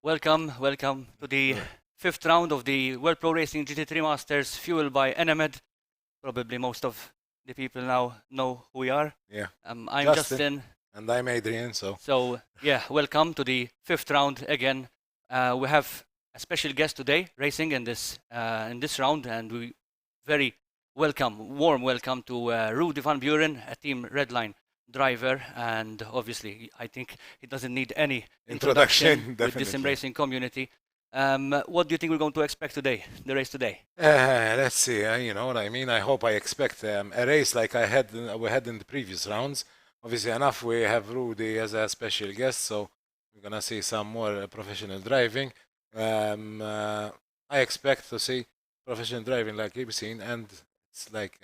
Welcome to the fifth round of the World Pro Racing GT3 Masters, fueled by Enemed. Probably most of the people now know who we are. Yeah. I'm Justin. And I'm Adrian. So yeah, welcome to the fifth round again. We have a special guest today racing in this round, and we very warm welcome to Rudy van Buren, a Team Redline driver, and obviously I think he doesn't need any introduction with the sim racing community. What do you think we're going to expect today, the race today? Let's see. You know what I mean. I hope I expect a race like we had in the previous rounds. Obviously, enough we have Rudy as a special guest, so we're gonna see some more professional driving. I expect to see professional driving like we've seen, and it's like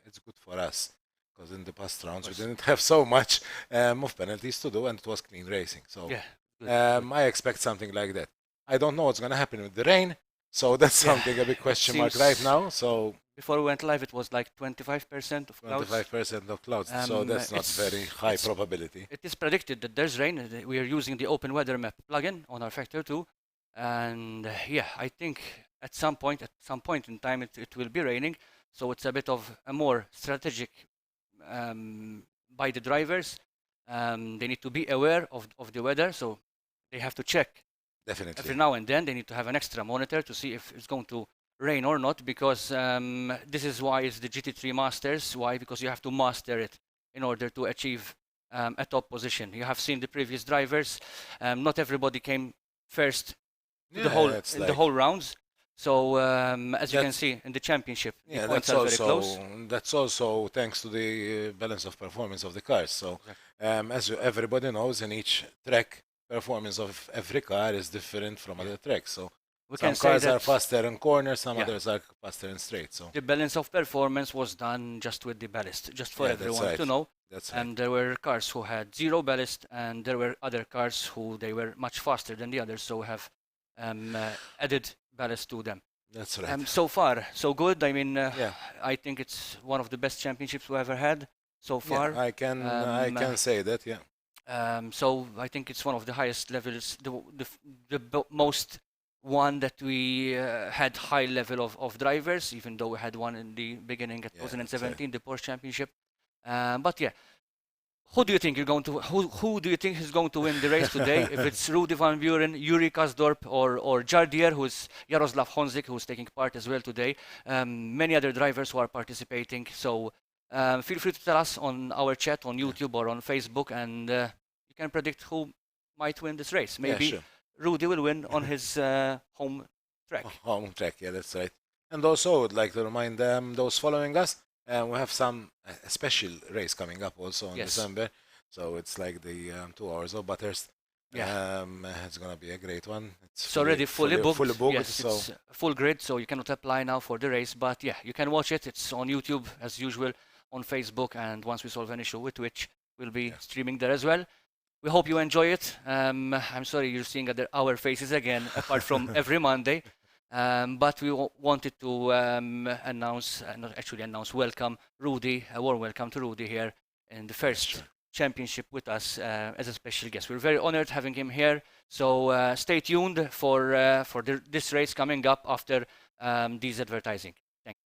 it's good for us because in the past rounds we didn't have so much of penalties to do, and it was clean racing. So yeah, I expect something like that. I don't know what's gonna happen with the rain, so that's something a big question mark right now. So before we went live, it was like 25% of clouds. 25% of clouds, so that's not very high probability. It is predicted that there's rain. We are using the Open Weather Map plugin on rFactor 2, and yeah, I think at some point in time, it will be raining. So it's a bit of a more strategic by the drivers. They need to be aware of the weather, so they have to check. Definitely. Every now and then they need to have an extra monitor to see if it's going to rain or not, because this is why it's the GT3 Masters. Why? Because you have to master it in order to achieve a top position. You have seen the previous drivers. Not everybody came first in the whole rounds. So as you can see in the championship, the points are very close. That's also thanks to the balance of performance of the cars. So as everybody knows, in each track, performance of every car is different from other tracks. So some cars are faster in corners, some others are faster in straight. So the balance of performance was done just with the ballast, just for everyone to know. And there were cars who had zero ballast, and there were other cars who they were much faster than the others, so have added ballast to them. That's right. So far, so good. I mean, I think it's one of the best championships we ever had so far. Yeah, I can say that. Yeah. So I think it's one of the highest levels, the most one that we had high level of drivers, even though we had one in the beginning at 2017, the Porsche Championship. But yeah, who do you think who do you think is going to win the race today? If it's Rudy van Buren, Yuri Kasdorp, or Jardier, who's Jaroslav Honzik, who's taking part as well today. Many other drivers who are participating. So feel free to tell us on our chat on YouTube or on Facebook, and you can predict who might win this race. Maybe Rudy will win on his home track. Home track, yeah, that's right. And also, I would like to remind those following us, we have a special race coming up also in December. So it's like the 2 hours of Bathurst. It's going to be a great one. It's already fully booked. Yes, so it's full grid, so you cannot apply now for the race. But yeah, you can watch it. It's on YouTube as usual, on Facebook, and once we solve an issue with Twitch, we'll be streaming there as well. We hope you enjoy it. I'm sorry you're seeing our faces again, apart from every Monday. But we wanted to welcome Rudy, a warm welcome to Rudy here in the first championship with us as a special guest. We're very honored having him here. So stay tuned for this race coming up after these advertising. Thank you.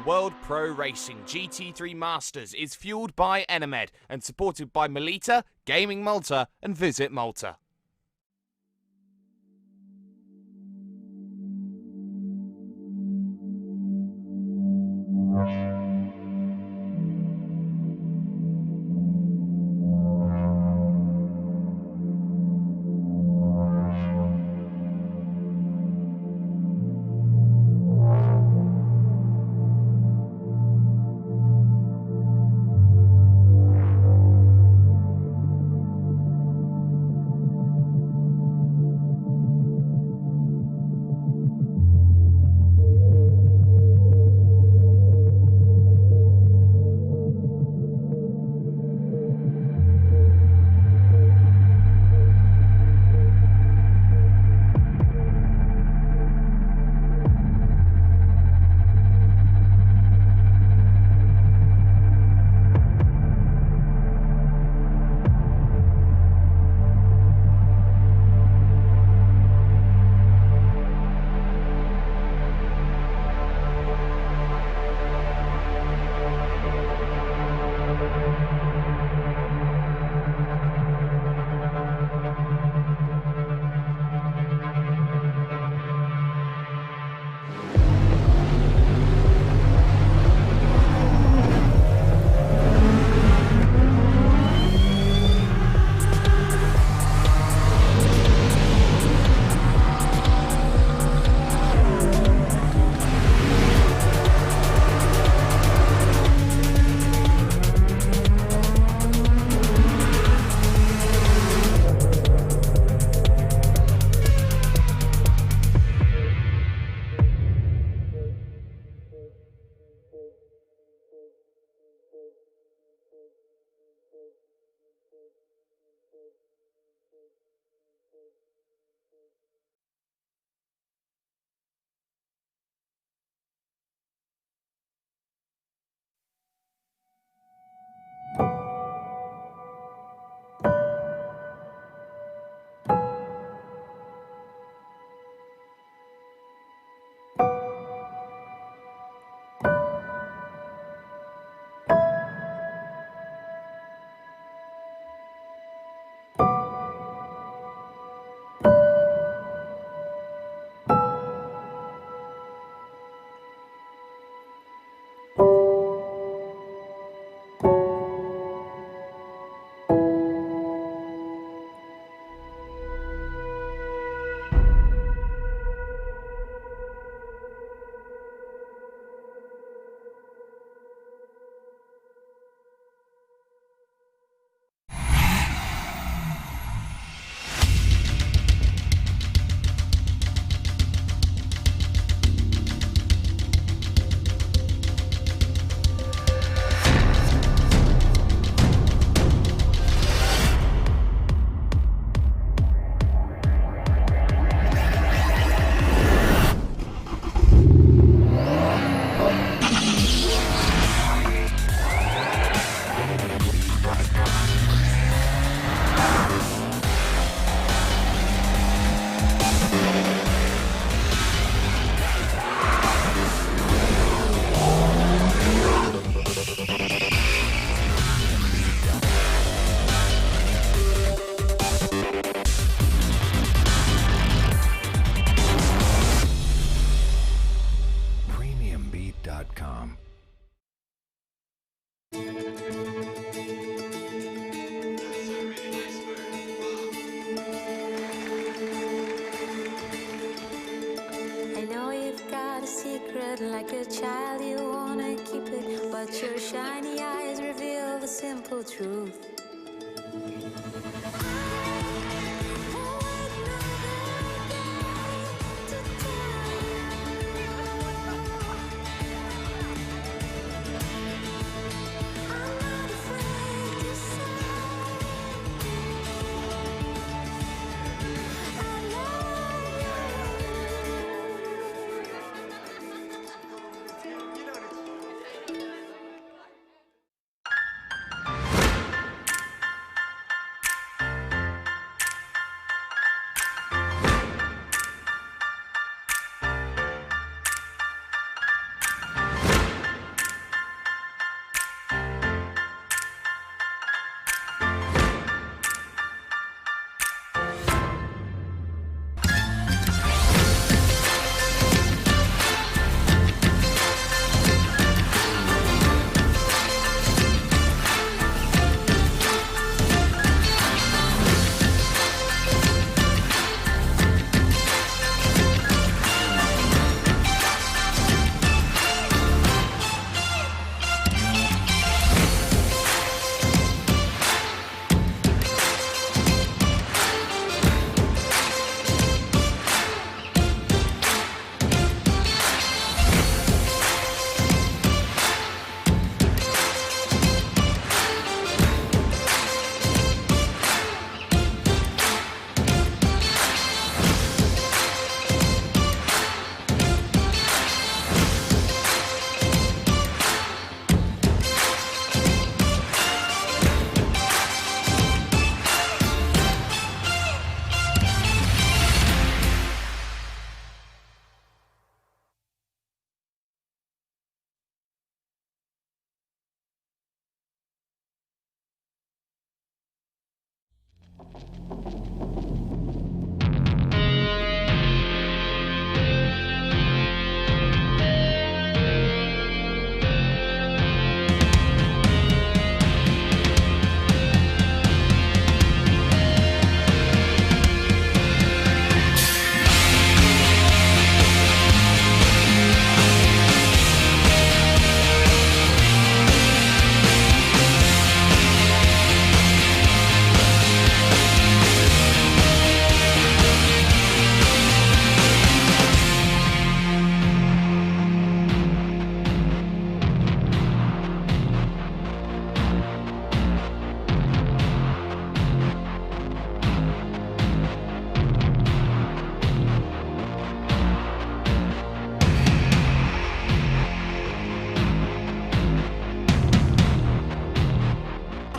World Pro Racing GT3 Masters is fueled by Enemed and supported by Melita, Gaming Malta and Visit Malta. Like a child, you wanna keep it, but your shiny eyes reveal the simple truth.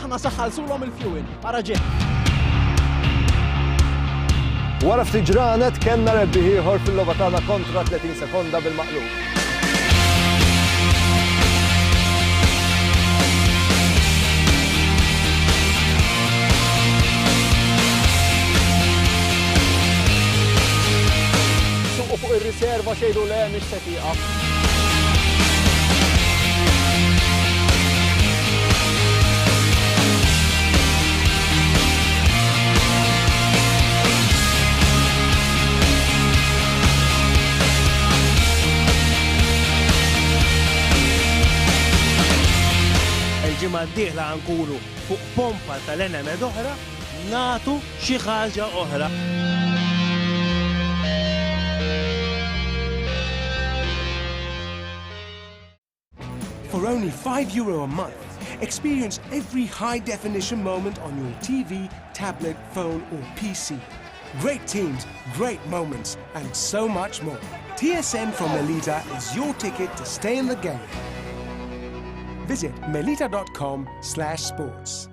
aħna saħħalsulhom il-fuel. Ara ġej. Wara ftit ġranet kellna rebbieħ ieħor fil-logħba tagħna kontra 30 sekonda bil-maqlub. Suqu fuq ir-riserva xejdu le mhix se tieqaf. Il-ġimgħa d-dieħla nkunu fuq pompa tal-Enemed oħra nagħtu xi ħaġa oħra. For only €5 a month, experience every high-definition moment on your TV, tablet, phone or PC. Great teams, great moments, and so much more. TSN from Melita is your ticket to stay in the game. Visit melita.com/sports.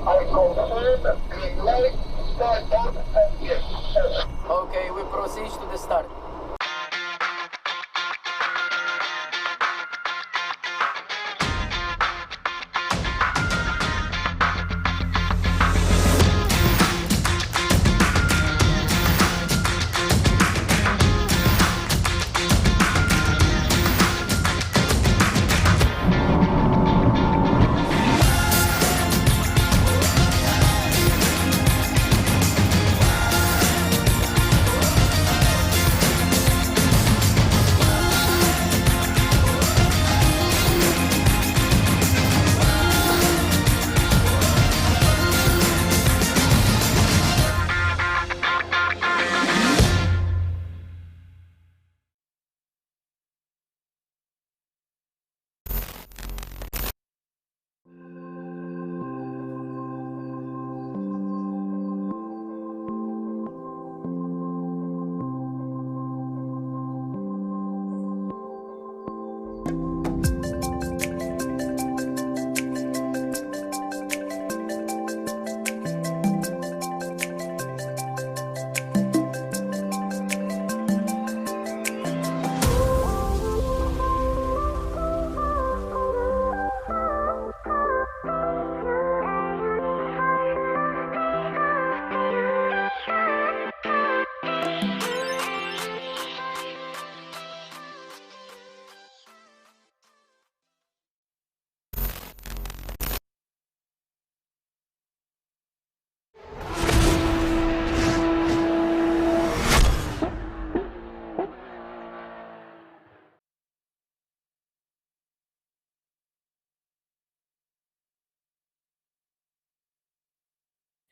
I confirm green light, start up, and yes. Okay, we proceed to the start.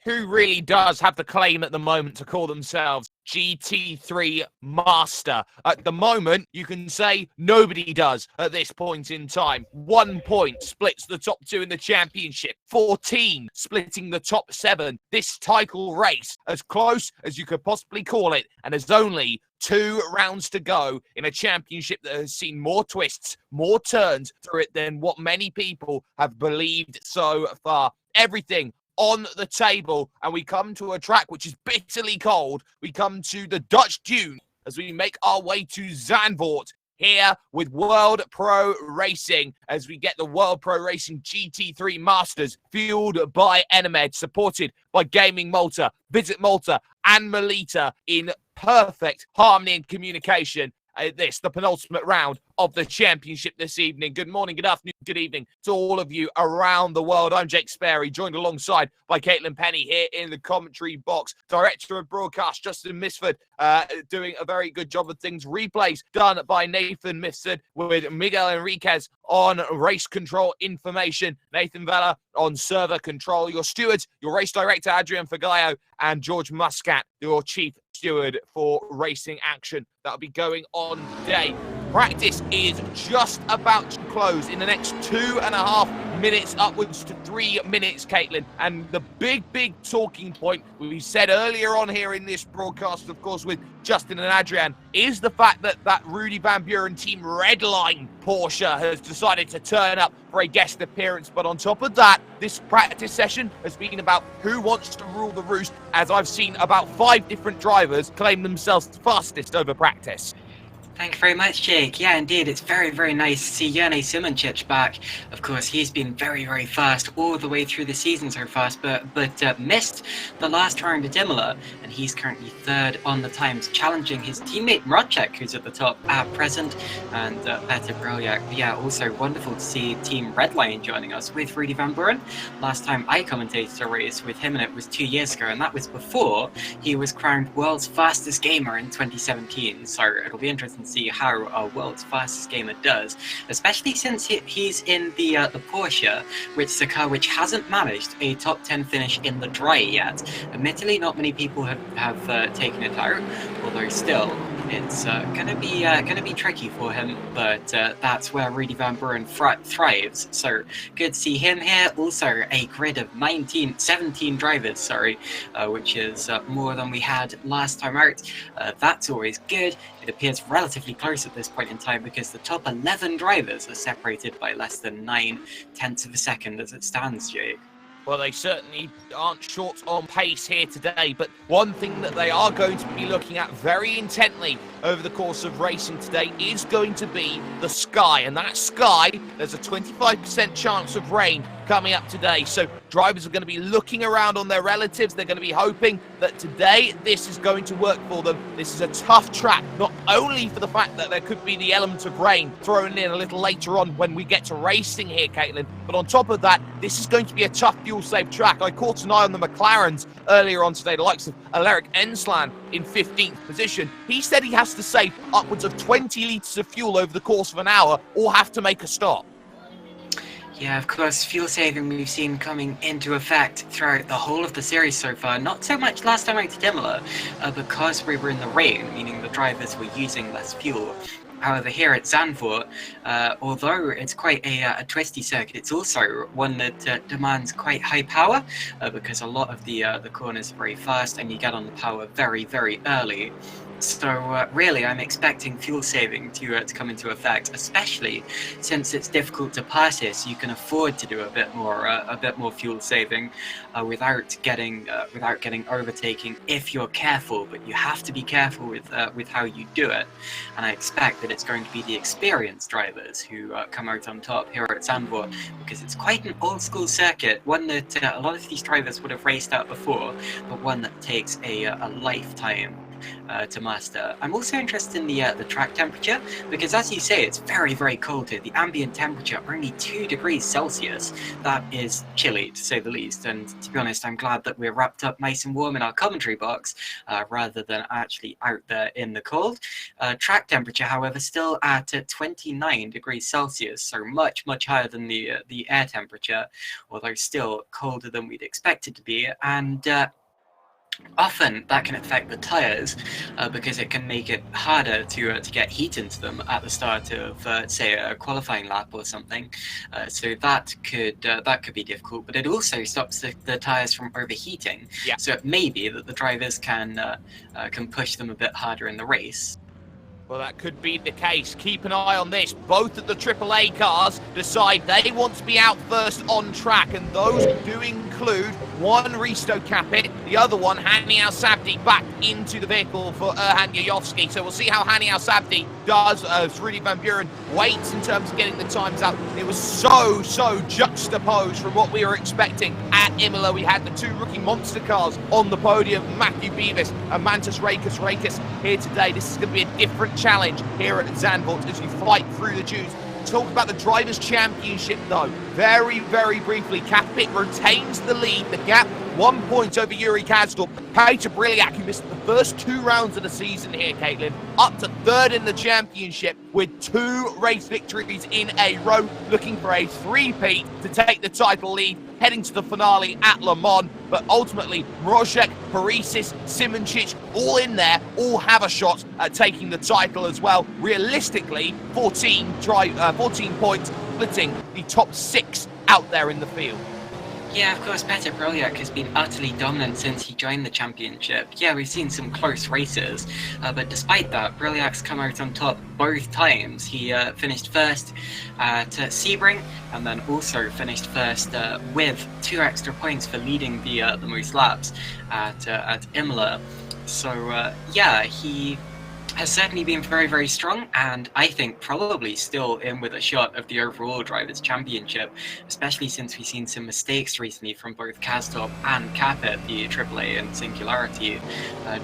who really does have the claim at the moment to call themselves GT3 Master? At the moment, you can say nobody does at this point in time. 1 point splits the top 2 in the championship. 14 splitting the top 7. This title race, as close as you could possibly call it, and there's only 2 rounds to go in a championship that has seen more twists, more turns through it than what many people have believed so far. Everything on the table, and we come to a track which is bitterly cold. We come to the Dutch Dune as we make our way to Zandvoort here with World Pro Racing as we get the World Pro Racing GT3 Masters fueled by Enemed, supported by Gaming Malta, Visit Malta and Melita in perfect harmony and communication. The penultimate round of the championship this evening. Good morning, good afternoon, good evening to all of you around the world. I'm Jake Sperry, joined alongside by Caitlin Penny here in the commentary box. Director of broadcast, Justin Misford, doing a very good job of things. Replays done by Nathan Misford with Miguel Enriquez on race control information. Nathan Vella on server control. Your stewards, your race director, Adrian Fagallo, and George Muscat, your chief steward for racing action. That'll be going on today. Practice is just about to close in the next 2.5 minutes, upwards to 3 minutes, Caitlin. And the big talking point we said earlier on here in this broadcast, of course, with Justin and Adrian, is the fact that Rudy Van Buren team Redline Porsche has decided to turn up for a guest appearance. But on top of that, this practice session has been about who wants to rule the roost, as I've seen about 5 different drivers claim themselves fastest over practice. Thank you very much, Jake. Yeah, indeed, it's very nice to see Jerne Simoncic back. Of course, he's been very fast all the way through the season so fast, but missed the last round of Imola, and he's currently 3rd on the times, challenging his teammate Rodchek, who's at the top at present, and Peter Briljak. Yeah, also wonderful to see Team Redline joining us with Rudy Van Buren. Last time I commentated a race with him, and it was 2 years ago, and that was before he was crowned world's fastest gamer in 2017. So it'll be interesting to see how our world's fastest gamer does, especially since he's in the Porsche, which is a car which hasn't managed a top 10 finish in the dry yet. Admittedly, not many people have taken it out, although still it's gonna be tricky for him, but that's where Rudy Van Buren thrives. So good to see him here. Also a grid of 17 drivers, which is more than we had last time out. That's always good. It appears relatively close at this point in time because the top 11 drivers are separated by less than 0.9 of a second as it stands, Jake. Well, they certainly aren't short on pace here today, but one thing that they are going to be looking at very intently over the course of racing today is going to be the sky. And that sky, there's a 25% chance of rain coming up today. So drivers are going to be looking around on their relatives. They're going to be hoping that today this is going to work for them. This is a tough track, not only for the fact that there could be the element of rain thrown in a little later on when we get to racing here, Caitlin, but on top of that, this is going to be a tough fuel-safe track. I caught an eye on the McLarens earlier on today, the likes of Alaric Enslan in 15th position. He said he has to save upwards of 20 litres of fuel over the course of an hour or have to make a stop. Yeah, of course, fuel saving we've seen coming into effect throughout the whole of the series so far. Not so much last time out to Imola, because we were in the rain, meaning the drivers were using less fuel. However, here at Zandvoort, although it's quite a twisty circuit, it's also one that demands quite high power because a lot of the corners are very fast and you get on the power very early. So really, I'm expecting fuel saving to come into effect, especially since it's difficult to pass here. So you can afford to do a bit more fuel saving without getting overtaking if you're careful. But you have to be careful with how you do it. And I expect that it's going to be the experienced drivers who come out on top here at Zandvoort, because it's quite an old school circuit, one that a lot of these drivers would have raced at before, but one that takes a lifetime to master. I'm also interested in the track temperature, because as you say, it's very, very cold here. The ambient temperature only 2 degrees Celsius. That is chilly, to say the least. And to be honest, I'm glad that we're wrapped up nice and warm in our commentary box rather than actually out there in the cold. Track temperature, however, still at 29 degrees Celsius, so much, much higher than the air temperature, although still colder than we'd expect it to be. And often that can affect the tires because it can make it harder to get heat into them at the start of say a qualifying lap or something. So that could be difficult, but it also stops the tires from overheating. Yeah. So it may be that the drivers can push them a bit harder in the race. Well, that could be the case. Keep an eye on this. Both of the AAA cars decide they want to be out first on track, and those do include one Risto Capit, the other one Hani Al-Sabdi back into the vehicle for Erhan Yayovsky. So we'll see how Hani Al-Sabdi does as Rudy Van Buren waits in terms of getting the times out. It was so juxtaposed from what we were expecting at Imola. We had the 2 rookie monster cars on the podium, Matthew Beavis and Mantis Rakes here today. This is going to be a different challenge here at Zandvoort as you fight through the dunes. Talk about the Drivers' Championship, though. Very, very briefly, Capit retains the lead. The gap, 1 point over Yuri Kazdorp. Peter Briliak, who missed the first 2 rounds of the season here, Caitlin, up to 3rd in the championship with 2 race victories in a row, looking for a 3-peat to take the title lead, heading to the finale at Le Mans. But ultimately, Mrozek, Parisis, Simoncic, all in there, all have a shot at taking the title as well. Realistically, 14 points, splitting the top 6 out there in the field. Yeah, of course, Petr Briliak has been utterly dominant since he joined the championship. Yeah, we've seen some close races, but despite that, Briliak's come out on top both times. He finished first at Sebring, and then also finished first with 2 extra points for leading the most laps at Imola. So yeah, he has certainly been very, very strong, and I think probably still in with a shot of the overall Drivers' Championship, especially since we've seen some mistakes recently from both Kazdorp and Capit, the AAA and Singularity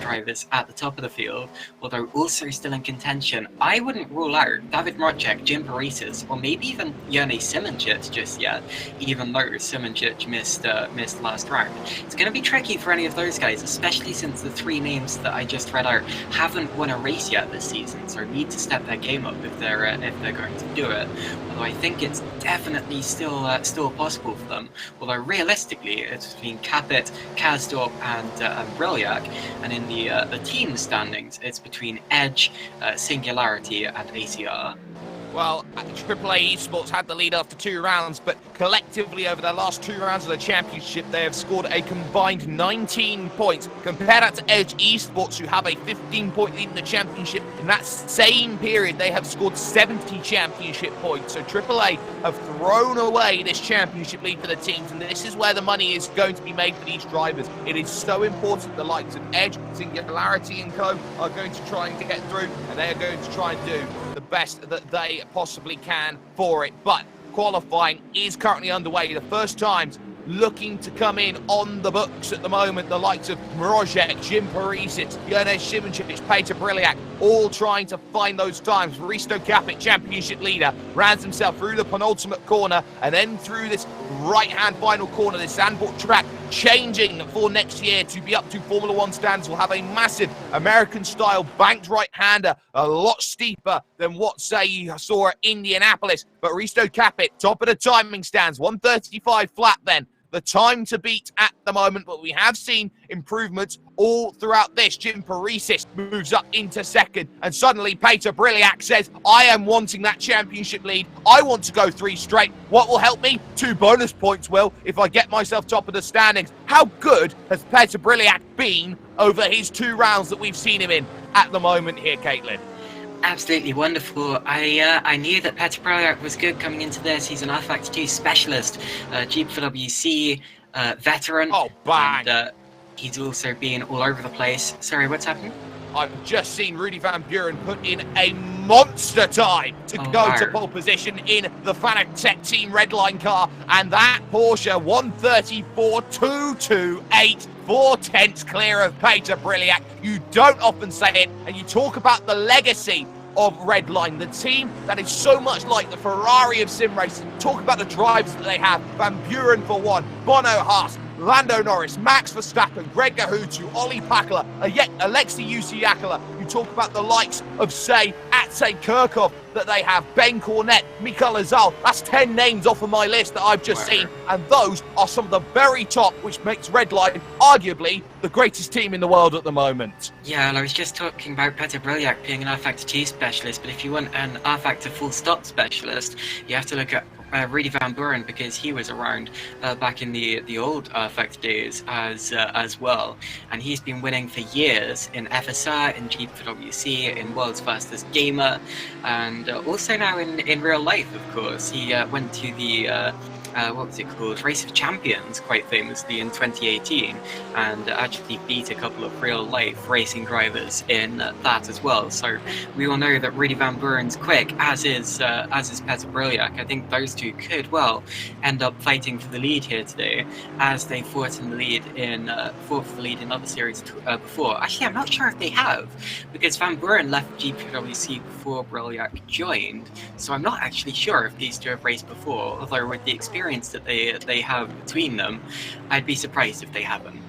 drivers at the top of the field, although also still in contention. I wouldn't rule out David Mrozek, Jim Parisis, or maybe even Jone Simoncic just yet, even though Simoncic missed last round. It's going to be tricky for any of those guys, especially since the 3 names that I just read out haven't won a race yet this season, so need to step their game up if they're going to do it. Although I think it's definitely still possible for them. Although realistically, it's between Capit, Kazdorp, and Briliak, and in the team standings, it's between Edge, Singularity, and ACR. Well, AAA Esports had the lead after 2 rounds, but collectively over their last 2 rounds of the championship, they have scored a combined 19 points. Compare that to Edge Esports, who have a 15-point lead in the championship. In that same period, they have scored 70 championship points. So AAA have thrown away this championship lead for the teams, and this is where the money is going to be made for these drivers. It is so important the likes of Edge, Singularity, and co are going to try and get through, and they are going to try and do the best that they possibly can for it. But qualifying is currently underway. The first times looking to come in on the books at the moment, the likes of Mrozek, Jim Parisis, Jone Simoncic, Peter Briliak, all trying to find those times. Risto Capit, championship leader, runs himself through the penultimate corner and then through this right-hand final corner. This Zandvoort track changing for next year to be up to Formula One standards. Will have a massive American-style banked right-hander, a lot steeper than what, say, you saw at Indianapolis. But Risto Capit, top of the timing stands, 1:35 flat then. The time to beat at the moment, but we have seen improvements all throughout this. Jim Parisis moves up into second, and suddenly Peter Briliak says, I am wanting that championship lead. I want to go 3 straight. What will help me? 2 bonus points will, if I get myself top of the standings. How good has Peter Briliak been over his 2 rounds that we've seen him in at the moment here, Caitlin? Absolutely wonderful. I knew that Petr Briliak was good coming into this. He's an rFactor 2 specialist, G4WC veteran. Oh, bang! And he's also been all over the place. Sorry, what's happening? I've just seen Rudy Van Buren put in a monster time to Oh, go wow. to pole position in the Fanatec Team Redline car, and that Porsche 134.228, 4/10 clear of Peter Briliak. You don't often say it, and you talk about the legacy of Redline, the team that is so much like the Ferrari of sim racing. Talk about the drivers that they have. Van Buren for one, Bono Haas, Lando Norris, Max Verstappen, Greg Gahutu, Ollie Pakala, Alexei Usiakala. You talk about the likes of, say, Atsay Kirkov that they have, Ben Cornett, Mikael Azal. That's 10 names off of my list that I've just seen, and those are some of the very top, which makes Redline arguably the greatest team in the world at the moment. Yeah, and I was just talking about Peter Briliak being an rFactor 2 specialist, but if you want an rFactor full stop specialist, you have to look at Rudy Van Buren, because he was around back in the old rFactor days as well, and he's been winning for years in FSR, in GT3, in World's Fastest Gamer, and also now in real life, of course. He went to the what was it called? Race of Champions, quite famously, in 2018, and actually beat a couple of real-life racing drivers in that as well. So we all know that Rudy Van Buren's quick, as is Peter Briliak. I think those two could well end up fighting for the lead here today, as they fought for the lead in other series before. Actually, I'm not sure if they have, because Van Buren left GPWC before Briliak joined, so I'm not actually sure if these two have raced before, although with the experience that they have between them, I'd be surprised if they haven't.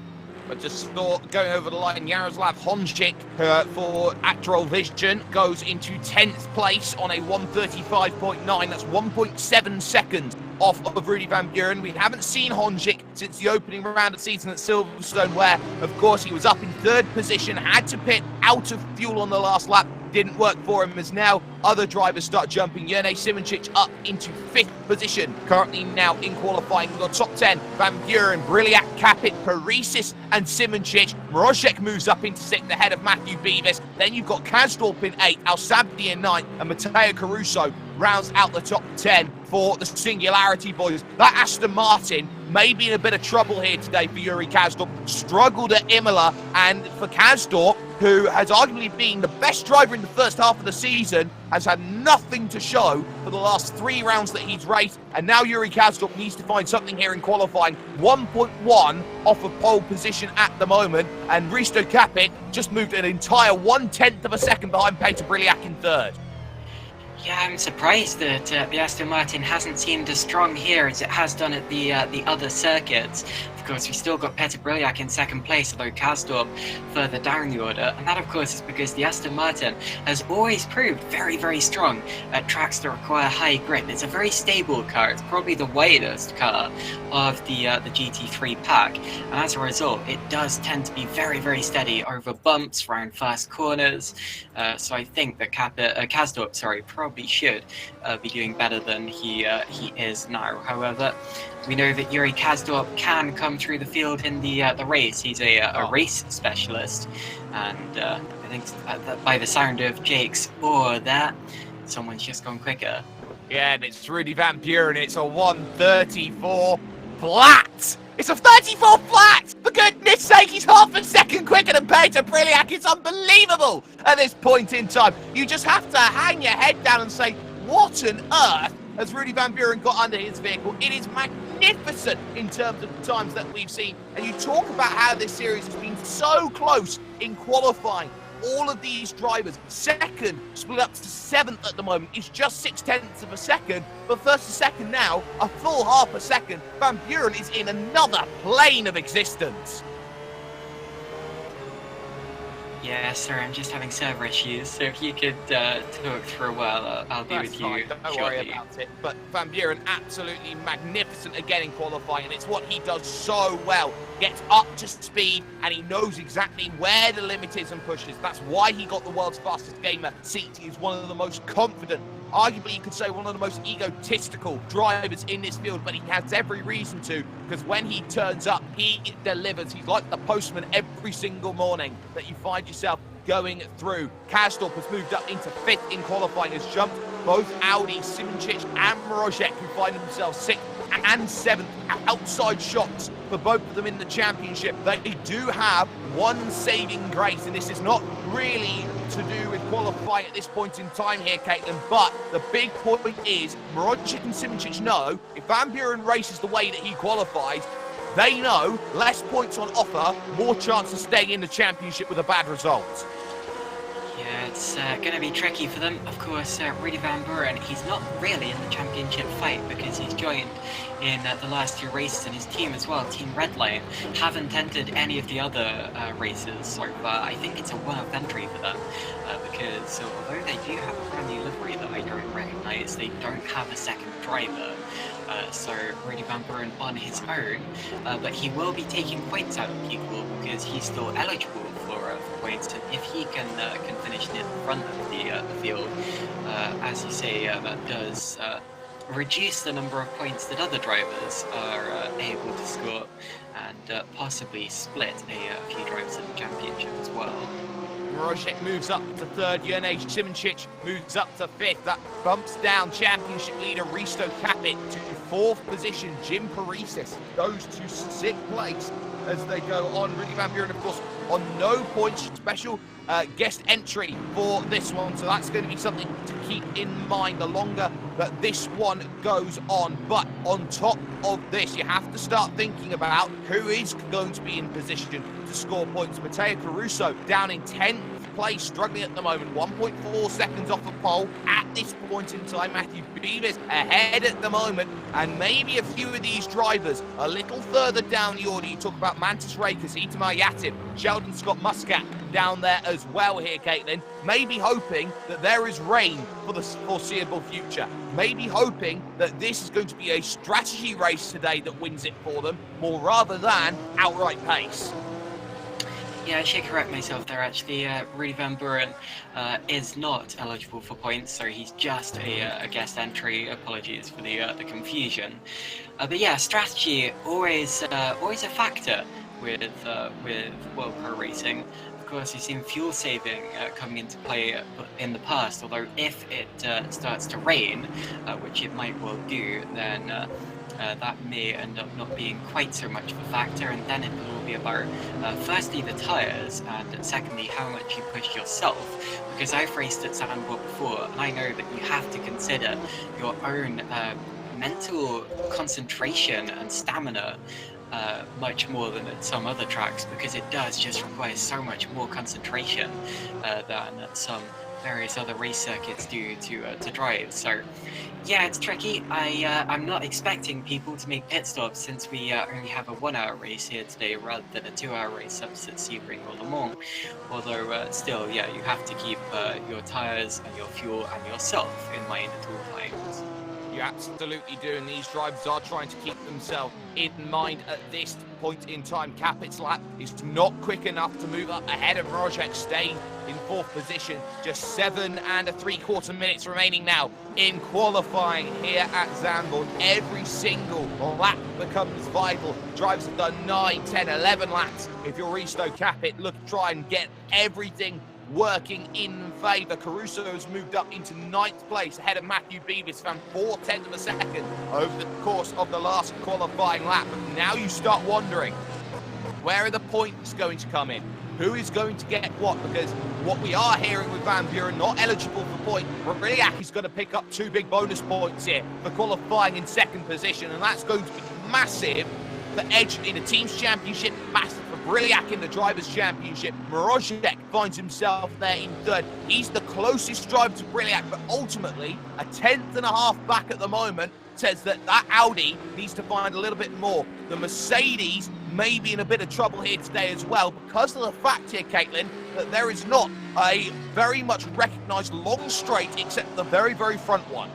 But just thought, going over the line, Yaroslav Honchik for Actral Vision goes into 10th place on a 135.9. That's 1.7 seconds off of Rudy Van Buren. We haven't seen Honchik since the opening round of the season at Silverstone, where, of course, he was up in 3rd position, had to pit out of fuel on the last lap. Didn't work for him, as now other drivers start jumping. Jene Simoncic up into 5th position, currently now in qualifying. We've got top 10, Van Buren, Briliak, Capit, Parisis and Simoncic. Mrozek moves up into 6th ahead of Matthew Beavis. Then you've got Kasdorp in 8, Al Sabdi in 9, and Matteo Caruso rounds out the top 10 for the Singularity boys. That Aston Martin may be in a bit of trouble here today for Yuri Kasdorp. Struggled at Imola, and for Kasdorp, who has arguably been the best driver in the first half of the season, has had nothing to show for the last 3 rounds that he's raced, and now Yuri Kasdorp needs to find something here in qualifying. 1.1 off of pole position at the moment, and Risto Capit just moved an entire 1/10 of a second behind Peter Briliak in 3rd. Yeah, I'm surprised that the Aston Martin hasn't seemed as strong here as it has done at the other circuits. Of course, we've still got Peter Briliak in 2nd place, although Kasdorp further down the order, and that, of course, is because the Aston Martin has always proved very, very strong at tracks that require high grip. It's a very stable car. It's probably the widest car of the GT3 pack, and as a result, it does tend to be very, very steady over bumps, around fast corners. So I think that Kasdorp, probably should be doing better than he is now. However, we know that Yuri Kasdorp can come through the field in the race. He's a race specialist, and I think that by the sound of Jake's oar there, someone's just gone quicker. Yeah, and it's Rudy Van Buren. It's a 134 flat. It's a 34 flat! For goodness sake, he's half a second quicker than Peter Briliak. It's unbelievable at this point in time. You just have to hang your head down and say, what on earth has Rudy Van Buren got under his vehicle? It is magnificent in terms of the times that we've seen. And you talk about how this series has been so close in qualifying. All of these drivers, 2nd, split up to 7th at the moment. It's just 0.6 of a second, but 1st to 2nd now, a full half a second. Van Buren is in another plane of existence. Yeah, sorry, I'm just having server issues, so if you could talk for a while, I'll be with you Don't shortly. worry about it. But Van Buren, absolutely magnificent again in qualifying, and it's what he does so well. Gets up to speed, and he knows exactly where the limit is and pushes. That's why he got the world's fastest gamer seat. He's one of the most confident, arguably you could say one of the most egotistical drivers in this field, but he has every reason to, because when he turns up, he delivers. He's like the postman every single morning that you find yourself going through. Kasdorp has moved up into 5th in qualifying, has jumped both Audi, Simoncic and Mrozek, who find themselves 6th and 7th outside shots for both of them in the championship. They do have one saving grace, and this is not really to do with qualifying at this point in time here, Caitlin, but the big point is Mrozic and Simoncic know if Van Buren races the way that he qualifies, they know less points on offer, more chance of staying in the championship with a bad result. Yeah, it's going to be tricky for them. Of course, Rudy Van Buren, he's not really in the championship fight because he's joined in the last 2 races, and his team as well, Team Redline, haven't entered any of the other races so far. I think it's a one-off entry for them because although they do have a brand new livery that I don't recognise, they don't have a second driver. So Rudy Van Buren on his own, but he will be taking points out of people because he's still eligible for points, and if he can finish near the front of the field, as you say, that does reduce the number of points that other drivers are able to score, and possibly split a few drivers in the championship as well. Mrozic moves up to 3rd, Jurnej Simoncic moves up to 5th. That bumps down championship leader Risto Capit to 4th position. Jim Parisis goes to 6th place as they go on. Rudy Van Buren, of course, on no points, special guest entry for this one, so that's going to be something to keep in mind the longer that this one goes on. But on top of this, you have to start thinking about who is going to be in position to score points. Matteo Caruso down in 10th place, struggling at the moment, 1.4 seconds off the pole at this point in time. Matthew Beavis ahead at the moment, and maybe a few of these drivers a little further down the order. You talk about Mantis Rakers, Itamar Yatin, Sheldon Scott Muscat down there as well here, Caitlin. Maybe hoping that there is rain for the foreseeable future. Maybe hoping that this is going to be a strategy race today that wins it for them, more rather than outright pace. Yeah, I should correct myself there actually. Rudy Van Buren is not eligible for points, so he's just a guest entry. Apologies for the confusion. But yeah, strategy always a factor with World Pro Racing. Of course, you've seen fuel saving coming into play in the past, although if it starts to rain, which it might well do, then that may end up not being quite so much of a factor, and then it will be about firstly the tyres, and secondly how much you push yourself, because I've raced at Zandvoort before, and I know that you have to consider your own mental concentration and stamina much more than at some other tracks, because it does just require so much more concentration than at some various other race circuits do to drive. So yeah, it's tricky. I'm not expecting people to make pit stops since we only have a 1-hour race here today rather than a 2-hour race up at Sebring or Le Mans. Although still, yeah, you have to keep your tyres and your fuel and yourself in mind at all times. You absolutely do, and these drivers are trying to keep themselves in mind at this point in time. Capit's lap is not quick enough to move up ahead of Mrozic, staying in 4th position. Just 7 3/4 minutes remaining now in qualifying here at Zandvoort. Every single lap becomes vital. Drivers have done 9, 10, 11 laps. If you're Risto Capit, look to try and get everything working in favour. Caruso has moved up into 9th place ahead of Matthew Beavis, found 4/10 of a second over the course of the last qualifying lap. But now you start wondering, where are the points going to come in? Who is going to get what? Because what we are hearing with Van Buren, not eligible for points, Briliak is going to pick up 2 big bonus points here for qualifying in 2nd position, and that's going to be massive for Edge in the Team's Championship, massive for Briliak in the Drivers' Championship. Mrozic finds himself there in 3rd. He's the closest driver to Briliak, but ultimately, a 10th back at the moment says that Audi needs to find a little bit more. The Mercedes may be in a bit of trouble here today as well, because of the fact here, Caitlin, that there is not a very much recognised long straight except the very, very front one.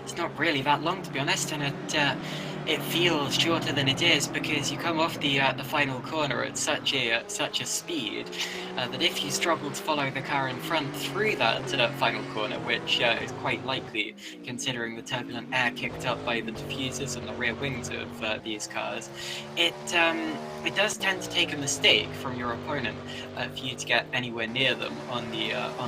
It's not really that long, to be honest, and it feels shorter than it is because you come off the final corner at such a speed that if you struggle to follow the car in front through that final corner, which is quite likely considering the turbulent air kicked up by the diffusers and the rear wings of these cars, it does tend to take a mistake from your opponent for you to get anywhere near them on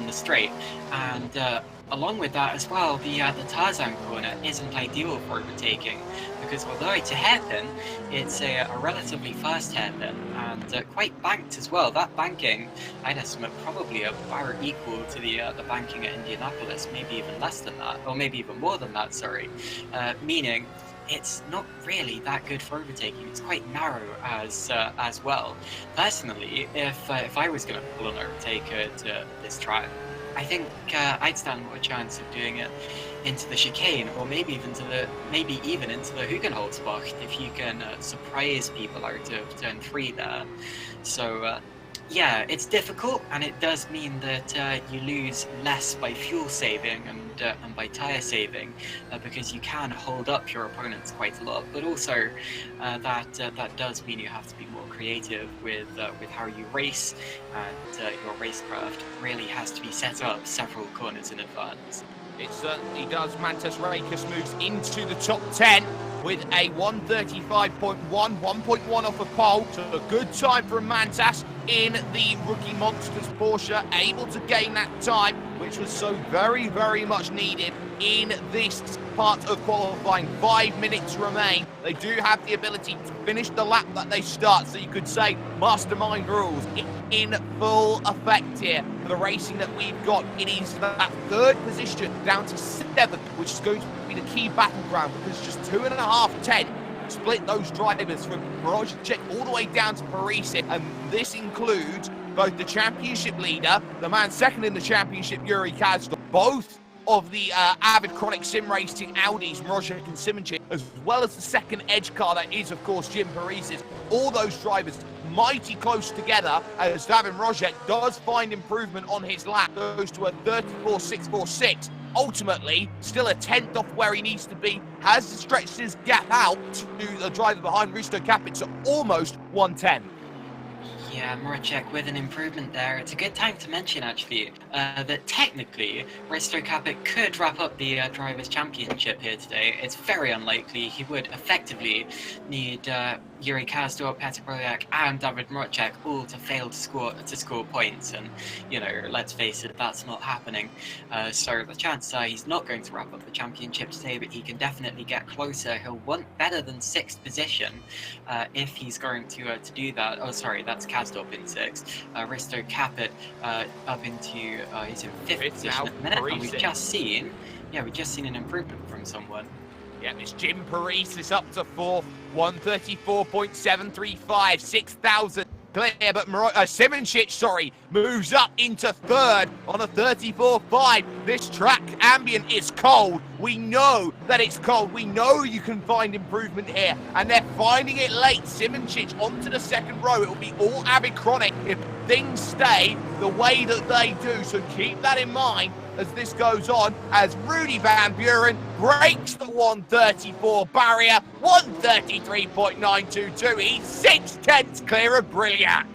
the straight. And Along with that as well, the Tarzan corner isn't ideal for overtaking, because although it's a hairpin, it's a relatively fast hairpin, and quite banked as well. That banking, I'd estimate probably about equal to the banking at Indianapolis, maybe even less than that, or maybe even more than that, sorry. Meaning, it's not really that good for overtaking. It's quite narrow as well. Personally, if I was going to pull an overtake at this track, I think I'd stand more chance of doing it into the chicane, or maybe even into the Hugenholzbach if you can surprise people out of turn 3 there. So yeah, it's difficult, and it does mean that you lose less by fuel saving and by tyre saving, because you can hold up your opponents quite a lot. But also, that does mean you have to be more creative with how you race, and your racecraft really has to be set up several corners in advance. It certainly does. Mantas Rakis moves into the top 10 with a 1:35.1, 1.1 off of pole. So a good time for Mantas in the Rookie Monsters Porsche, able to gain that time, which was so very, very much needed in this part of qualifying. 5 minutes remain. They do have the ability to finish the lap that they start, so you could say mastermind rules in full effect here for the racing that we've got. It is that 3rd position down to 7th, which is going to be the key battleground, because just 2.5 10 split those drivers from Mrozek all the way down to Parisi, and this includes both the championship leader, the man second in the championship, Yuri Kazdor, both of the avid chronic sim racing Audis, Mrozek and Simonchik, as well as the second edge car that is, of course, Jim Parisi's. All those drivers mighty close together, as Davin Mrozek does find improvement on his lap, goes to a 34.646. Ultimately, still a 10th off where he needs to be, has stretched his gap out to the driver behind, Risto Kapit, to almost 110. Yeah, Mrozek with an improvement there. It's a good time to mention, actually, that technically Risto Kapit could wrap up the Drivers' Championship here today. It's very unlikely. He would effectively need Yuri Kazdor, Petr Broliak, and David Mrozek all to fail to score points, and let's face it, that's not happening. So the chances are he's not going to wrap up the championship today, but he can definitely get closer. He'll want better than 6th position if he's going to do that. Oh, sorry, that's Kazdor in 6th. Risto Kapit up into he's in 5th position at the minute, and we've just seen an improvement from someone. Yeah, it's Jim Parisi up to 4th, 134.735, 6,000 clear, but Simonchik, moves up into 3rd on a 34.5. This track ambient is cold. We know that it's cold. We know you can find improvement here, and they're finding it late. Simonchik onto the 2nd row. It will be all avid chronic if things stay the way that they do, so keep that in mind as this goes on, as Rudy Van Buren breaks the 134 barrier, 133.922. He's 6/10 clear of Briliac.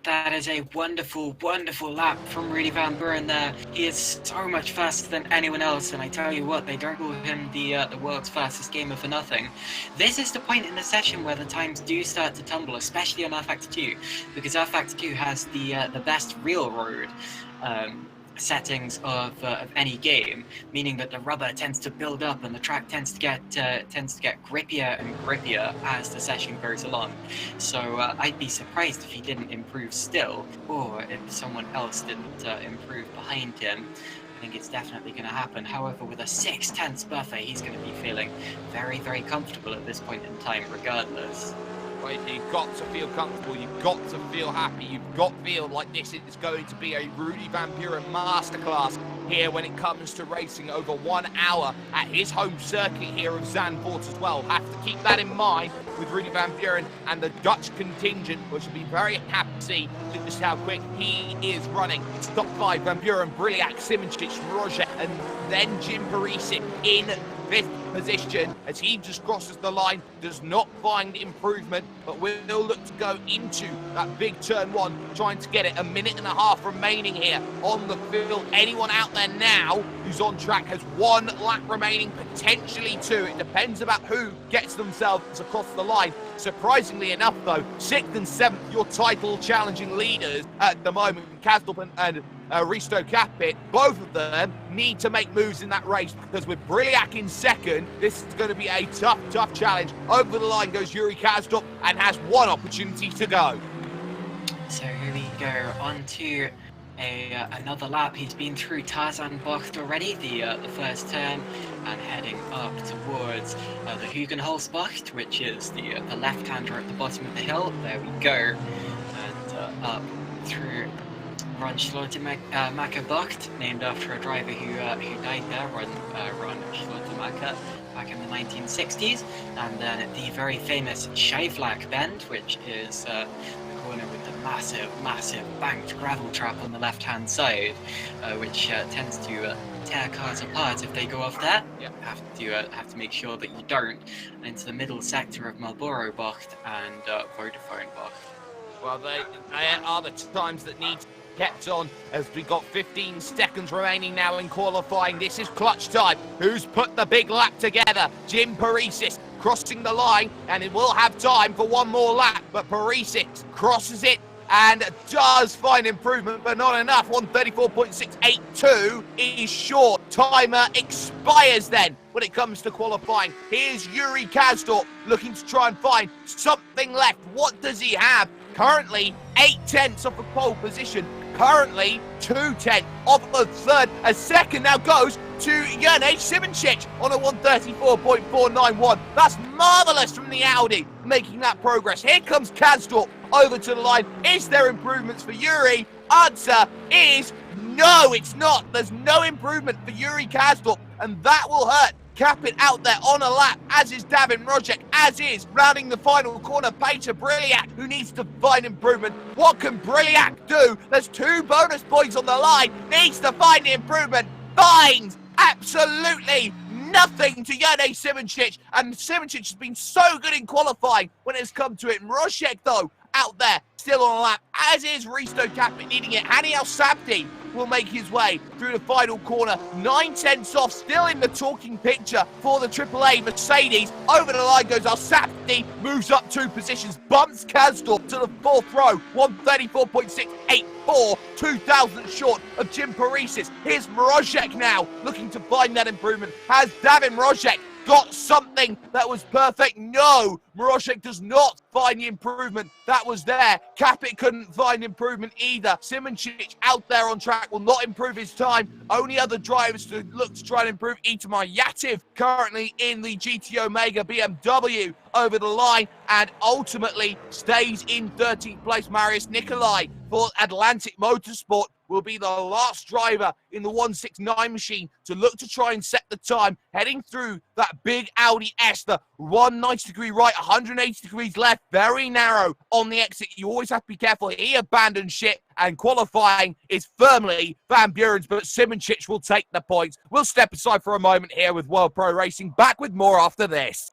That is a wonderful, wonderful lap from Rudy Van Buren there. He is so much faster than anyone else, and I tell you what, they don't call him the world's fastest gamer for nothing. This is the point in the session where the times do start to tumble, especially on rFactor 2, because rFactor 2 has the best real road settings of any game, meaning that the rubber tends to build up and the track tends to get grippier and grippier as the session goes along. So I'd be surprised if he didn't improve still, or if someone else didn't improve behind him. I think it's definitely going to happen. However, with a 6/10 buffer, he's going to be feeling very, very comfortable at this point in time, regardless. You've got to feel comfortable, you've got to feel happy, you've got to feel like this is going to be a Rudy Van Buren masterclass here when it comes to racing over 1 hour at his home circuit here of Zandvoort as well. Have to keep that in mind with Rudy Van Buren and the Dutch contingent, which will be very happy to see just how quick he is running. It's top 5, Van Buren, Briliac, Simonchik, Mrozek, and then Jim Parisi in 5th position as he just crosses the line, does not find improvement, but will look to go into that big turn 1, trying to get it. 1.5 minutes remaining here on the field. Anyone out there now who's on track has 1 lap remaining, potentially 2. It depends about who gets themselves across the line. Surprisingly enough, though, 6th and 7th, your title challenging leaders at the moment, Kazdorp and Risto Capit, both of them need to make moves in that race, because with Briliak in second, this is going to be a tough challenge. Over the line goes Yuri Kazdorp and has one opportunity to go. So here we go on to another lap. He's been through Tarzan Bocht already, the first turn, and heading up towards the Hugenholzbocht, which is the left-hander at the bottom of the hill. There we go, and up through Ron Schlottermacher Bocht, named after a driver who died there, Ron Schlottermacher, back in the 1960s, and then the very famous Scheiflack Bend, which is the corner with the massive banked gravel trap on the left-hand side, which tends to tear cars apart if they go off there. You have to make sure that you don't. And into the middle sector of Marlboro Bocht and Vodafone Bocht. Well, they are the times that need to be kept on, as we got 15 seconds remaining now in qualifying. This is clutch time. Who's put the big lap together? Jim Paresis crossing the line, and it will have time for one more lap, but Paresis crosses it and does find improvement, but not enough. 134.682 is short. Timer expires then when it comes to qualifying. Here's Yuri Kazdorp looking to try and find something left. What does he have? Currently 8/10 off a pole position. Currently 2/10 off a third. A second now goes to Jurnej Simončić on a 134.491. That's marvellous from the Audi, making that progress. Here comes Kazdorp over to the line. Is there improvements for Yuri? Answer is no, it's not. There's no improvement for Yuri Kazdorp, and that will hurt. Capit out there on a lap, as is Davin Rojek, as is rounding the final corner Peter Briliak, who needs to find improvement. What can Briliak do? There's 2 bonus points on the line. Needs to find the improvement. Finds absolutely nothing to Jurnej Simončić, and Simončić has been so good in qualifying when it's come to it. Rojek, though, out there, still on a lap, as is Risto Capit needing it. Hani Al-Sabdi will make his way through the final corner. 9/10 off, still in the talking picture for the AAA Mercedes. Over the line goes Al-Sabdi, moves up 2 positions, bumps Kazdorp to the 4th row. 134.684, 2,000 short of Jim Paresis. Here's Rojek now, looking to find that improvement. Has Davin Rojek got something that was perfect? No, Rojek does not find the improvement that was there. Capit couldn't find improvement either. Simončić out there on track will not improve his time. Only other drivers to look to try and improve. Itamar Yativ currently in the GT Omega BMW over the line, and ultimately stays in 13th place. Marius Nicolai for Atlantic Motorsport will be the last driver in the 169 machine to look to try and set the time, heading through that big Audi S, the 190-degree right, 180 degrees left, very narrow on the exit. You always have to be careful. He abandoned ship, and qualifying is firmly Van Buren's, but Simončić will take the points. We'll step aside for a moment here with World Pro Racing. Back with more after this.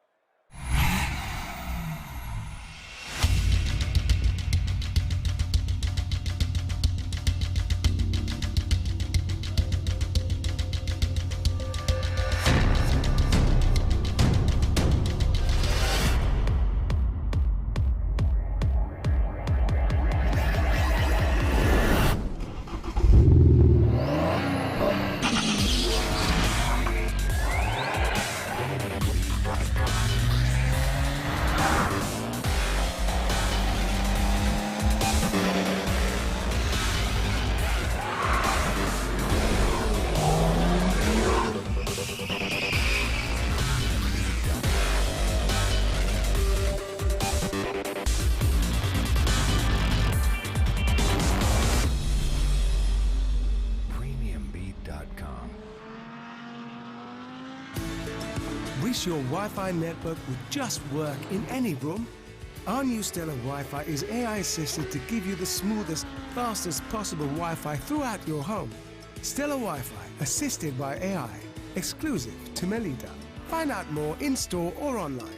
Wish your Wi-Fi network would just work in any room? Our new Stellar Wi-Fi is AI assisted to give you the smoothest, fastest possible Wi-Fi throughout your home. Stellar Wi-Fi, assisted by AI, exclusive to Melita. Find out more in-store or online.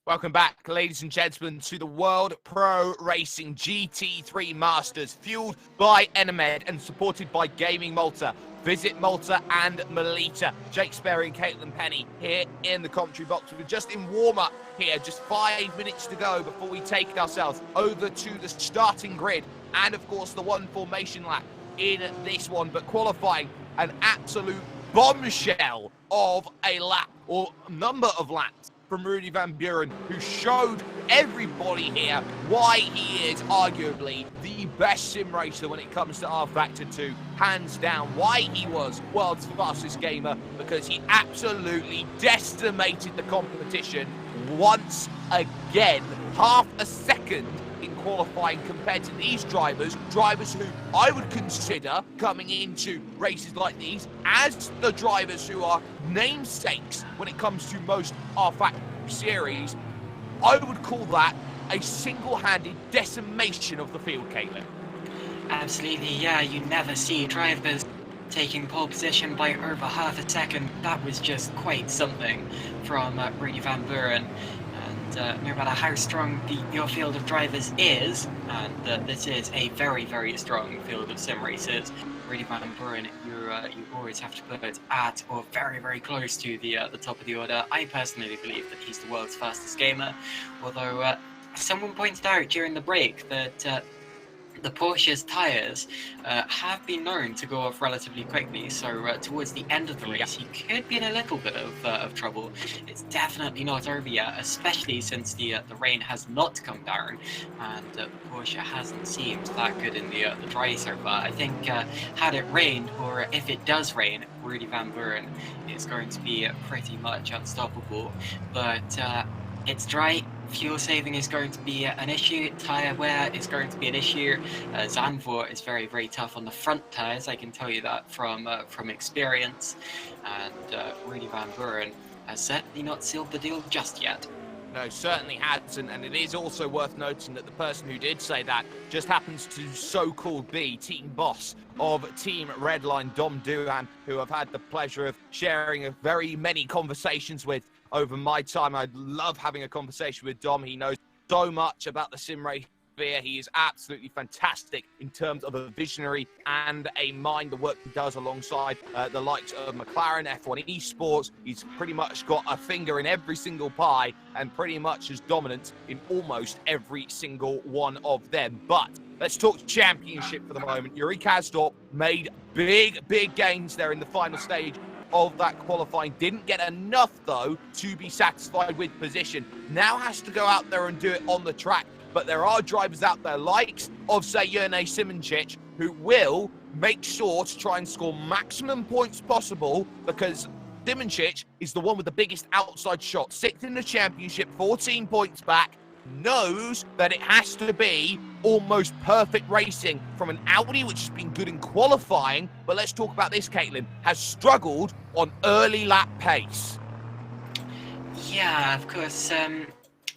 Welcome back, ladies and gentlemen, to the World Pro Racing GT3 Masters, fueled by Enemed and supported by Gaming Malta. Visit Malta and Melita. Jake Sperry and Caitlin Penny here in the commentary box. We're just in warm-up here, just 5 minutes to go before we take ourselves over to the starting grid and, of course, the one formation lap in this one. But qualifying, an absolute bombshell of a lap, or number of laps, from Rudy Van Buren, who showed everybody here why he is arguably the best sim racer when it comes to rFactor 2. Hands down, why he was world's fastest gamer, because he absolutely decimated the competition once again. Half a second in qualifying compared to these drivers who I would consider coming into races like these as the drivers who are namesakes when it comes to most rFactor series. I would call that a single-handed decimation of the field, Caitlin. Absolutely, yeah. You never see drivers taking pole position by over half a second. That was just quite something from Rudy Van Buren. And no matter how strong your field of drivers is, and this is a very, very strong field of sim racers, Rudy Van Buren, you always have to put it at or very, very close to the top of the order. I personally believe that he's the world's fastest gamer, although someone pointed out during the break that the Porsche's tyres have been known to go off relatively quickly, so towards the end of the race he could be in a little bit of trouble. It's definitely not over yet, especially since the rain has not come down, and Porsche hasn't seemed that good in the dry so far. I think had it rained, or if it does rain, Rudy Van Buren is going to be pretty much unstoppable, but it's dry. Fuel saving is going to be an issue, tyre wear is going to be an issue. Zandvoort is very, very tough on the front tyres, I can tell you that from experience. And Rudy Van Buren has certainly not sealed the deal just yet. No, certainly hasn't, and it is also worth noting that the person who did say that just happens to so-called be team boss of Team Redline, Dom Duhan, who I've had the pleasure of sharing very many conversations with over my time. I love having a conversation with Dom. He knows so much about the sim race sphere. He is absolutely fantastic in terms of a visionary and a mind, the work he does alongside the likes of McLaren, F1 Esports. He's pretty much got a finger in every single pie and pretty much as dominant in almost every single one of them. But let's talk championship for the moment. Yuri Kasdorp made big gains there in the final stage of that qualifying. Didn't get enough, though, to be satisfied with position. Now has to go out there and do it on the track. But there are drivers out there, likes of, say, Jurne Simoncic, who will make sure to try and score maximum points possible, because Simoncic is the one with the biggest outside shot. 6th in the championship, 14 points back, knows that it has to be almost perfect racing from an Audi, which has been good in qualifying. But let's talk about this, Caitlin, has struggled on early lap pace. Yeah, of course, Jurne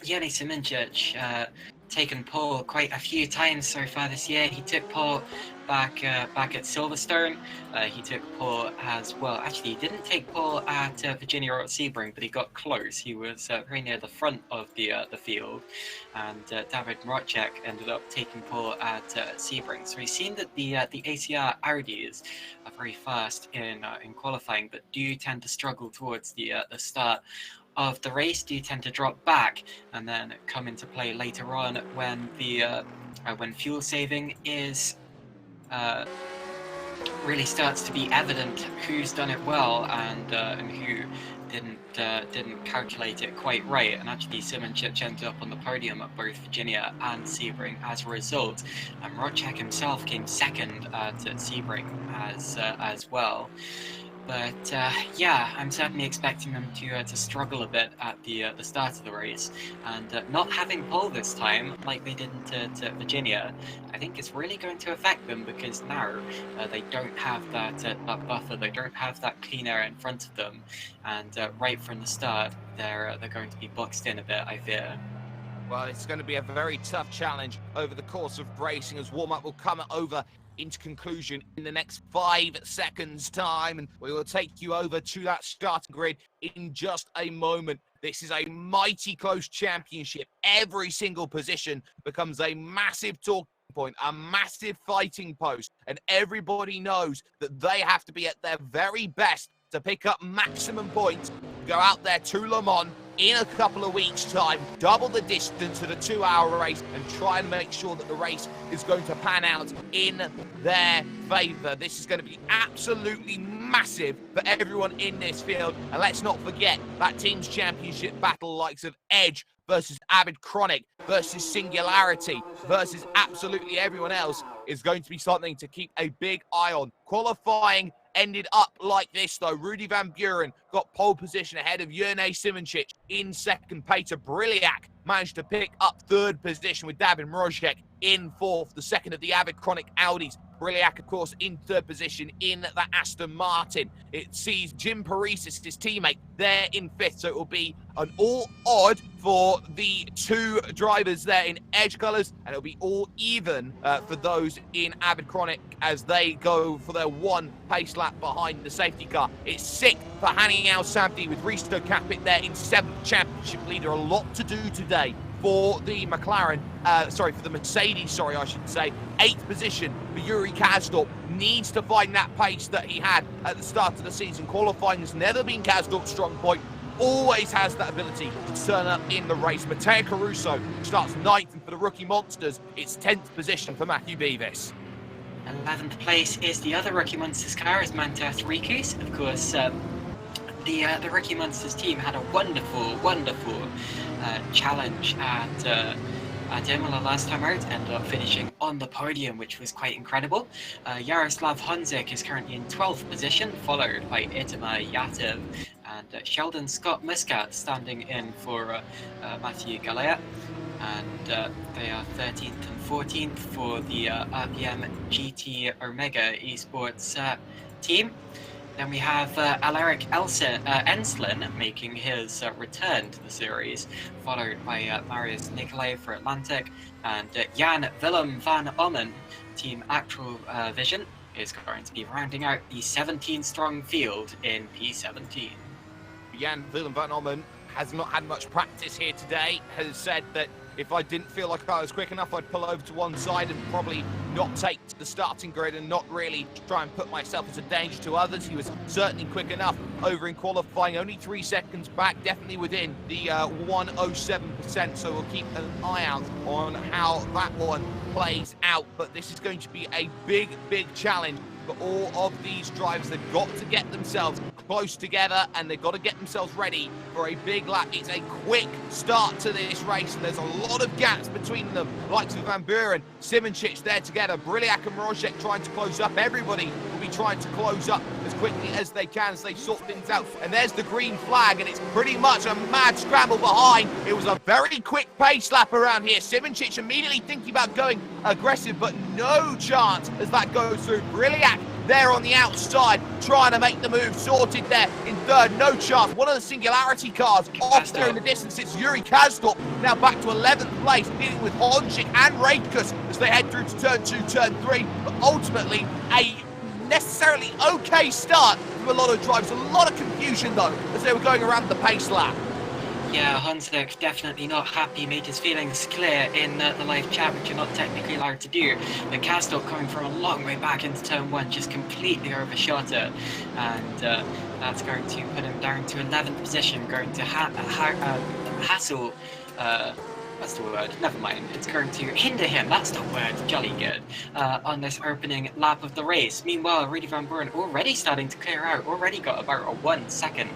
Simoncic taken pole quite a few times so far this year. He took pole back at Silverstone. He took pole as well. Actually, he didn't take pole at Virginia or at Sebring, but he got close. He was very near the front of the field, and David Mrocek ended up taking pole at Sebring. So we've seen that the ACR Audis are very fast in qualifying, but do tend to struggle towards the start of the race, do tend to drop back and then come into play later on when the when fuel saving is really starts to be evident who's done it well and who didn't calculate it quite right. And actually Simoncic ended up on the podium at both Virginia and Sebring as a result, and Mrocek himself came second at Sebring as well. But yeah, I'm certainly expecting them to struggle a bit at the start of the race, and not having pole this time like they didn't at Virginia, I think it's really going to affect them, because now they don't have that buffer, they don't have that clean air in front of them, and right from the start they're going to be boxed in a bit, I fear. Well, it's going to be a very tough challenge over the course of racing, as warm-up will come over into conclusion in the next 5 seconds time, and we will take you over to that starting grid in just a moment. This is a mighty close championship. Every single position becomes a massive talking point, a massive fighting post, and everybody knows that they have to be at their very best to pick up maximum points, go out there to Le Mans in a couple of weeks' time, double the distance at a 2-hour race, and try and make sure that the race is going to pan out in their favour. This is going to be absolutely massive for everyone in this field. And let's not forget that team's championship battle, likes of Edge versus Avid Chronic versus Singularity versus absolutely everyone else, is going to be something to keep a big eye on. Qualifying ended up like this, though. Rudy Van Buren got pole position ahead of Jurnej Simoncic in second. Peter Briliak managed to pick up third position with David Mrozek in fourth, the second of the Avid Chronic Audis. Briliak, of course, in third position in the Aston Martin. It sees Jim Paresis, his teammate, there in fifth, so it will be an all odd for the two drivers there in Edge colours, and it'll be all even for those in Avid Chronic as they go for their one pace lap behind the safety car. It's sixth for Hani Al Sabdi with Risto Capit there in seventh, championship leader. A lot to do today for the McLaren, for the Mercedes, I should say. Eighth position for Yuri Kasdorp. Needs to find that pace that he had at the start of the season. Qualifying has never been Kasdorp's strong point. Always has that ability to turn up in the race. Matteo Caruso starts ninth, and for the rookie monsters, it's 10th position for Matthew Beavis. 11th place is the other rookie monsters car, is Mantas Rikus. Of course, the Rookie Monsters team had a wonderful challenge at Imola last time out, ended up finishing on the podium, which was quite incredible. Yaroslav Honzik is currently in 12th position, followed by Itamar Yatev and Sheldon Scott Muscat standing in for Matthew Galea. And they are 13th and 14th for the RPM GT Omega Esports team. Then we have Alaric Enslin making his return to the series, followed by Marius Nicolai for Atlantic, and Jan Willem van Ommen, Team Actual Vision, is going to be rounding out the 17-strong field in P17. Jan Willem van Ommen has not had much practice here today, has said that if I didn't feel like I was quick enough, I'd pull over to one side and probably not take to the starting grid and not really try and put myself as a danger to others. He was certainly quick enough over in qualifying, only 3 seconds back, definitely within the 107%, so we'll keep an eye out on how that one plays out. But this is going to be a big challenge for all of these drivers. They've got to get themselves close together, and they've got to get themselves ready for a big lap. It's a quick start to this race, and there's a lot of gaps between them. Likes of Van Buren, Simoncic there together, Briliak and Mrozek trying to close up. Everybody will be trying to close up as quickly as they can as they sort things out. And there's the green flag, and it's pretty much a mad scramble behind. It was a very quick pace lap around here. Simoncic immediately thinking about going aggressive, but no chance as that goes through. Briliak there on the outside, trying to make the move, sorted there in third, no chance. One of the Singularity cars off there in the distance. It's Yuri Kasdorp now back to 11th place, dealing with Honzik and Reitkus as they head through to turn 2, turn 3. But ultimately, a necessarily okay start from a lot of drivers. A lot of confusion though as they were going around the pace lap. Yeah, Honzik definitely not happy, made his feelings clear in the live chat, which you're not technically allowed to do. But Kasdorp coming from a long way back into turn 1 just completely overshot it. And that's going to put him down to 11th position, going to hassle... what's the word? Never mind. It's going to hinder him. That's the word. Jolly good. On this opening lap of the race. Meanwhile, Rudy Van Buren already starting to clear out. Already got about a 1 second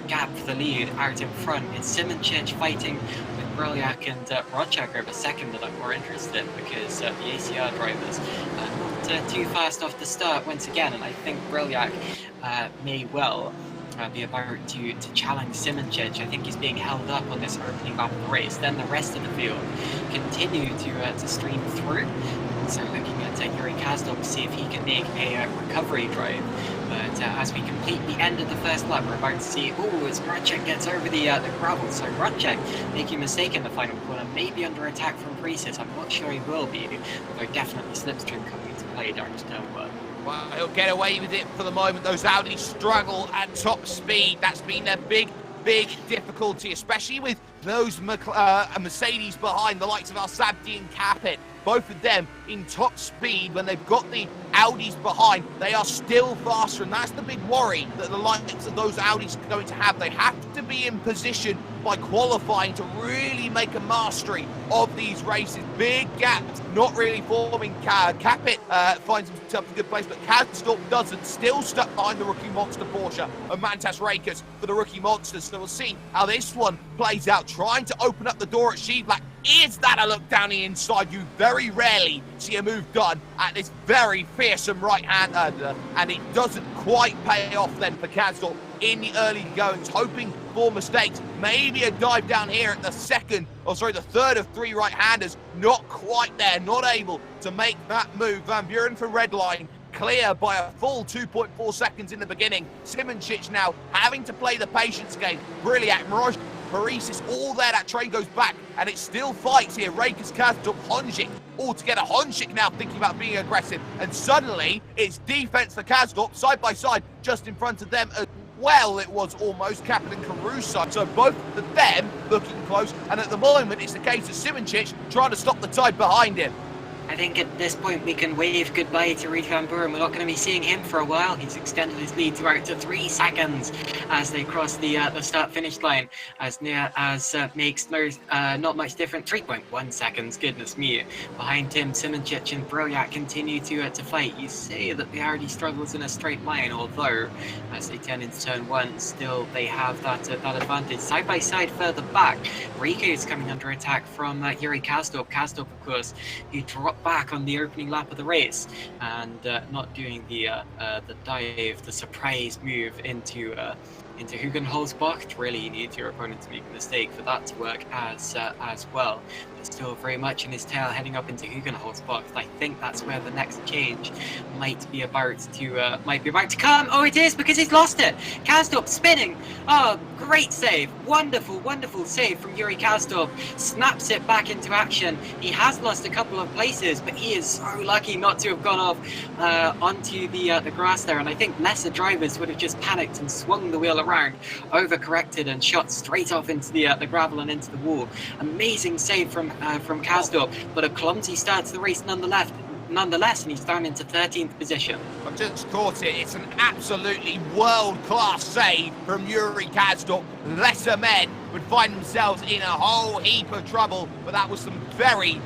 gap for the lead out in front. It's Simoncic fighting with Briliak and Rodchak over second that I'm more interested in, because the ACR drivers not too fast off the start once again, and I think Briliak may well be about to challenge Simoncic. I think he's being held up on this opening lap of the race. Then the rest of the field continue to stream through. So looking at Yuri Kazdorp to see if he can make a recovery drive. But as we complete the end of the first lap, we're about to see, as Radchek gets over the gravel. So Radchek making a mistake in the final corner, maybe under attack from Priestess. I'm not sure he will be, although definitely Slipstream coming into play down to turn 1. Well, he'll get away with it for the moment. Those Audis struggle at top speed. That's been their big difficulty, especially with those Mercedes behind, the likes of Al-Sabdi and Capit. Both of them in top speed. When they've got the Audis behind, they are still faster, and that's the big worry that the likes of those Audis are going to have. They have to be in position by qualifying to really make a mastery of these races. Big gaps not really forming. Capit finds himself in a good place, but Kazdorp doesn't. Still stuck behind the rookie monster Porsche and Mantas Rakers for the rookie monsters. So we'll see how this one plays out. Trying to open up the door at Sheeblack. Is that a look down the inside? You very rarely see a move done at this very fearsome right-hander, and it doesn't quite pay off then for Kazdorp in the early goings, hoping for mistakes. Maybe a dive down here at the third of 3 right-handers. Not quite there, not able to make that move. Van Buren for Redline, clear by a full 2.4 seconds in the beginning. Simoncic now having to play the patience game. Brilliant. Mirage, Paresis, all there. That train goes back, and it still fights here. Rakers, Kazdorp, Honjik all together. Honjik now thinking about being aggressive, and suddenly it's defense for Kazdorp, side by side, just in front of them as well. It was almost Captain and Caruso. So both of them looking close, and at the moment it's the case of Simoncic trying to stop the tide behind him. I think at this point we can wave goodbye to Reid Van Buren. We're not going to be seeing him for a while. He's extended his lead out to 3 seconds as they cross the start-finish line, as near as makes not much different. 3.1 seconds, goodness me. Behind him, Simoncic and Broyak continue to fight. You say that the Audi struggles in a straight line, although as they turn into turn 1, still they have that advantage. Side by side further back, Riku is coming under attack from Yuri Kazdorp. Kazdorp, of course, who dropped back on the opening lap of the race and not doing the dive, the surprise move into Hugenholzbach. Really, you need your opponent to make a mistake for that to work as well. But still very much in his tail, heading up into Hugenholzbach. I think that's where the next change might be about to come. Oh, it is, because he's lost it. Kazdorp spinning. Oh, great save. Wonderful save from Yuri Kazdorp. Snaps it back into action. He has lost a couple of places, but he is so lucky not to have gone off onto the grass there. And I think lesser drivers would have just panicked and swung the wheel around, overcorrected, and shot straight off into the gravel and into the wall. Amazing save from Kazdorp, but a clumsy start to the race nonetheless, and he's down into 13th position. I've just caught it. It's an absolutely world-class save from Yuri Kazdorp. Lesser men would find themselves in a whole heap of trouble, but that was some very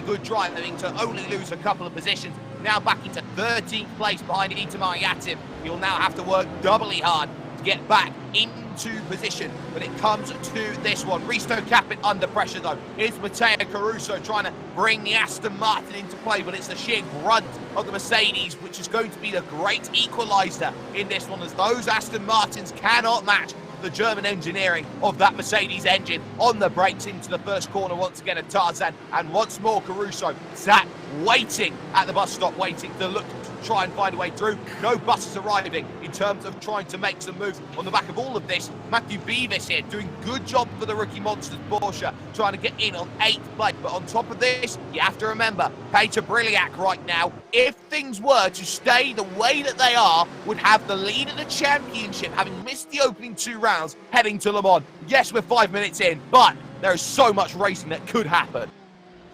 good driving to only lose a couple of positions. Now back into 13th place behind Itamar Yativ. He'll now have to work doubly hard to get back into position when it comes to this one. Risto Capit under pressure though. Here's Matteo Caruso trying to bring the Aston Martin into play, but it's the sheer grunt of the Mercedes which is going to be the great equaliser in this one, as those Aston Martins cannot match the German engineering of that Mercedes engine. On the brakes into the first corner once again at Tarzan, and once more Caruso sat waiting at the bus stop, waiting to look to try and find a way through. No buses arriving in terms of trying to make some moves on the back of all of this. Matthew Beavis here doing good job for the rookie monsters Porsche, trying to get in on 8th place. But on top of this, you have to remember, Peter Briliak right now, if things were to stay the way that they are, would have the lead of the championship, having missed the opening 2 rounds, heading to Le Mans. Yes, we're 5 minutes in, but there is so much racing that could happen.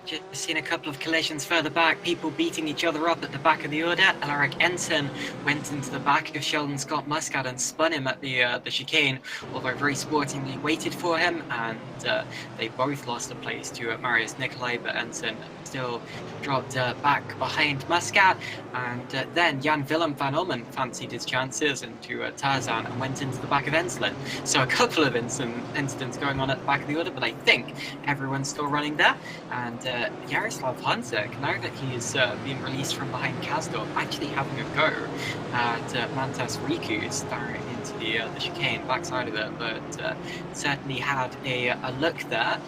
Just seen a couple of collisions further back, people beating each other up at the back of the order. Alaric Ensign went into the back of Sheldon Scott Muscat and spun him at the chicane, although very sportingly waited for him, and they both lost a place to Marius Nicolai, but Ensign still dropped back behind Muscat, and then Jan Willem van Olmen fancied his chances into Tarzan and went into the back of Enslin. So a couple of incidents going on at the back of the order, but I think everyone's still running there, and Jaroslav Hanzik, now that he's been released from behind Kazdorp, actually having a go at Mantas Riku's down into the chicane, backside of it, but certainly had a look there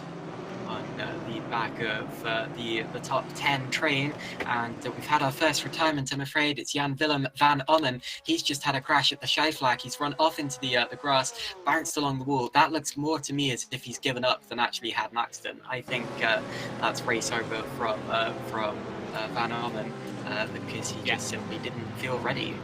on the back of the top 10 train, and we've had our first retirement. I'm afraid it's Jan Willem van Onnen. He's just had a crash at the Scheiflack. He's run off into the grass, bounced along the wall. That looks more to me as if he's given up than actually had an accident. I think that's race over from Van Onnen because he just simply didn't feel ready.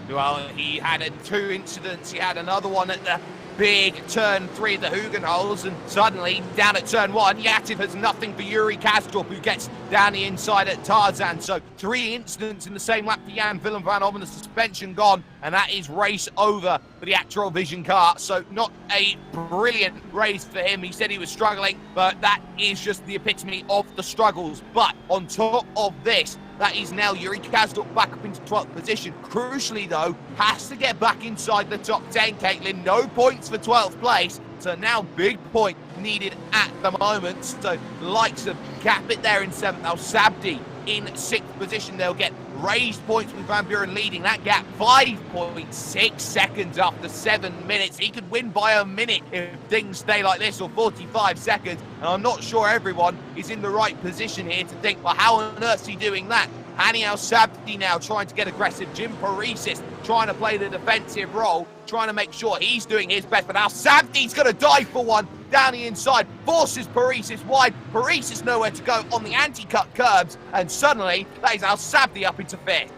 Well, he had 2 incidents. He had another one at the big turn 3 of the Hugenholz, and suddenly down at turn 1, Yativ has nothing for Yuri Kastrup, who gets down the inside at Tarzan. So 3 incidents in the same lap for Jan Willem van Onnen, the suspension gone, and that is race over for the Actral Vision car. So not a brilliant race for him. He said he was struggling, but that is just the epitome of the struggles. But on top of this, that is now Yuri Kazduk back up into 12th position. Crucially, though, has to get back inside the top 10, Caitlin. No points for 12th place. So now big point needed at the moment. So likes of Capit there in 7th. Now Sabdi in 6th position. They'll get raised points with Van Buren leading that gap 5.6 seconds after 7 minutes. He could win by a minute if things stay like this, or 45 seconds. And I'm not sure everyone is in the right position here to think, well, how on earth is he doing that? Haniel Sabdi now trying to get aggressive. Jim Parisis trying to play the defensive role, trying to make sure he's doing his best. But now Sabdi's going to dive for one down the inside, forces Parisis wide. Parisis nowhere to go on the anti-cut curbs, and suddenly that is Al Sabdi up into 5th.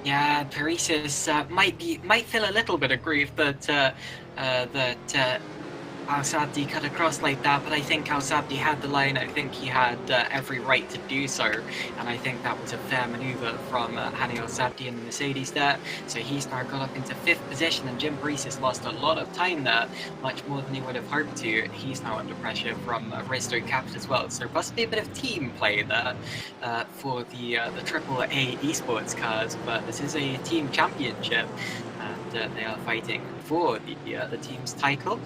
Yeah, Parisis might feel a little bit of grief that Al Sabdi cut across like that, but I think Al Sabdi had the line. I think he had every right to do so, and I think that was a fair manoeuvre from Hani Al Sabdi and the Mercedes there. So he's now got up into 5th position, and Jim Parisis lost a lot of time there, much more than he would have hoped to. He's now under pressure from Risto Capit as well, so there must be a bit of team play there for the AAA esports cars, but this is a team championship, and they are fighting for the team's title,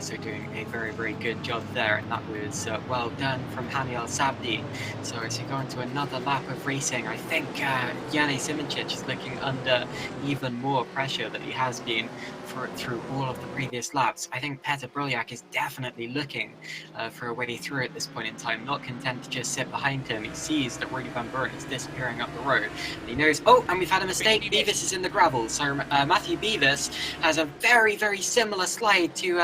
so doing a very, very good job there, and that was well done from Hani Al Sabdi. So as we go into another lap of racing, I think Jane Simoncic is looking under even more pressure than he has been through all of the previous laps. I think Petr Broliak is definitely looking for a way through at this point in time, not content to just sit behind him. He sees that Rudy Van Buren is disappearing up the road, and he knows, oh, and we've had a mistake. Beavis is in the gravel, so Matthew Beavis has a very, very similar slide to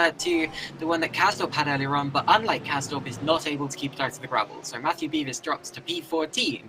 the one that Kazdorp had earlier on, but unlike Kazdorp, is not able to keep it out of the gravel. So Matthew Beavis drops to P14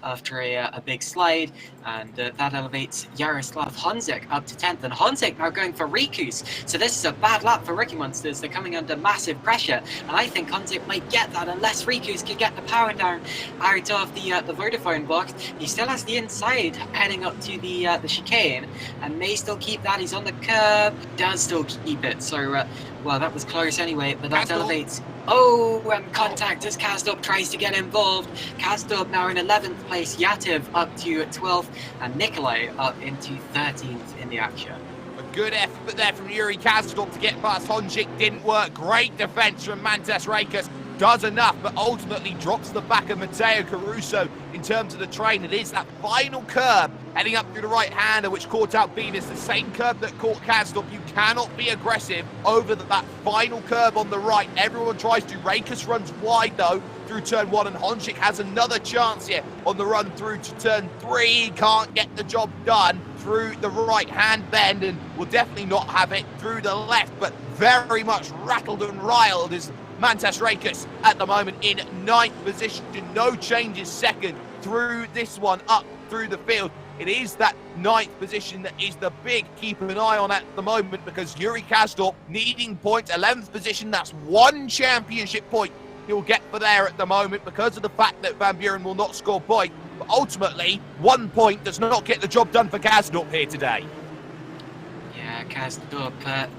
after a big slide, and that elevates Yaroslav Honzik up to 10th, and Honzik now going for Rikus. So this is a bad lap for Rookie Monsters. They're coming under massive pressure, and I think Honzik might get that unless Rikus can get the power down out of the Vodafone box. He still has the inside heading up to the chicane, and may still keep that. He's on the curb, does still keep it. So well, that was close anyway, but that elevates. Oh, and contact as Kazdorp tries to get involved. Kazdorp now in 11th place, Yativ up to 12th, and Nikolai up into 13th in the action. A good effort there from Yuri Kazdorp to get past Honzik. Didn't work. Great defense from Mantas Rakas. Does enough, but ultimately drops the back of Matteo Caruso in terms of the train. It is that final curb heading up through the right-hander which caught out Beavis, the same curb that caught Kazdorp. You cannot be aggressive over that final curb on the right. Everyone tries to. Rakus runs wide though through turn 1, and Honzik has another chance here on the run through to turn 3. He can't get the job done through the right-hand bend, and will definitely not have it through the left, but very much rattled and riled is Mantas Rakus at the moment in 9th position. No changes second through this one up through the field. It is that 9th position that is the big keep an eye on at the moment, because Yuri Kazdorp needing points. 11th position, that's 1 championship point he'll get for there at the moment because of the fact that Van Buren will not score point. But ultimately, 1 point does not get the job done for Kazdorp here today. Yeah, Kazdorp,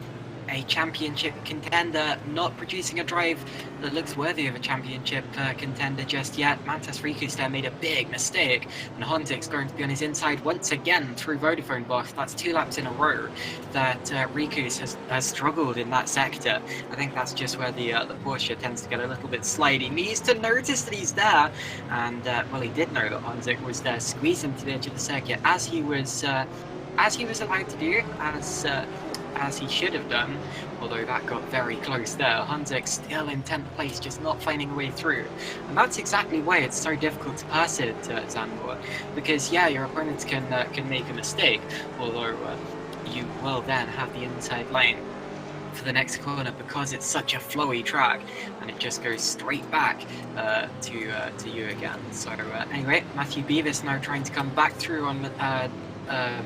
a championship contender, not producing a drive that looks worthy of a championship contender just yet. Mantas Rikus there made a big mistake, and Honzik's going to be on his inside once again through Vodafone box. That's 2 laps in a row that Rikus has struggled in that sector. I think that's just where the Porsche tends to get a little bit slidey. He needs to notice that he's there, and well, he did know that Honzik was there, squeeze him to the edge of the circuit as he was allowed to do, as as he should have done, although that got very close there. Hunzik still in 10th place, just not finding a way through. And that's exactly why it's so difficult to pass it, Zandvoort, because yeah, your opponents can make a mistake, although you will then have the inside line for the next corner because it's such a flowy track and it just goes straight back to you again. So anyway, Matthew Beavis now trying to come back through on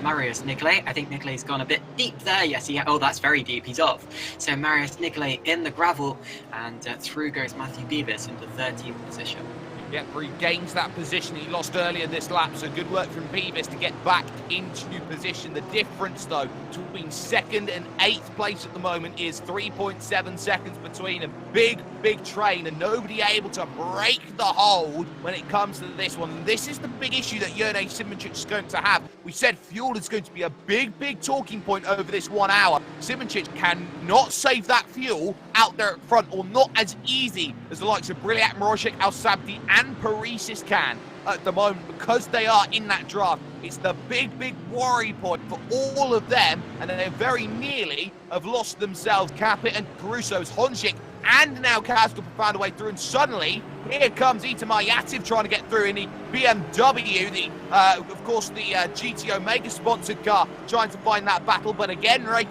Marius Nicolay. I think Nicolay's gone a bit deep there. Yes, oh, that's very deep. He's off. So Marius Nicolay in the gravel, and through goes Matthew Beavis into 13th position. Yeah, regains that position he lost earlier this lap, so good work from Beavis to get back into position. The difference, though, between 2nd and 8th place at the moment is 3.7 seconds between them. Big train, and nobody able to break the hold when it comes to this one. And this is the big issue that Jurnej Simončić is going to have. We said fuel is going to be a big talking point over this 1 hour. Simončić cannot save that fuel out there at front, or not as easy as the likes of Briliak, Mrozek, Al-Sabdi and Parisis can at the moment, because they are in that draft. It's the big worry point for all of them, and they very nearly have lost themselves. Capit and Caruso's Honchik and now Kaskop found a way through, and suddenly here comes Itamar Yativ trying to get through in the BMW, of course the GT Omega sponsored car, trying to find that battle, but again Rake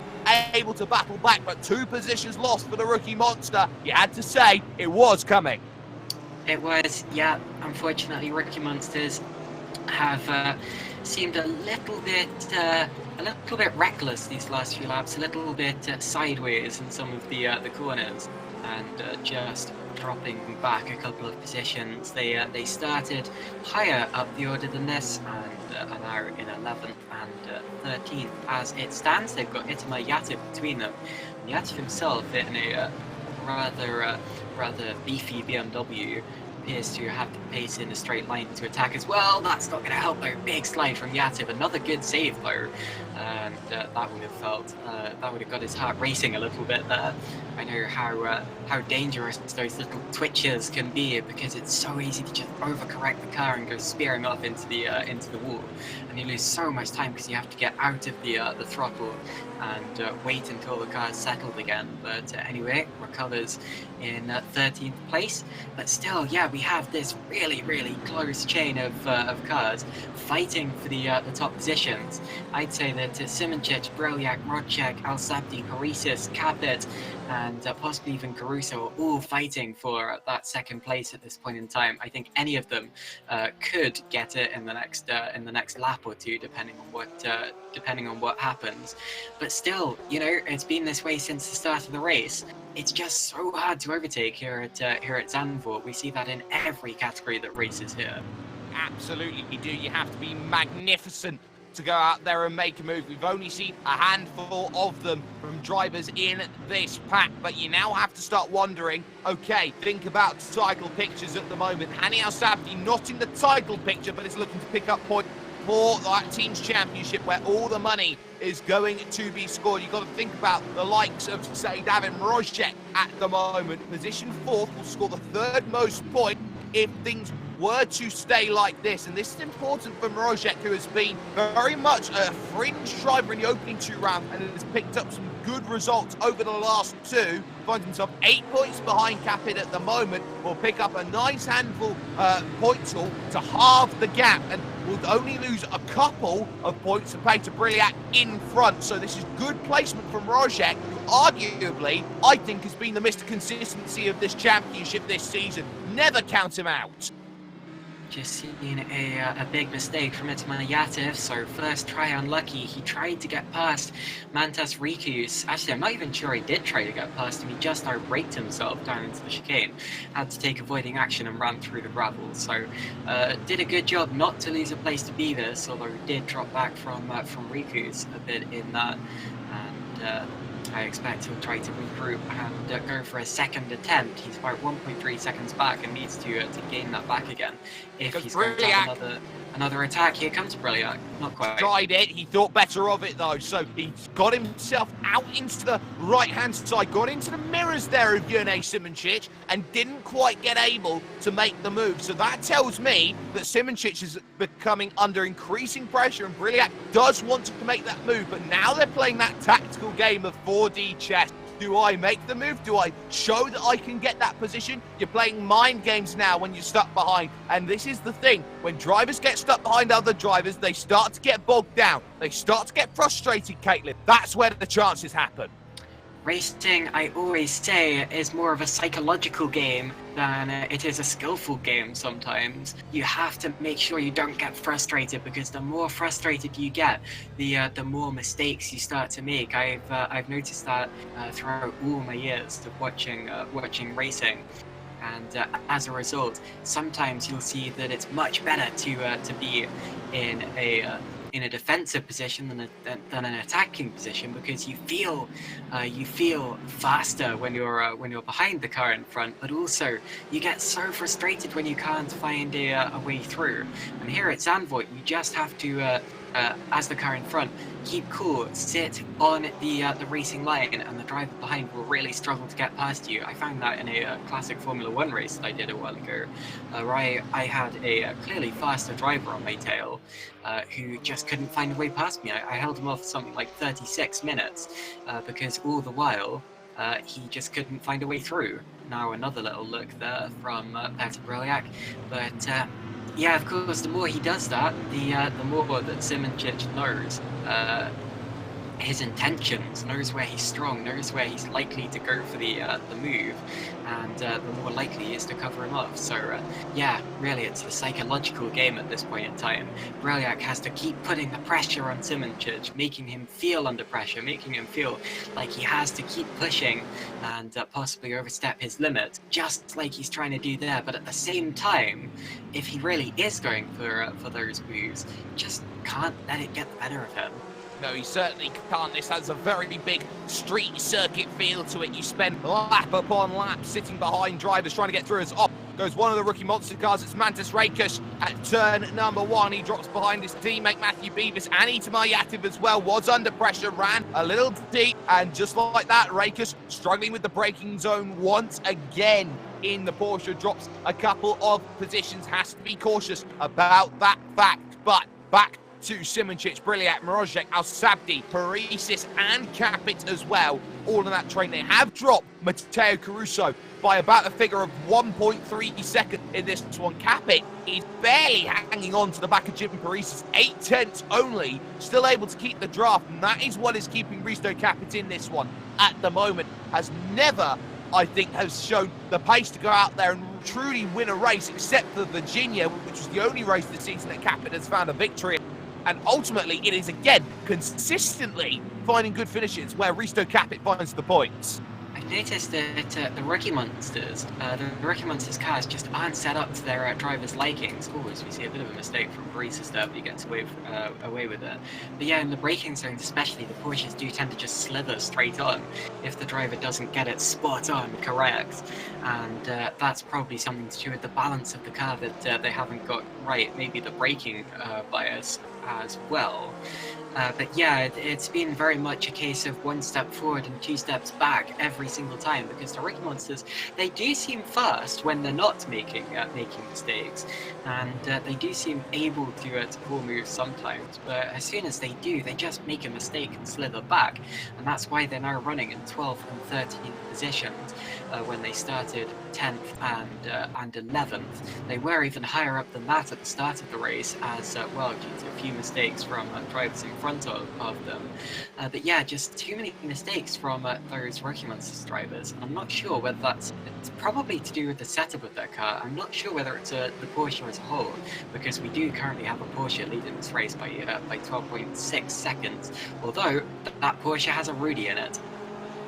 able to battle back, but 2 positions lost for the rookie monster. You had to say it was coming. It was, yeah. Unfortunately, rookie monsters have seemed a little bit reckless these last few laps, a little bit sideways in some of the corners, and just dropping back a couple of positions. They started higher up the order than this, and are now in 11th and 13th as it stands. They've got Itamar Yativ between them. Yativ himself in a rather beefy BMW appears to have the pace in a straight line to attack as well. That's not going to help though. Big slide from Yativ. Another good save though, and that would have got his heart racing a little bit there. I know how dangerous those little twitches can be, because it's so easy to just overcorrect the car and go spearing off into the wall, and you lose so much time because you have to get out of the throttle and wait until the car's settled again. But anyway, recovers in 13th place. But still, yeah, we have this really close chain of cars fighting for the top positions. I'd say that Simončić, Briliak, Mrozek, Al-Sabdi, Parisis, Capit, and possibly even Caruso are all fighting for that 2nd place at this point in time. I think any of them could get it in the next lap or two, depending on what happens. But still, you know, it's been this way since the start of the race. It's just so hard to overtake here at Zandvoort. We see that in every category that races here. Absolutely, you do. You have to be magnificent to go out there and make a move. We've only seen a handful of them from drivers in this pack, but you now have to start wondering, okay, think about title pictures at the moment. Hani Al-Sabdi not in the title picture, but is looking to pick up points for that team's championship where all the money is going to be scored. You've got to think about the likes of, say, David Mrozek at the moment. Position 4th will score the 3rd most points if things were to stay like this. And this is important for Mrozek, who has been very much a fringe driver in the opening 2 rounds and has picked up some good results over the last 2. Finds himself 8 points behind Capit at the moment. Will pick up a nice handful points haul to halve the gap, and will only lose a couple of points to pay to Briliak in front. So this is good placement from Mrozek, who arguably, I think, has been the Mr. Consistency of this championship this season. Never count him out. Just seen a big mistake from Itamar Yativ. So first try unlucky. He tried to get past Mantas Rikus. Actually, I'm not even sure he did try to get past him. He just out-braked himself down into the chicane. Had to take avoiding action and run through the gravel. So did a good job not to lose a place to Beavis, although he did drop back from Rikus a bit in that. And I expect he'll try to regroup and go for a 2nd attempt. He's about 1.3 seconds back and needs to gain that back again if he's going to have another attack. Here comes Briliak. Not quite. Tried it. He thought better of it, though. So he's got himself out into the right-hand side, got into the mirrors there of Jurnej Simončić, and didn't quite get able to make the move. So that tells me that Simončić is becoming under increasing pressure, and Briliak does want to make that move. But now they're playing that tactical psychological game of 4D chess. Do I make the move? Do I show that I can get that position? You're playing mind games now when you're stuck behind. And this is the thing. When drivers get stuck behind other drivers, they start to get bogged down. They start to get frustrated, Caitlin. That's where the chances happen. Racing, I always say, is more of a psychological game than it is a skillful game sometimes. You have to make sure you don't get frustrated, because the more frustrated you get, the more mistakes you start to make. I've noticed that throughout all my years of watching racing. And as a result, sometimes you'll see that it's much better to be in a defensive position than an attacking position, because you feel faster when you're behind the car in front, but also you get so frustrated when you can't find a way through. And here at Zandvoort, you just have to, as the car in front, keep cool, sit on the racing line, and the driver behind will really struggle to get past you. I found that in a classic Formula 1 race that I did a while ago, where I had a clearly faster driver on my tail, who just couldn't find a way past me. I held him off something like 36 minutes, because all the while he just couldn't find a way through. Now another little look there from Peter Briliak, but yeah, of course, the more he does that, the more that Simoncic knows his intentions, knows where he's strong, knows where he's likely to go for the move, and the more likely he is to cover him off. So yeah, really, it's a psychological game at this point in time. Briliak has to keep putting the pressure on Simoncic, making him feel under pressure, making him feel like he has to keep pushing and possibly overstep his limit, just like he's trying to do there. But at the same time, if he really is going for those moves, just can't let it get the better of him. No, he certainly can't. This has a very big street circuit feel to it. You spend lap upon lap sitting behind drivers trying to get through. As off goes one of the rookie monster cars. It's Mantis Rakus at turn number 1. He drops behind his teammate Matthew Beavis, and Itamar Yativ as well was under pressure, ran a little deep, and just like that, Rakus struggling with the braking zone once again in the Porsche, drops a couple of positions. Has to be cautious about that fact. But back to Simoncic, Briliak, Mrozek, Al-Sabdi, Parisis and Capit as well, all in that train. They have dropped Matteo Caruso by about a figure of 1.3 seconds in this one. Capit is barely hanging on to the back of Jim Parisis, 8 tenths only, still able to keep the draft, and that is what is keeping Risto Capit in this one at the moment. Has never, I think, has shown the pace to go out there and truly win a race, except for Virginia, which was the only race this season that Capit has found a victory. And ultimately, it is again consistently finding good finishes where Risto Capit finds the points. I've noticed that the Rookie Monsters cars just aren't set up to their drivers' likings. Always we see a bit of a mistake from Parisis there, but he gets away with it. But yeah, in the braking zones especially, the Porsches do tend to just slither straight on if the driver doesn't get it spot on correct. And that's probably something to do with the balance of the car that they haven't got right. Maybe the braking bias as well. But yeah, it's been very much a case of 1 step forward and 2 steps back every single time, because the Rookie Monsters, they do seem fast when they're not making mistakes, and they do seem able to pull moves sometimes, but as soon as they do, they just make a mistake and slither back, and that's why they're now running in 12th and 13th positions when they started 10th and 11th. They were even higher up than that at the start of the race as well, due to a few mistakes from drivers in front of them. But yeah, just too many mistakes from those Rookie Monsters drivers. And I'm not sure whether it's probably to do with the setup of their car. I'm not sure whether it's the Porsche as a whole, because we do currently have a Porsche leading this race by 12.6 seconds, although that Porsche has a Rudy in it.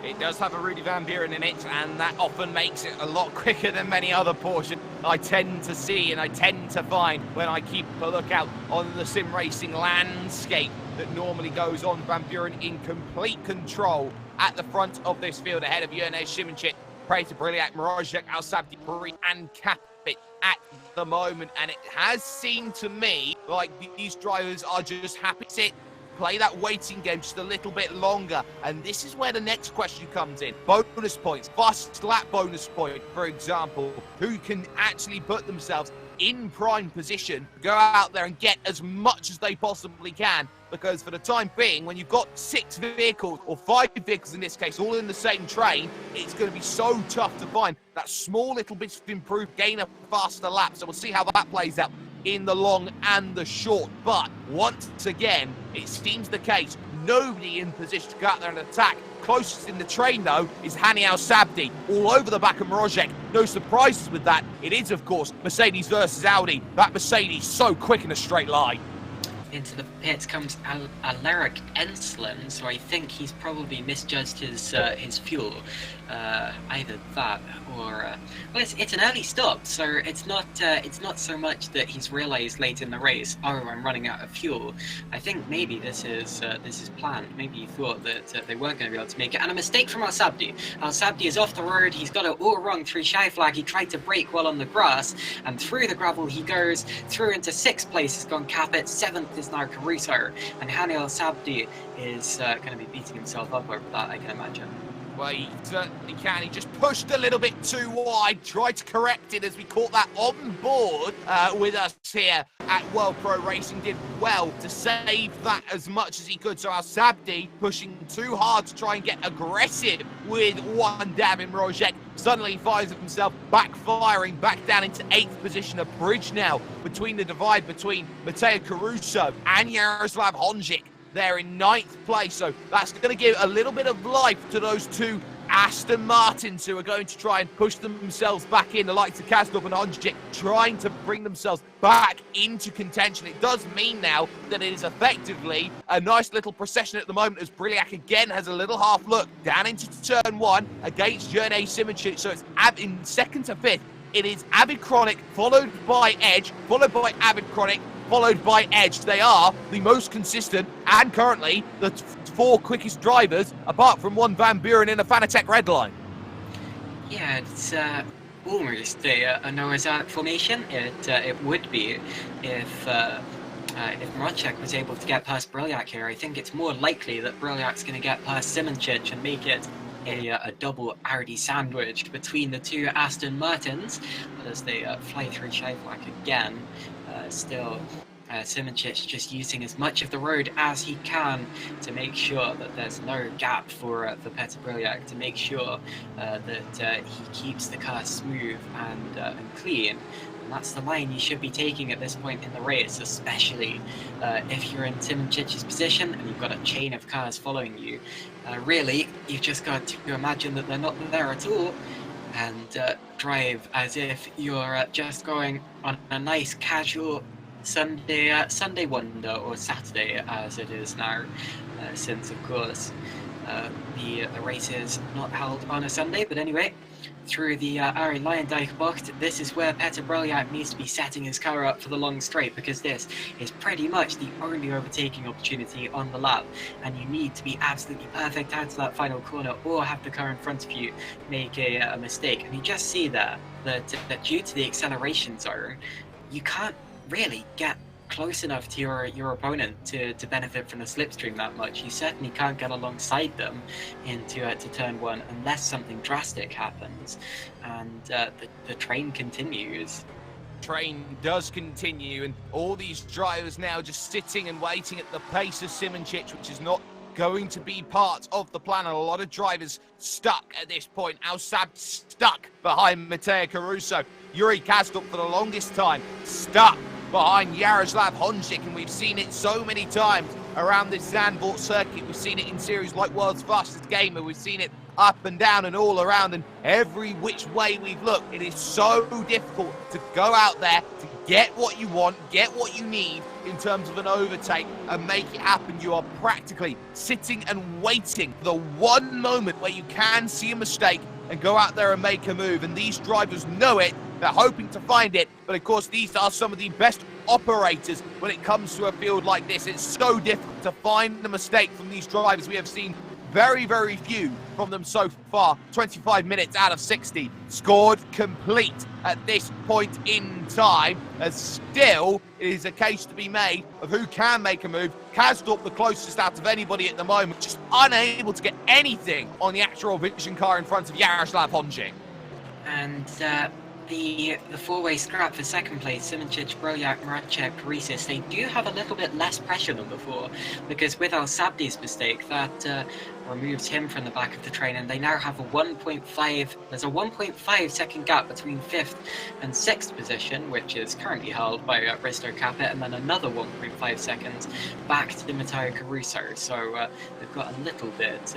It does have a Rudy Van Buren in it, and that often makes it a lot quicker than many other Porsche I tend to see and I tend to find when I keep a lookout on the sim racing landscape that normally goes on. Van Buren in complete control at the front of this field ahead of Jurnej Simoncic, Peter Briliak, Mrozek, Al-Sabdi, Pari and Capit at the moment. And it has seemed to me like these drivers are just happy to sit play that waiting game just a little bit longer. And this is where the next question comes in. Bonus points, fast lap bonus point, for example. Who can actually put themselves in prime position, go out there and get as much as they possibly can, because for the time being, when you've got 6 vehicles, or 5 vehicles in this case, all in the same train, it's going to be so tough to find that small little bit of improved gain of faster laps. So we'll see how that plays out in the long and the short. But once again, it seems the case, nobody in position to go out there and attack. Closest in the train, though, is Hani Al-Sabdi, all over the back of Mrozek. No surprises with that. It is, of course, Mercedes versus Audi. That Mercedes so quick in a straight line. Into the pits comes Alaric Enslin, so I think he's probably misjudged his fuel. Either that or well, it's an early stop, so it's not so much that he's realised late in the race, oh, I'm running out of fuel. I think maybe this is planned. Maybe he thought that they weren't going to be able to make it, and a mistake from Al-Sabdi. Al-Sabdi is off the road. He's got it all wrong through Scheiflag. He tried to brake while on the grass, and through the gravel he goes. Through into 6th place has gone Capet. 7th is now Caruso, and Hani Al-Sabdi is going to be beating himself up over that, I can imagine. Well, he certainly can. He just pushed a little bit too wide, tried to correct it as we caught that on board with us here at World Pro Racing. Did well to save that as much as he could. So Al-Sabdi pushing too hard to try and get aggressive with one dab in Mrozek. Suddenly he finds himself backfiring back down into 8th position. A bridge now between the divide between Matteo Caruso and Jaroslav Honjic. They're in 9th place, so that's going to give a little bit of life to those 2 Aston Martins who are going to try and push themselves back in, the likes of Kazdorp and Honjic, trying to bring themselves back into contention. It does mean now that it is effectively a nice little procession at the moment as Briliak again has a little half look down into turn 1 against Jurnej Simoncic, so it's in 2nd to 5th. It is Avid Chronic, followed by Edge, followed by Avid Chronic, followed by Edge. They are the most consistent and currently the 4 quickest drivers, apart from one Van Buren in a Fanatec red line. Yeah, it's almost a Noah's Ark formation. It would be if Mrozek was able to get past Briliak here. I think it's more likely that Briliak's going to get past Simoncic and make it a double Audi sandwich between the 2 Aston Martins. But as they fly through Scheiflag again, still Simoncic just using as much of the road as he can to make sure that there's no gap for Petr Briliak, to make sure that he keeps the car smooth and clean. And that's the line you should be taking at this point in the race, especially if you're in Simoncic's position and you've got a chain of cars following you. Really, you've just got to imagine that they're not there at all and drive as if you're just going on a nice casual Sunday wonder, or Saturday as it is now, since of course the race is not held on a Sunday. But anyway, through the Arie Luyendyk box, this is where Petr Briliak needs to be setting his car up for the long straight, because this is pretty much the only overtaking opportunity on the lap, and you need to be absolutely perfect out to that final corner or have the car in front of you make a mistake. And you just see there that due to the acceleration zone, you can't really get close enough to your opponent to benefit from the slipstream that much. You certainly can't get alongside them into to turn 1 unless something drastic happens, and the train continues. Train does continue, and all these drivers now just sitting and waiting at the pace of Simoncic, which is not going to be part of the plan. And a lot of drivers stuck at this point. Al-Sabdi stuck behind Matteo Caruso. Yuri Kazdorp for the longest time stuck behind Jaroslav Honjic, and we've seen it so many times around this Zandvoort circuit. We've seen it in series like World's Fastest Gamer. We've seen it up and down and all around, and every which way we've looked. It is so difficult to go out there to get what you want, get what you need in terms of an overtake and make it happen. You are practically sitting and waiting for the one moment where you can see a mistake and go out there and make a move, and these drivers know it. They're hoping to find it, but of course these are some of the best operators when it comes to a field like this. It's so difficult to find the mistake from these drivers. We have seen very, very few from them so far. 25 minutes out of 60 scored complete at this point in time, as still it is a case to be made of who can make a move. Kasdorp the closest out of anybody at the moment, just unable to get anything on the actual vision car in front of Yaroslav Honjic. And the four-way scrap for second place, Simoncic, Brolyak, Maracek, Paresis, they do have a little bit less pressure than before, because with Al Sabdi's mistake, that removes him from the back of the train, and they now have a 1.5 second gap between 5th and 6th position, which is currently held by Risto Capet, and then another 1.5 seconds back to Matteo Caruso. So they've got a little bit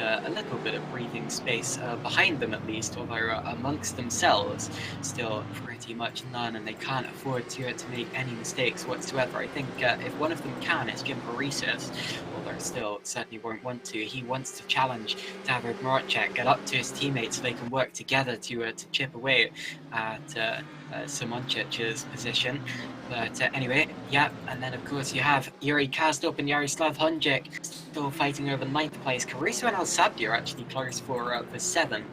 of breathing space behind them, at least, although amongst themselves still pretty much none, and they can't afford to make any mistakes whatsoever. I think if one of them can, it's Jim Paresis, although still certainly won't want to. He wants to challenge David Maracek, get up to his teammates so they can work together to chip away at Simoncic's position. But anyway, yeah, and then of course you have Yuri Kasdorp and Yaroslav Honjic still fighting over 9th place. Caruso and Al Sabdi are actually close for 7th.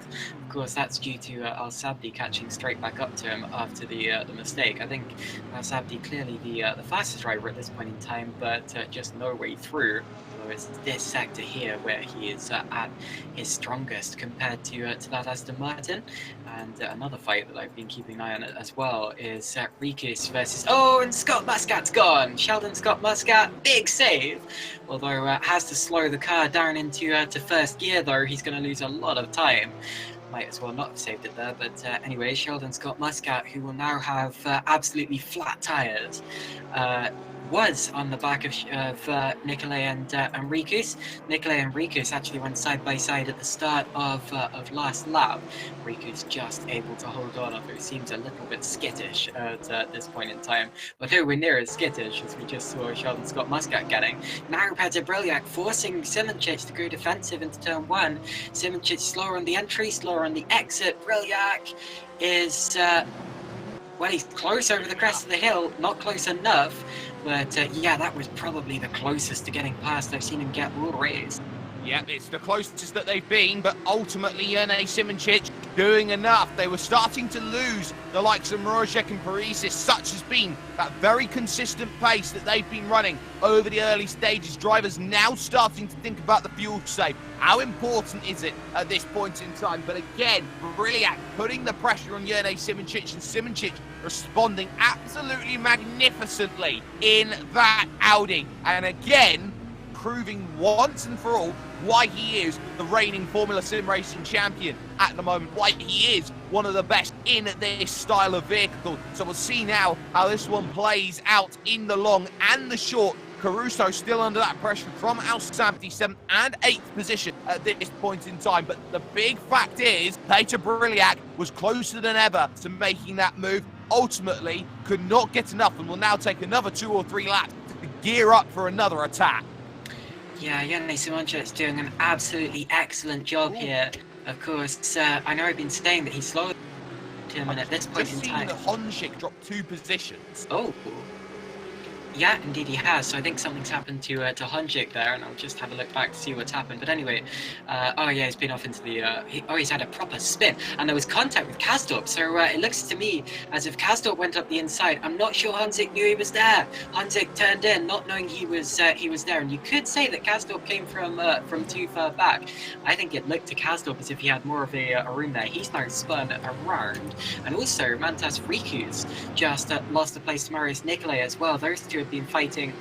Of course, that's due to Al Sabdi catching straight back up to him after the mistake. I think Al Sabdi clearly the fastest driver at this point in time, but just no way through. So it's this sector here where he is at his strongest compared to that Aston Martin. And another fight that I've been keeping an eye on as well is Rikus versus... Oh, and Scott Muscat's gone! Sheldon Scott Muscat, big save! Although has to slow the car down into to first gear, though. He's going to lose a lot of time. Might as well not have saved it there, but anyway, Sheldon Scott Muscat, who will now have absolutely flat tyres, was on the back of Nicolay and Rikus. Nicolay and Rikus actually went side by side at the start of last lap. Rikus just able to hold on, although he seems a little bit skittish at this point in time. But nowhere near as skittish as we just saw Sheldon Scott Muscat getting. Now Petr Brylyak forcing Simoncic to go defensive into turn 1. Simoncic slower on the entry, slower on the exit. Brylyak is... well, he's close over the crest of the hill, not close enough, but yeah, that was probably the closest to getting past I've seen him get all race. Yep, it's the closest that they've been, but ultimately Jurnej Simoncic doing enough. They were starting to lose the likes of Maracek and Paresis. Such has been that very consistent pace that they've been running over the early stages. Drivers now starting to think about the fuel save. How important is it at this point in time? But again, Brylyak putting the pressure on Jurnej Simoncic, and Simoncic responding absolutely magnificently in that outing. And again, proving once and for all why he is the reigning Formula Sim Racing champion at the moment, why he is one of the best in this style of vehicle. So we'll see now how this one plays out in the long and the short. Caruso still under that pressure from Al Sabdi, 7th and 8th position at this point in time. But the big fact is, Petr Brylyak was closer than ever to making that move. Ultimately, could not get enough and will now take another 2 or 3 laps to gear up for another attack. Yeah, Jurnej Simoncic is doing an absolutely excellent job here. Of course, I know I've been saying that he's slower to him, and at this point in time... I've just seen the Honjic drop 2 positions. Oh. Yeah, indeed he has. So I think something's happened to Honjic there, and I'll just have a look back to see what's happened. But anyway, oh yeah, he's been off into the... he's had a proper spin, and there was contact with Kasdorp. So it looks to me as if Kasdorp went up the inside. I'm not sure Honjic knew he was there. Honjic turned in, not knowing he was there. And you could say that Kasdorp came from too far back. I think it looked to Kasdorp as if he had more of a room there. He's now spun around, and also Mantas Rikus just lost the place to Marius Nicolay as well. Those two have been fighting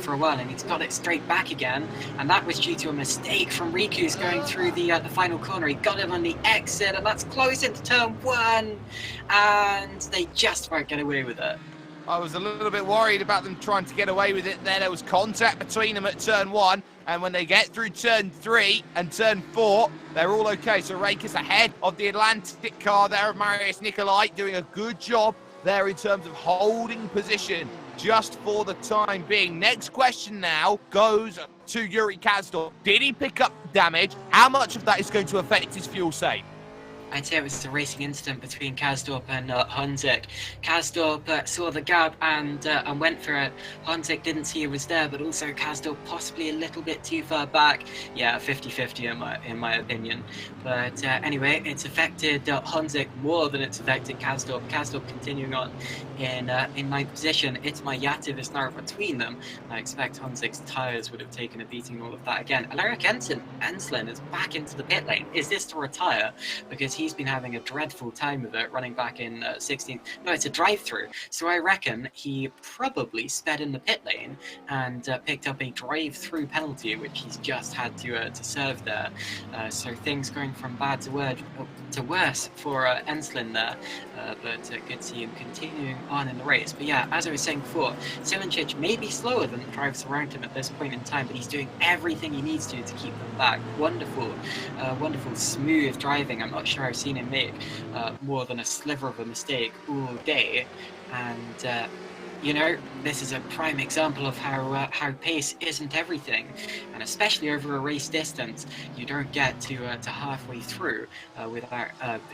for a while, and he's got it straight back again, and that was due to a mistake from Rikus going through the final corner. He got him on the exit, and that's close into turn 1, and they just won't get away with it. I was a little bit worried about them trying to get away with it there. There was contact between them at turn 1, and when they get through turn 3 and turn 4, they're all okay. So Rikus ahead of the Atlantic car there of Marius Nicolay, doing a good job there in terms of holding position just for the time being. Next question now goes to Yuri Kasdorp. Did he pick up damage? How much of that is going to affect his fuel save? I'd say it was a racing incident between Kasdorp and Honzik. Kasdorp saw the gap and went for it. Honzik didn't see he was there, but also Kasdorp possibly a little bit too far back. Yeah, 50-50 in my opinion. But anyway, it's affected Honzik more than it's affected Kasdorp. Kasdorp continuing on in ninth position. It's my Yativ is now between them. I expect Honzik's tyres would have taken a beating, all of that again. Alaric Enslin is back into the pit lane. Is this to retire? Because he's been having a dreadful time of it, running back in 16th. No, it's a drive-through. So I reckon he probably sped in the pit lane and picked up a drive-through penalty, which he's just had to serve there. So things going from bad to worse for Enslin there. But good to see him continuing on in the race. But yeah, as I was saying before, Silencic may be slower than the drivers around him at this point in time, but he's doing everything he needs to keep them back. Wonderful, wonderful, smooth driving. I'm not sure I've seen him make more than a sliver of a mistake all day. And you know, this is a prime example of how pace isn't everything, and especially over a race distance, you don't get to halfway through without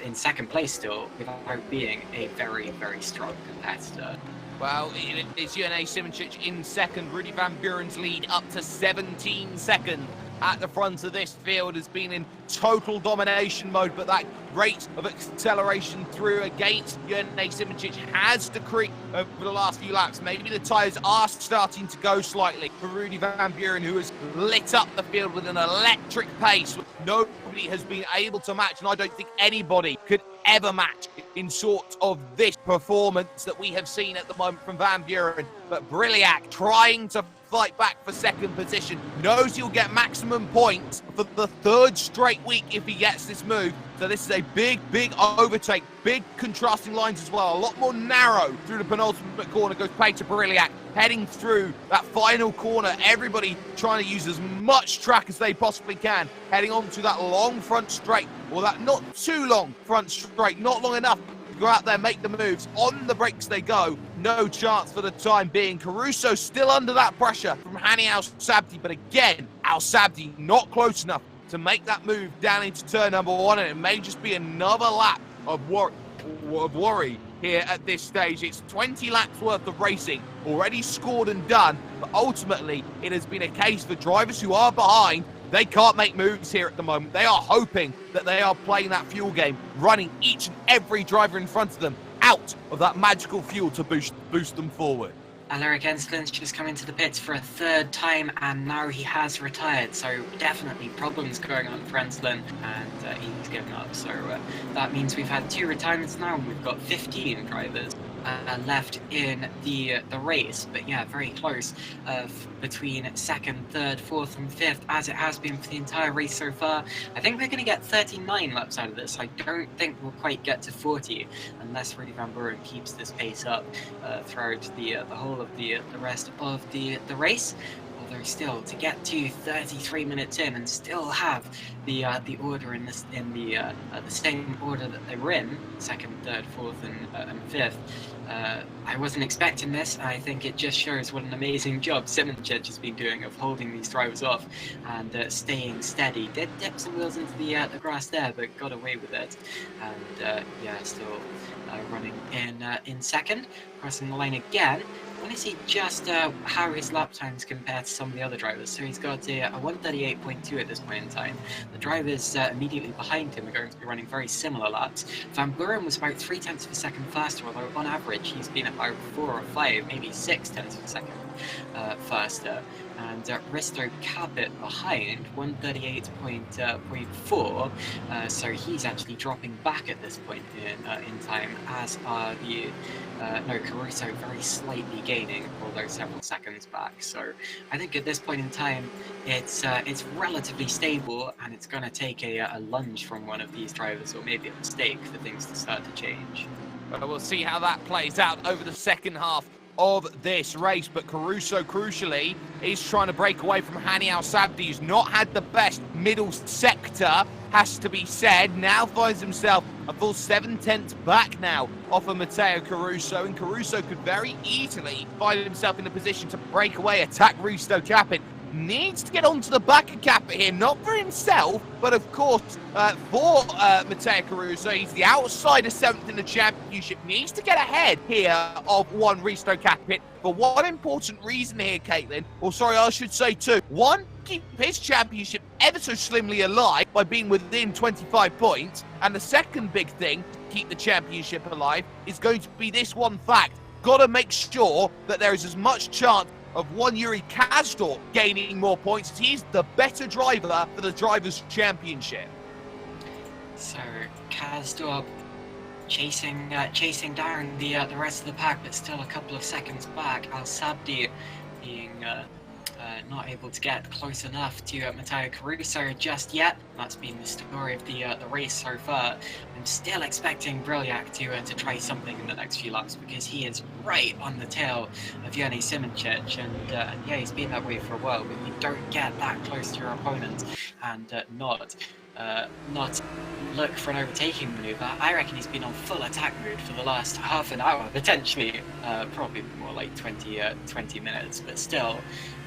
in second place still without being a very, very strong competitor. Well, it's Enemed Silencic in second. Rudy Van Buren's lead up to 17 seconds at the front of this field has been in total domination mode, but that rate of acceleration through against Enemed Silencic has decreased over the last few laps. Maybe the tyres are starting to go slightly for Rudy Van Buren, who has lit up the field with an electric pace. Nobody has been able to match, and I don't think anybody could ever match in sort of this performance that we have seen at the moment from Van Buren. But Briliac trying to fight back for second position, knows he'll get maximum points for the third straight week if he gets this move. So this is a big overtake, big contrasting lines as well, a lot more narrow through the penultimate corner. Goes play to Briliac, heading through that final corner, everybody trying to use as much track as they possibly can, heading on to that long front straight, or that not too long front straight, not long enough to go out there, make the moves. On the brakes they go, no chance for the time being. Caruso still under that pressure from Hani Al-Sabdi, but again, Al-Sabdi not close enough to make that move down into turn number one, and it may just be another lap of worry here at this stage. It's 20 laps worth of racing already scored and done, but ultimately it has been a case for drivers who are behind. They can't make moves here at the moment. They are hoping that they are playing that fuel game, running each and every driver in front of them out of that magical fuel to boost them forward. Alaric Enslin's just come into the pits for a third time, and now he has retired, so definitely problems going on for Enslin, and he's given up. So that means we've had 2 retirements now, and we've got 15 drivers left in the race. But yeah, very close between second, third, fourth and fifth, as it has been for the entire race so far. I think we're going to get 39 laps out of this. I don't think we'll quite get to 40 unless Rudy Van Buren keeps this pace up throughout the whole of the rest of the race. Although still, to get to 33 minutes in and still have the order in the same order that they were in, second, third, fourth and fifth, I wasn't expecting this. I think it just shows what an amazing job Silencic has been doing of holding these drivers off and staying steady. Did dip some wheels into the grass there, but got away with it. And yeah, still running in second, crossing the line again. I want to see just how his lap times compare to some of the other drivers. So he's got a 138.2 at this point in time. The drivers immediately behind him are going to be running very similar laps. Van Buren was about 0.3 of a second faster, although on average he's been about 4 or 5, maybe 0.6 of a second faster. And Risto Capit behind, 138.4. So he's actually dropping back at this point in time, as are the Caruso very slightly gaining, although several seconds back. So I think at this point in time, it's relatively stable, and it's going to take a lunge from one of these drivers, or maybe a mistake, for things to start to change. Well, we'll see how that plays out over the second half of this race, but Caruso, crucially, is trying to break away from Hani Al-Sabdi, who's not had the best middle sector, has to be said. Now finds himself a full 7/10 back now off of Matteo Caruso, and Caruso could very easily find himself in a position to break away, attack Risto Capit, needs to get onto the back of Capit here, not for himself, but of course for Matteo Caruso. He's the outsider 7th in the championship, needs to get ahead here of one Risto Capit for one important reason here, Caitlin. Or sorry, I should say two. One, keep his championship ever so slimly alive by being within 25 points. And the second big thing to keep the championship alive is going to be this one fact. Got to make sure that there is as much chance of one Yuri Kazdorp gaining more points as he's the better driver for the Drivers' Championship. So Kazdorp chasing down the rest of the pack, but still a couple of seconds back. Al Sabdi being not able to get close enough to Matteo Caruso just yet. That's been the story of the race so far. I'm still expecting Brilliak to try something in the next few laps, because he is right on the tail of Jani Simoncic, and yeah, he's been that way for a while. But you don't get that close to your opponent and not look for an overtaking maneuver. I reckon he's been on full attack mode for the last half an hour, potentially, probably more like 20 minutes, but still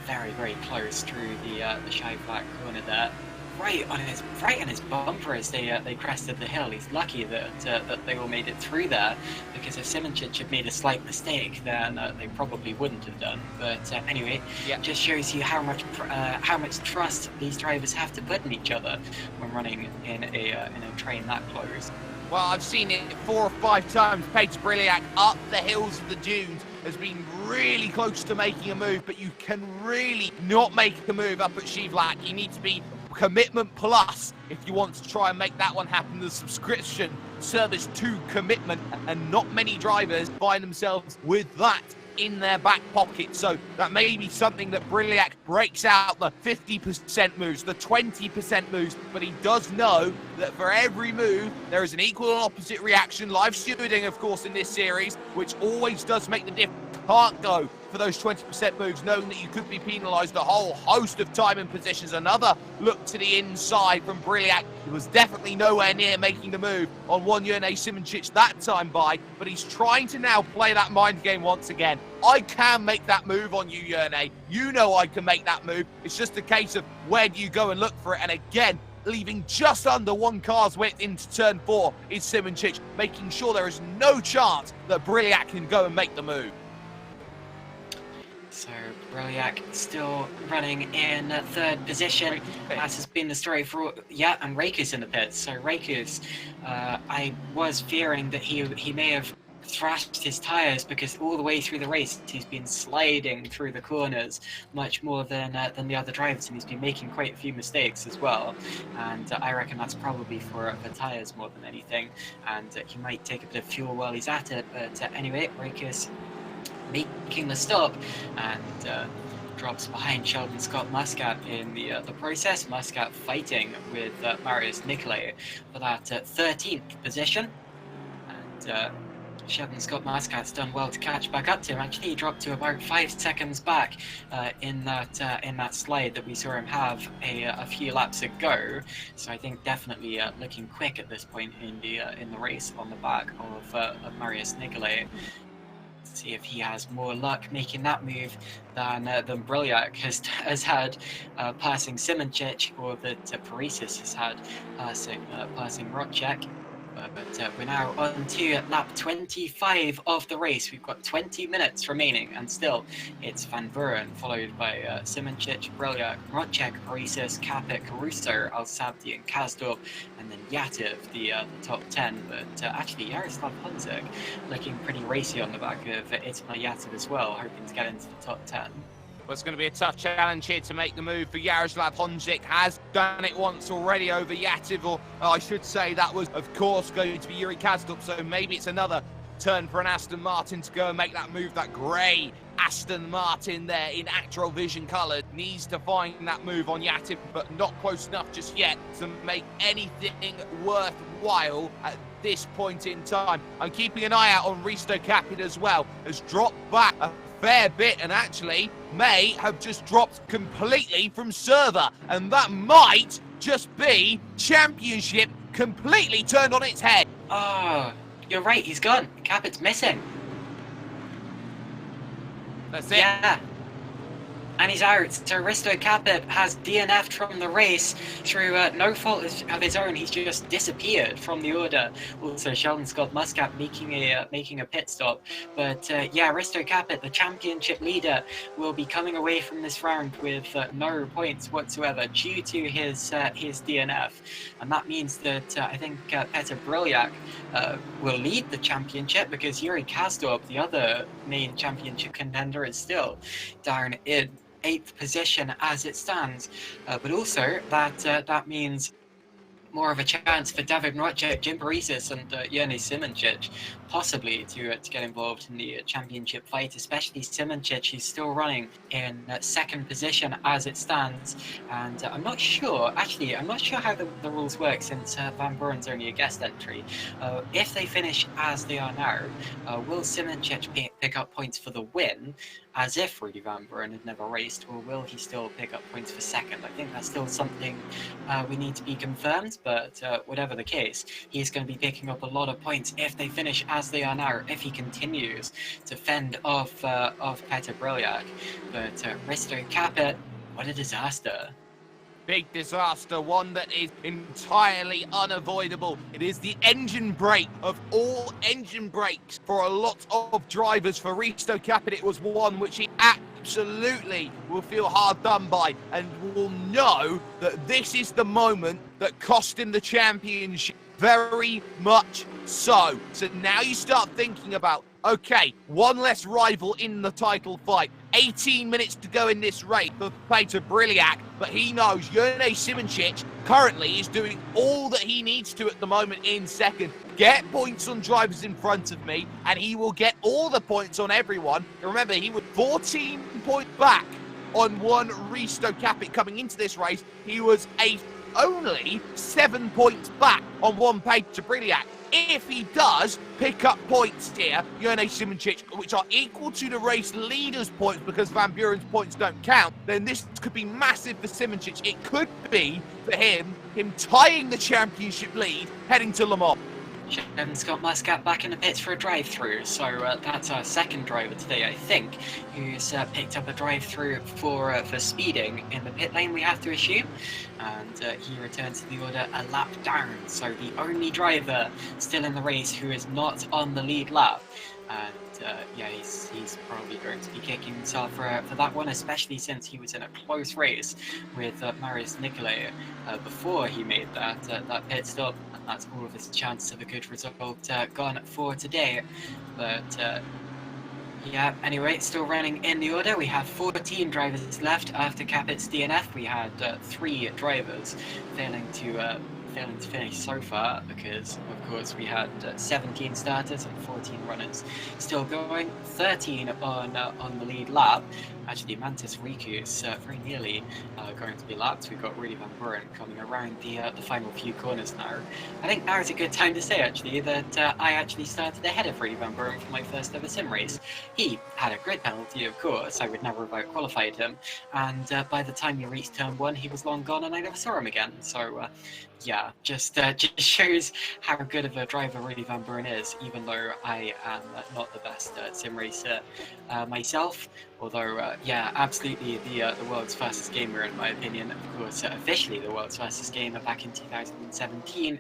very, very close through the shy flat corner there. Right on his bumper as they crested the hill. He's lucky that they all made it through there, because if Simoncic had made a slight mistake, then they probably wouldn't have done. But anyway, yeah, just shows you how much trust these drivers have to put in each other when running in a train that close. Well, I've seen it 4 or 5 times. Peter Brilliak up the hills of the dunes has been really close to making a move, but you can really not make a move up at Shivlak. You need to be commitment plus if you want to try and make that one happen. The subscription service to commitment, and not many drivers find themselves with that in their back pocket. So that may be something that Brilliak breaks out the 50% moves, the 20% moves, but he does know that for every move there is an equal and opposite reaction. Live stewarding, of course, in this series, which always does make the difference. Can't go for those 20% moves, knowing that you could be penalised a whole host of time and positions. Another look to the inside from Brilliak. He was definitely nowhere near making the move on one Jurne Simoncic that time by, but he's trying to now play that mind game once again. I can make that move on you, Jurne. You know I can make that move. It's just a case of where do you go and look for it. And again, leaving just under one car's width into turn 4 is Simoncic, making sure there is no chance that Brilliak can go and make the move. So Brilliak still running in 3rd position. As has been the story for and Rakus in the pits. So Rakus, I was fearing that he may have thrashed his tyres, because all the way through the race he's been sliding through the corners much more than the other drivers, and he's been making quite a few mistakes as well. And I reckon that's probably for tyres more than anything, and he might take a bit of fuel while he's at it. But anyway, Rakus making the stop, and drops behind Sheldon Scott Muscat in the process. Muscat fighting with Marius Nicolai for that 13th position, and Sheldon Scott Muscat's done well to catch back up to him. Actually, he dropped to about 5 seconds back in that slide that we saw him have a few laps ago. So I think definitely looking quick at this point in the race on the back of Marius Nicolai. See if he has more luck making that move than Brilliak has had passing Simoncic, or that Paresis has had passing Rocek. But we're now on to lap 25 of the race. We've got 20 minutes remaining, and still it's Van Vuren, followed by Simoncic, Brilliak, Rocek, Paresis, Capit, Caruso, Al Sabdi, and Kazdorp, and then Yativ, the top 10. But actually, Jaroslav Honzik looking pretty racy on the back of Itmar Yativ as well, hoping to get into the top 10. Well, it's going to be a tough challenge here to make the move for Jaroslav Honzik. Has done it once already over Yativ, or I should say that was, of course, going to be Yuri Kazdorp. So maybe it's another turn for an Aston Martin to go and make that move. That grey Aston Martin there in Actral Vision colour needs to find that move on Yativ, but not close enough just yet to make anything worthwhile at this point in time. I'm keeping an eye out on Risto Capit as well. Has dropped back a fair bit, and actually may have just dropped completely from server, and that might just be championship completely turned on its head. Oh, you're right, he's gone. Capit's missing. That's it. Yeah. And he's out. So Risto Capit has DNF'd from the race through no fault of his own. He's just disappeared from the order. Also, Sheldon Scott Muscat making a pit stop. But yeah, Risto Capit, the championship leader, will be coming away from this round with no points whatsoever due to his DNF. And that means that I think Petr Brylyak will lead the championship, because Yuri Kasdorp, the other main championship contender, is still down in 8th position as it stands. But also that means more of a chance for David Mrocek, Jim Parisas, and Jene Simoncic possibly to get involved in the championship fight, especially Simoncic, who's still running in 2nd position as it stands. And I'm not sure how the rules work, since Van Buren's only a guest entry. If they finish as they are now, will Simoncic pick up points for the win, as if Rudy Van Buren had never raced, or will he still pick up points for 2nd? I think that's still something we need to be confirmed, but whatever the case, he's going to be picking up a lot of points if they finish as they are now, if he continues to fend off Petr Brylyak. But Risto Capit, what a disaster. Big disaster, one that is entirely unavoidable. It is the engine brake of all engine brakes for a lot of drivers. For Risto Capit, it was one which he absolutely will feel hard done by, and will know that this is the moment that cost him the championship. Very much so. So now you start thinking about, okay, one less rival in the title fight. 18 minutes to go in this race for Petr Brylyak, but he knows Jene Simoncic currently is doing all that he needs to at the moment in 2nd. Get points on drivers in front of me, and he will get all the points on everyone. Remember, he was 14 points back on one Risto Capit coming into this race. He was only 7 points back on one Petr Brylyak. If he does pick up points here, Jene Simoncic, which are equal to the race leader's points because Van Buren's points don't count, then this could be massive for Simoncic. It could be, for him tying the championship lead heading to Le Mans. Sheldon Scott Muscat back in the pits for a drive-through. So that's our 2nd driver today, I think, who's picked up a drive-through for speeding in the pit lane, we have to assume. And he returns to the order a lap down. So the only driver still in the race who is not on the lead lap. And yeah, he's probably going to be kicking himself for that one, especially since he was in a close race with Marius Nicolai before he made that pit stop. And that's all of his chance of a good result gone for today. But yeah, anyway, still running in the order. We have 14 drivers left after Capit's DNF. We had 3 drivers failing to finish so far, because of course we had 17 starters and 14 runners still going, 13 on the lead lap. Actually, Mantis Riku is very nearly going to be lapped. We've got Rudy Van Buren coming around the final few corners now. I think now is a good time to say, actually, that I actually started ahead of Rudy Van Buren for my first ever sim race. He had a grid penalty, of course. I would never have out-qualified him. And by the time he reached turn 1, he was long gone and I never saw him again. So yeah, just shows how good of a driver Rudy Van Buren is, even though I am not the best sim racer myself. Although, yeah, absolutely the world's fastest gamer, in my opinion. Of course, officially the world's fastest gamer back in 2017.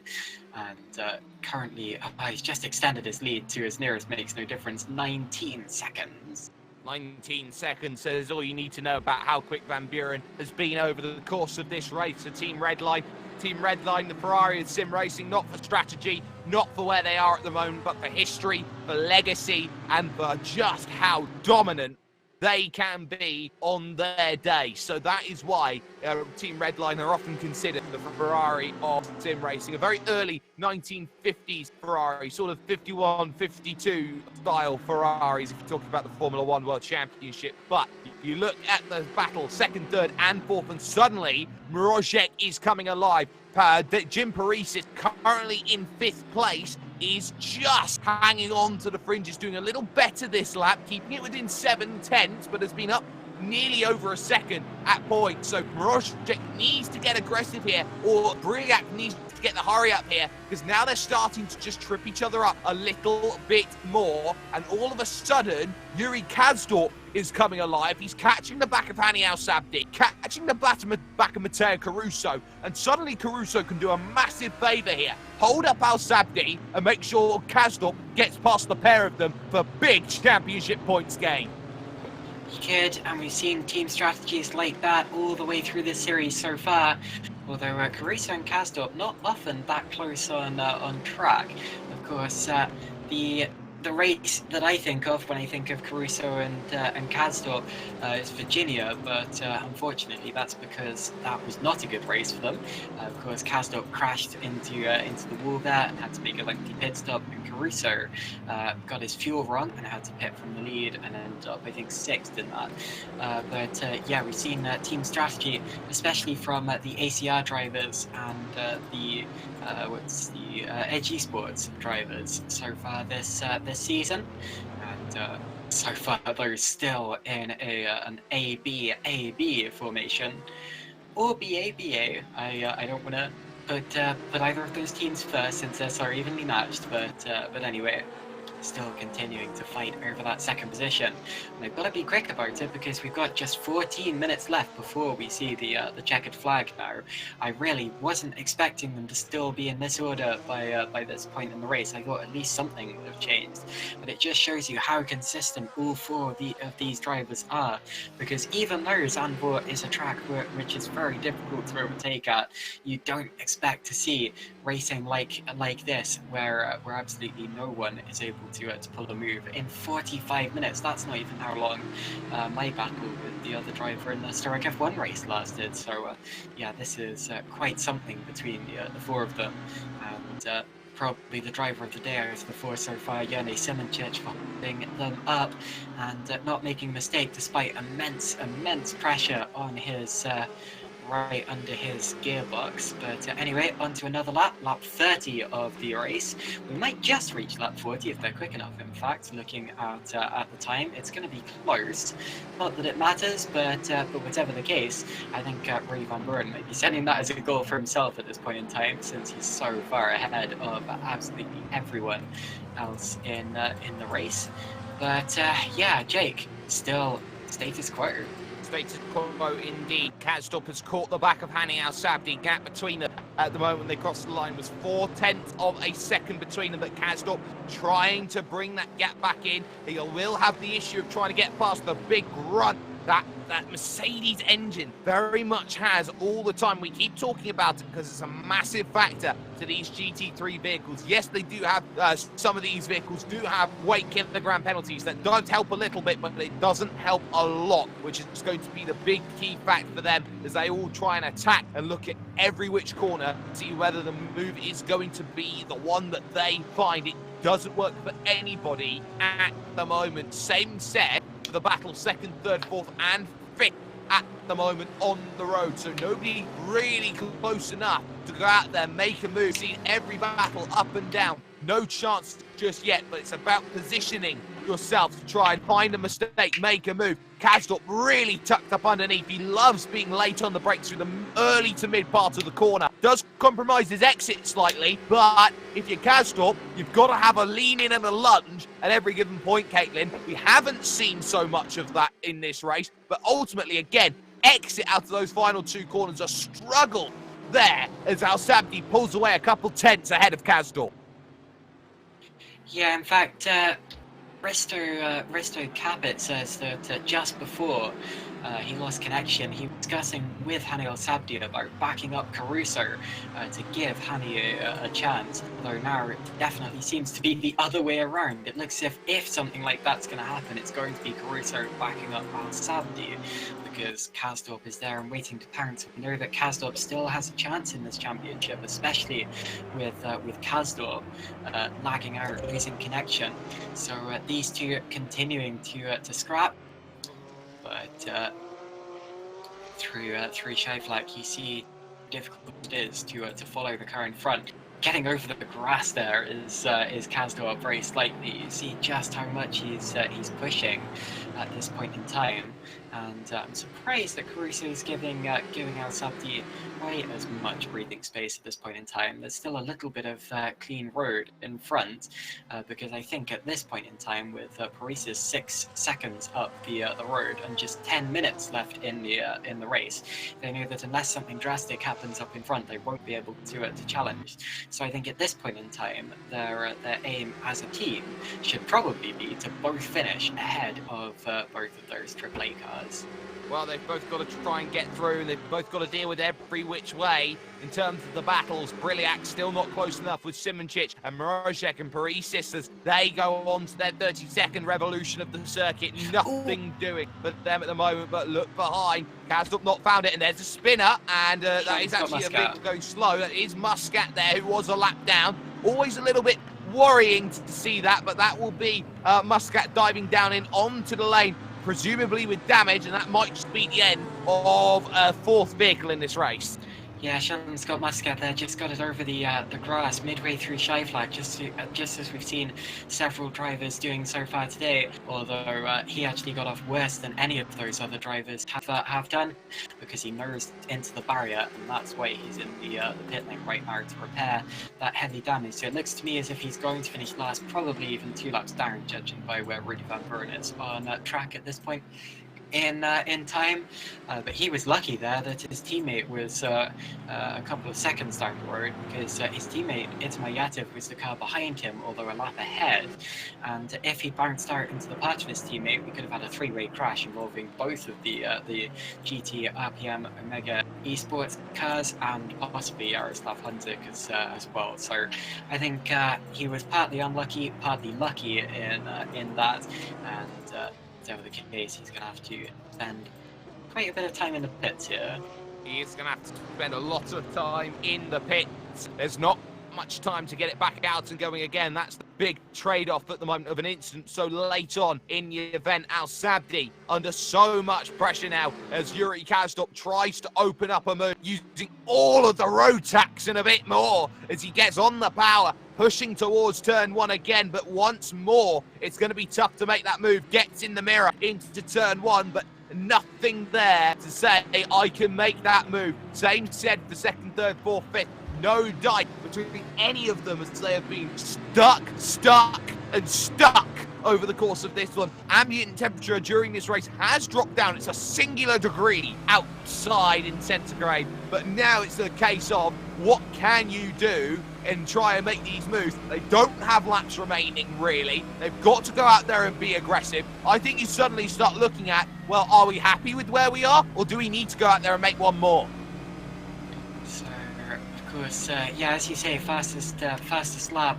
And currently, he's just extended his lead to his nearest makes no difference, 19 seconds. 19 seconds says all you need to know about how quick Van Buren has been over the course of this race. The Team Redline, the Ferrari and sim racing, not for strategy, not for where they are at the moment, but for history, for legacy, and for just how dominant they can be on their day. So that is why Team Redline are often considered the Ferrari of sim racing. A very early 1950s Ferrari, sort of 51, 52 style Ferraris if you're talking about the Formula One World Championship. But you look at the battle, 2nd, 3rd and 4th, and suddenly Mrocek is coming alive. Jim Parisas, currently in 5th place, is just hanging on to the fringes, doing a little better this lap, keeping it within 7 tenths, but has been up nearly over a second at points. So Mrozic needs to get aggressive here, or Briak needs to get the hurry up here, because now they're starting to just trip each other up a little bit more, and all of a sudden, Yuri Kazdorp is coming alive. He's catching the back of Hani Al-Sabdi, catching the back of Matteo Caruso, and suddenly Caruso can do a massive favour here. Hold up Al-Sabdi and make sure Kazdorp gets past the pair of them for big championship points gain. Good, and we've seen team strategies like that all the way through this series so far. Although Caruso and Kazdorp not often that close on track. Of course, the race that I think of when I think of Caruso and Kazdorp is Virginia, but unfortunately that's because that was not a good race for them. Of course, Kazdorp crashed into the wall there and had to make a lengthy pit stop, and Caruso got his fuel wrong and had to pit from the lead and ended up, I think, 6th in that. But yeah, we've seen team strategy, especially from the ACR drivers and the Edge Esports drivers so far this season, and so far they're still in an AB formation, or BABA. I don't want to put either of those teams first since they're so evenly matched, but anyway, still continuing to fight over that second position. And I've got to be quick about it because we've got just 14 minutes left before we see the checkered flag now. I really wasn't expecting them to still be in this order by this point in the race. I thought at least something would have changed, but it just shows you how consistent all 4 of these drivers are, because even though Zandvoort is a track which is very difficult to overtake at, you don't expect to see racing like this where absolutely no one is able to pull a move in 45 minutes. That's not even how long my battle with the other driver in the Historic F1 race lasted. So yeah, this is quite something between the 4 of them, and probably the driver of the day out of the 4 so far, Jene Simoncic, for holding them up and not making a mistake despite immense pressure on his right under his gearbox. But anyway, on to another lap 30 of the race. We might just reach lap 40 if they're quick enough. In fact, looking at the time, it's going to be close. Not that it matters, but whatever the case, I think Ray Van Buren might be setting that as a goal for himself at this point in time, since he's so far ahead of absolutely everyone else in the race. But yeah, Jake, still status quo. Status quo indeed. Kazdorp has caught the back of Hani Al-Sabdi. Gap between them at the moment they crossed the line was 0.4 of a second between them, but Kazdorp trying to bring that gap back in. He will have the issue of trying to get past the big grunt that Mercedes engine very much has all the time. We keep talking about it because it's a massive factor to these GT3 vehicles. Yes, they do have, some of these vehicles do have weight kilogram penalties that don't help a little bit, but it doesn't help a lot, which is going to be the big key factor for them as they all try and attack and look at every which corner, see whether the move is going to be the one that they find. It doesn't work for anybody at the moment. Same set for the battle 2nd, 3rd, 4th and 5th at the moment on the road. So nobody really close enough to go out there, make a move. Seen every battle up and down. No chance just yet, but it's about positioning yourself to try and find a mistake, make a move. Kazdorp really tucked up underneath. He loves being late on the brakes through the early to mid part of the corner. Does compromise his exit slightly, but if you're Kazdorp, you've got to have a lean in and a lunge at every given point, Caitlin. We haven't seen so much of that in this race, but ultimately, again, exit out of those final 2 corners, a struggle there as Al-Sabdi pulls away a couple tenths ahead of Kazdorp. Yeah, in fact, Risto Capit says that just before he lost connection, he was discussing with Hani Al-Sabdi about backing up Caruso to give Hani a chance. Though now it definitely seems to be the other way around. It looks as if something like that's going to happen, it's going to be Caruso backing up Al-Sabdi, because Kazdorp is there and waiting to pounce. We know that Kazdorp still has a chance in this championship, especially with Kazdorp lagging out, losing connection. So these two continuing to scrap, but through Scheifele, you see how difficult it is to follow the car in front. getting over the grass there is Kasdorp very slightly. You see just how much he's pushing at this point in time, and I'm surprised that Caruso is giving Al Sabdi quite as much breathing space at this point in time. There's still a little bit of clean road in front, because I think at this point in time, with Paris 6 seconds up the road and just 10 minutes left in the race, they know that unless something drastic happens up in front, they won't be able to challenge. So I think at this point in time, their aim as a team should probably be to both finish ahead of both of those AAA cars. Well, they've both got to try and get through, and they've both got to deal with every which way in terms of the battles. Briliac still not close enough with Simoncic, and Morozek and Paris as they go on to their 32nd revolution of the circuit. Nothing doing for them at the moment, but look behind. Kasdorp not found it, and there's a spinner, and that is actually a bit going slow. That is Muscat there, who was a lap down. Always a little bit worrying to see that, but that will be Muscat diving down in onto the lane, presumably with damage, and that might just be the end of a fourth vehicle in this race. Yeah, Sheldon Scott Muscat there just got it over the grass midway through shy flag, just as we've seen several drivers doing so far today. Although he actually got off worse than any of those other drivers have done, because he nosed into the barrier, and that's why he's in the pit lane right now to repair that heavy damage. So it looks to me as if he's going to finish last, probably even 2 laps down, judging by where Rudy Van Buren is on track at this point in time, but he was lucky there that his teammate was a couple of seconds down the road, because his teammate Itamar Yativ was the car behind him, although a lap ahead, and if he bounced out into the patch of his teammate, we could have had a 3-way crash involving both of the GT RPM Omega Esports cars and possibly Yaroslav Hunzik as well. So I think he was partly unlucky, partly lucky in that, and over the case, he's going to have to spend quite a bit of time in the pits here. He is going to have to spend a lot of time in the pits. There's not much time to get it back out and going again. That's the big trade-off at the moment of an incident so late on in the event. Al Sabdi under so much pressure now as Yuri Kasdorp tries to open up a move using all of the road tax and a bit more as he gets on the power, pushing towards turn 1 again, but once more it's going to be tough to make that move. Gets in the mirror into turn 1, but nothing there to say I can make that move. Same said for second, third, fourth, fifth. No dice between any of them as they have been stuck over the course of this one. Ambient temperature during this race has dropped down. It's a singular degree outside in centigrade, but now it's a case of what can you do and try and make these moves. They don't have laps remaining, really. They've got to go out there and be aggressive. I think you suddenly start looking at, well, are we happy with where we are, or do we need to go out there and make one more? So, of course, yeah, as you say, fastest lap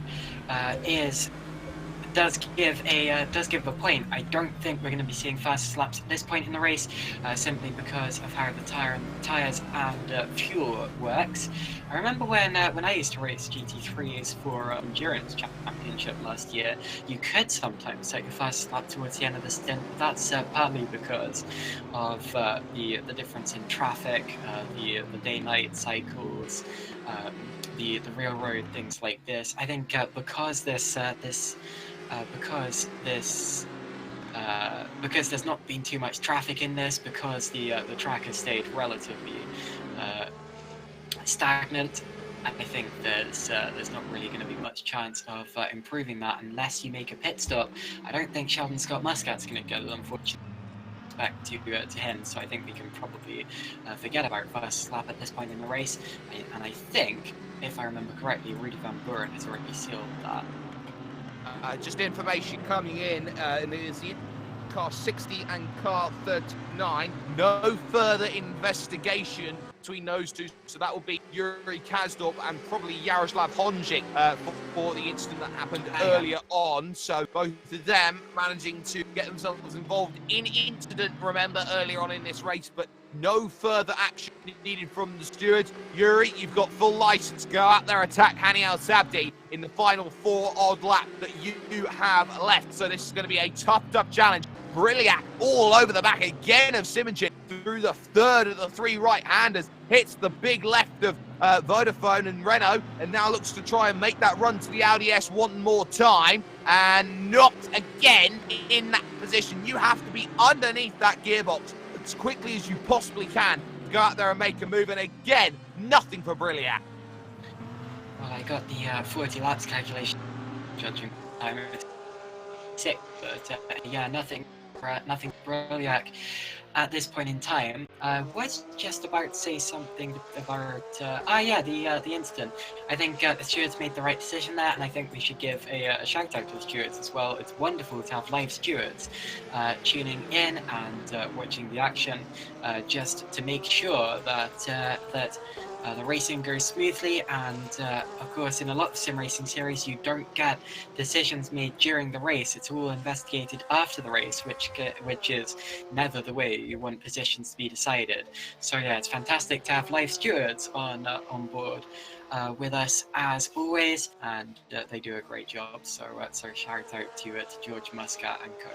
does give a point. I don't think we're going to be seeing fastest laps at this point in the race, simply because of how the tires and fuel works. I remember when I used to race GT3s for Endurance Championship last year, you could sometimes set your fastest lap towards the end of the stint. That's partly because of the difference in traffic, the day-night cycles, the railroad, things like this. I think because there's not been too much traffic in this, because the track has stayed relatively stagnant, I think there's not really going to be much chance of improving that unless you make a pit stop. I don't think Sheldon Scott Muscat's going to get it, unfortunately, back to him, so I think we can probably forget about first lap at this point in the race. And I think, if I remember correctly, Rudy Van Buren has already sealed that. Just information coming in, and it is the car 60 and car 39. No further investigation between those two, so that will be Yuri Kasdorp and probably Yaroslav Honjic for the incident that happened earlier on. So both of them managing to get themselves involved in incident, remember, earlier on in this race, but No further action needed from the stewards. Yuri, you've got full license. Go out there, attack Hani Al-Sabdi in the final 4 odd lap that you have left. So this is going to be a tough challenge. Brilliant all over the back again of Simoncic through the third of the 3 right-handers. Hits the big left of Vodafone and Renault, and now looks to try and make that run to the Audi S one more time, and not again in that position. You have to be underneath that gearbox as quickly as you possibly can to go out there and make a move, and again, nothing for Brilliant. Well, I got the 40 laps calculation judging time. Sick, but yeah, nothing Brilliant at this point in time. Was just about to say something about the incident. I think the stewards made the right decision there, and I think we should give a shout out to the stewards as well. It's wonderful to have live stewards tuning in and watching the action, just to make sure that the racing goes smoothly, and of course in a lot of sim racing series you don't get decisions made during the race. It's all investigated after the race, which is never the way you want positions to be decided. So yeah, it's fantastic to have live stewards on board with us as always, and they do a great job. So shout out to George Muscat and co.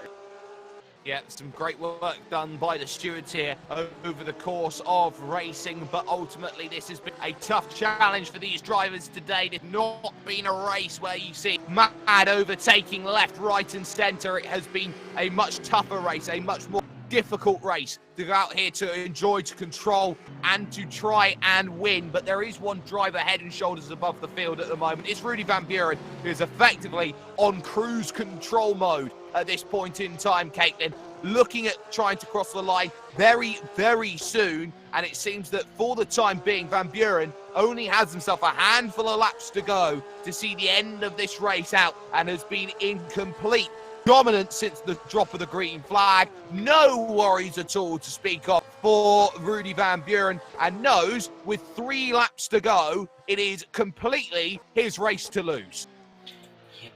Yeah, some great work done by the stewards here over the course of racing, but ultimately this has been a tough challenge for these drivers today. It's not been a race where you see mad overtaking left, right and centre. It has been a much tougher race, a much more difficult race to go out here to enjoy, to control and to try and win. But there is one driver head and shoulders above the field at the moment. It's Rudy Van Buren, who is effectively on cruise control mode at this point in time, Caitlin, looking at trying to cross the line very, very soon. And it seems that for the time being, Van Buren only has himself a handful of laps to go to see the end of this race out, and has been in complete dominance since the drop of the green flag. No worries at all to speak of for Rudy Van Buren, and knows with 3 laps to go, it is completely his race to lose.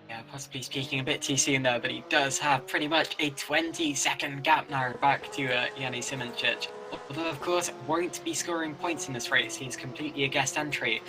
Yeah, possibly speaking a bit too soon there, but he does have pretty much a 20-second gap now back to Yanni Simoncic. Although, of course, won't be scoring points in this race. He's completely a guest entry.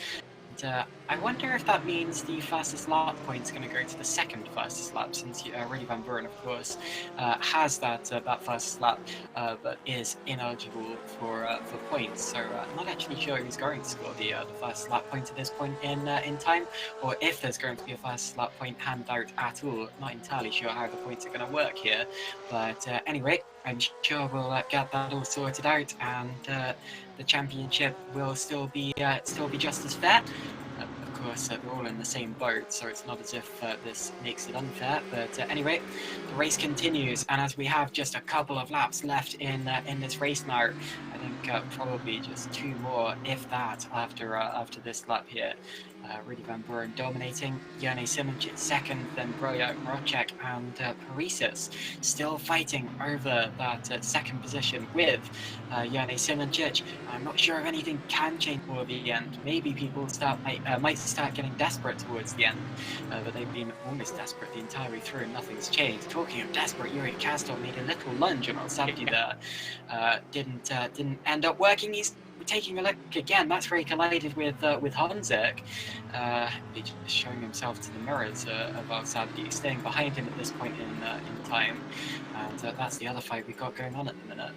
I wonder if that means the fastest lap point is going to go to the second fastest lap, since Rudy Van Buren, of course, has that fastest lap, but is ineligible for points. So I'm not actually sure who's going to score the fastest lap point at this point in time, or if there's going to be a fastest lap point handed out at all. Not entirely sure how the points are going to work here, but anyway, I'm sure we'll get that all sorted out, and the championship will still be just as fair. Of course, they're all in the same boat, so it's not as if this makes it unfair. But anyway, the race continues, and as we have just a couple of laps left in this race now, I think probably just 2 more, if that, after this lap here. Rudy Van Buren dominating, Yanni Simoncic second, then Broja Mrocek and Parisis still fighting over that second position with Yanni Simoncic. I'm not sure if anything can change toward the end. Maybe people might start getting desperate towards the end, but they've been almost desperate the entire way through and nothing's changed. Talking of desperate, Yuri Kastor made a little lunge on Al-Sabdi there. Didn't end up working. He's taking a look again. That's where he collided with Honzik. Just showing himself to the mirrors of Al-Sabdi, staying behind him at this point in time. And that's the other fight we've got going on at the minute.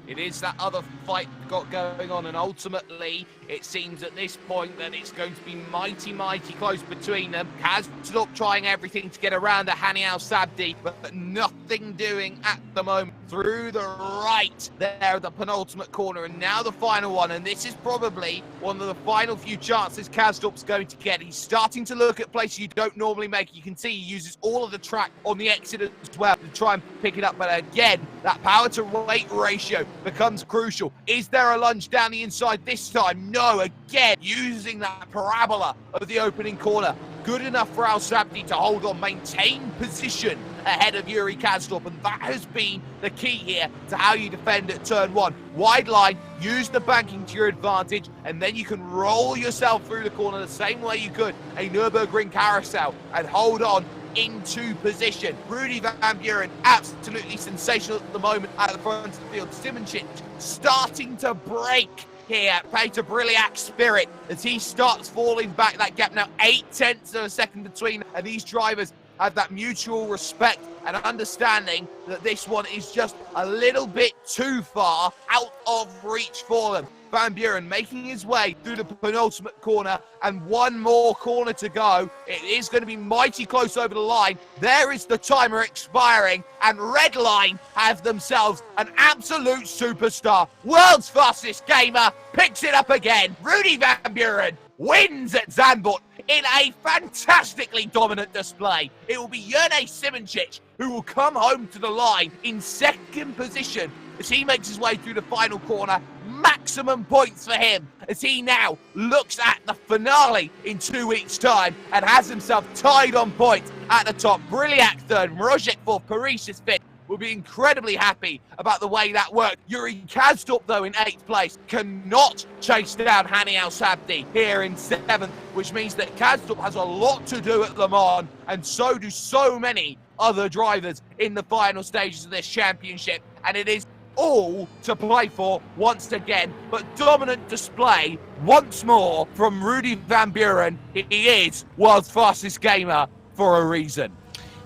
It is that other fight got going on, and ultimately it seems at this point that it's going to be mighty close between them. Kastor trying everything to get around the Hani Al-Sabdi, but nothing doing at the moment. Through the right there, the penultimate corner, and now the final one, and this is probably one of the final few chances Kastorp's going to get. He's starting to look at places you don't normally make. You can see he uses all of the track on the exit as well to try and pick it up, but again, that power to weight ratio becomes crucial. Is there a lunge down the inside this time? No, again, using that parabola of the opening corner. Good enough for Al-Sabdi to hold on, maintain position ahead of Yuri Kastorp, and that has been the key here to how you defend at turn 1. Wide line, use the banking to your advantage, and then you can roll yourself through the corner the same way you could a Nürburgring carousel and hold on into position. Rudy Van Buren, absolutely sensational at the moment at the front of the field. Simoncic starting to break here. Peter Briliak's spirit as he starts falling back. That gap now 0.8 of a second between, and these drivers have that mutual respect and understanding that this one is just a little bit too far out of reach for them. Van Buren making his way through the penultimate corner, and one more corner to go. It is going to be mighty close over the line. There is the timer expiring, and Redline have themselves an absolute superstar. World's fastest gamer picks it up again. Rudy Van Buren wins at Zandvoort in a fantastically dominant display. It will be Jurnej Simoncic who will come home to the line in second position as he makes his way through the final corner. Maximum points for him as he now looks at the finale in 2 weeks' time and has himself tied on points at the top. Briliak third, Mrozic fourth, Parisius fifth. Will be incredibly happy about the way that worked. Yuri Kazdorp, though, in 8th place, cannot chase down Hani Al-Sabdi here in 7th, which means that Kazdorp has a lot to do at Le Mans, and so do so many other drivers in the final stages of this championship, and it is all to play for once again. But dominant display once more from Rudy Van Buren. He is world's fastest gamer for a reason.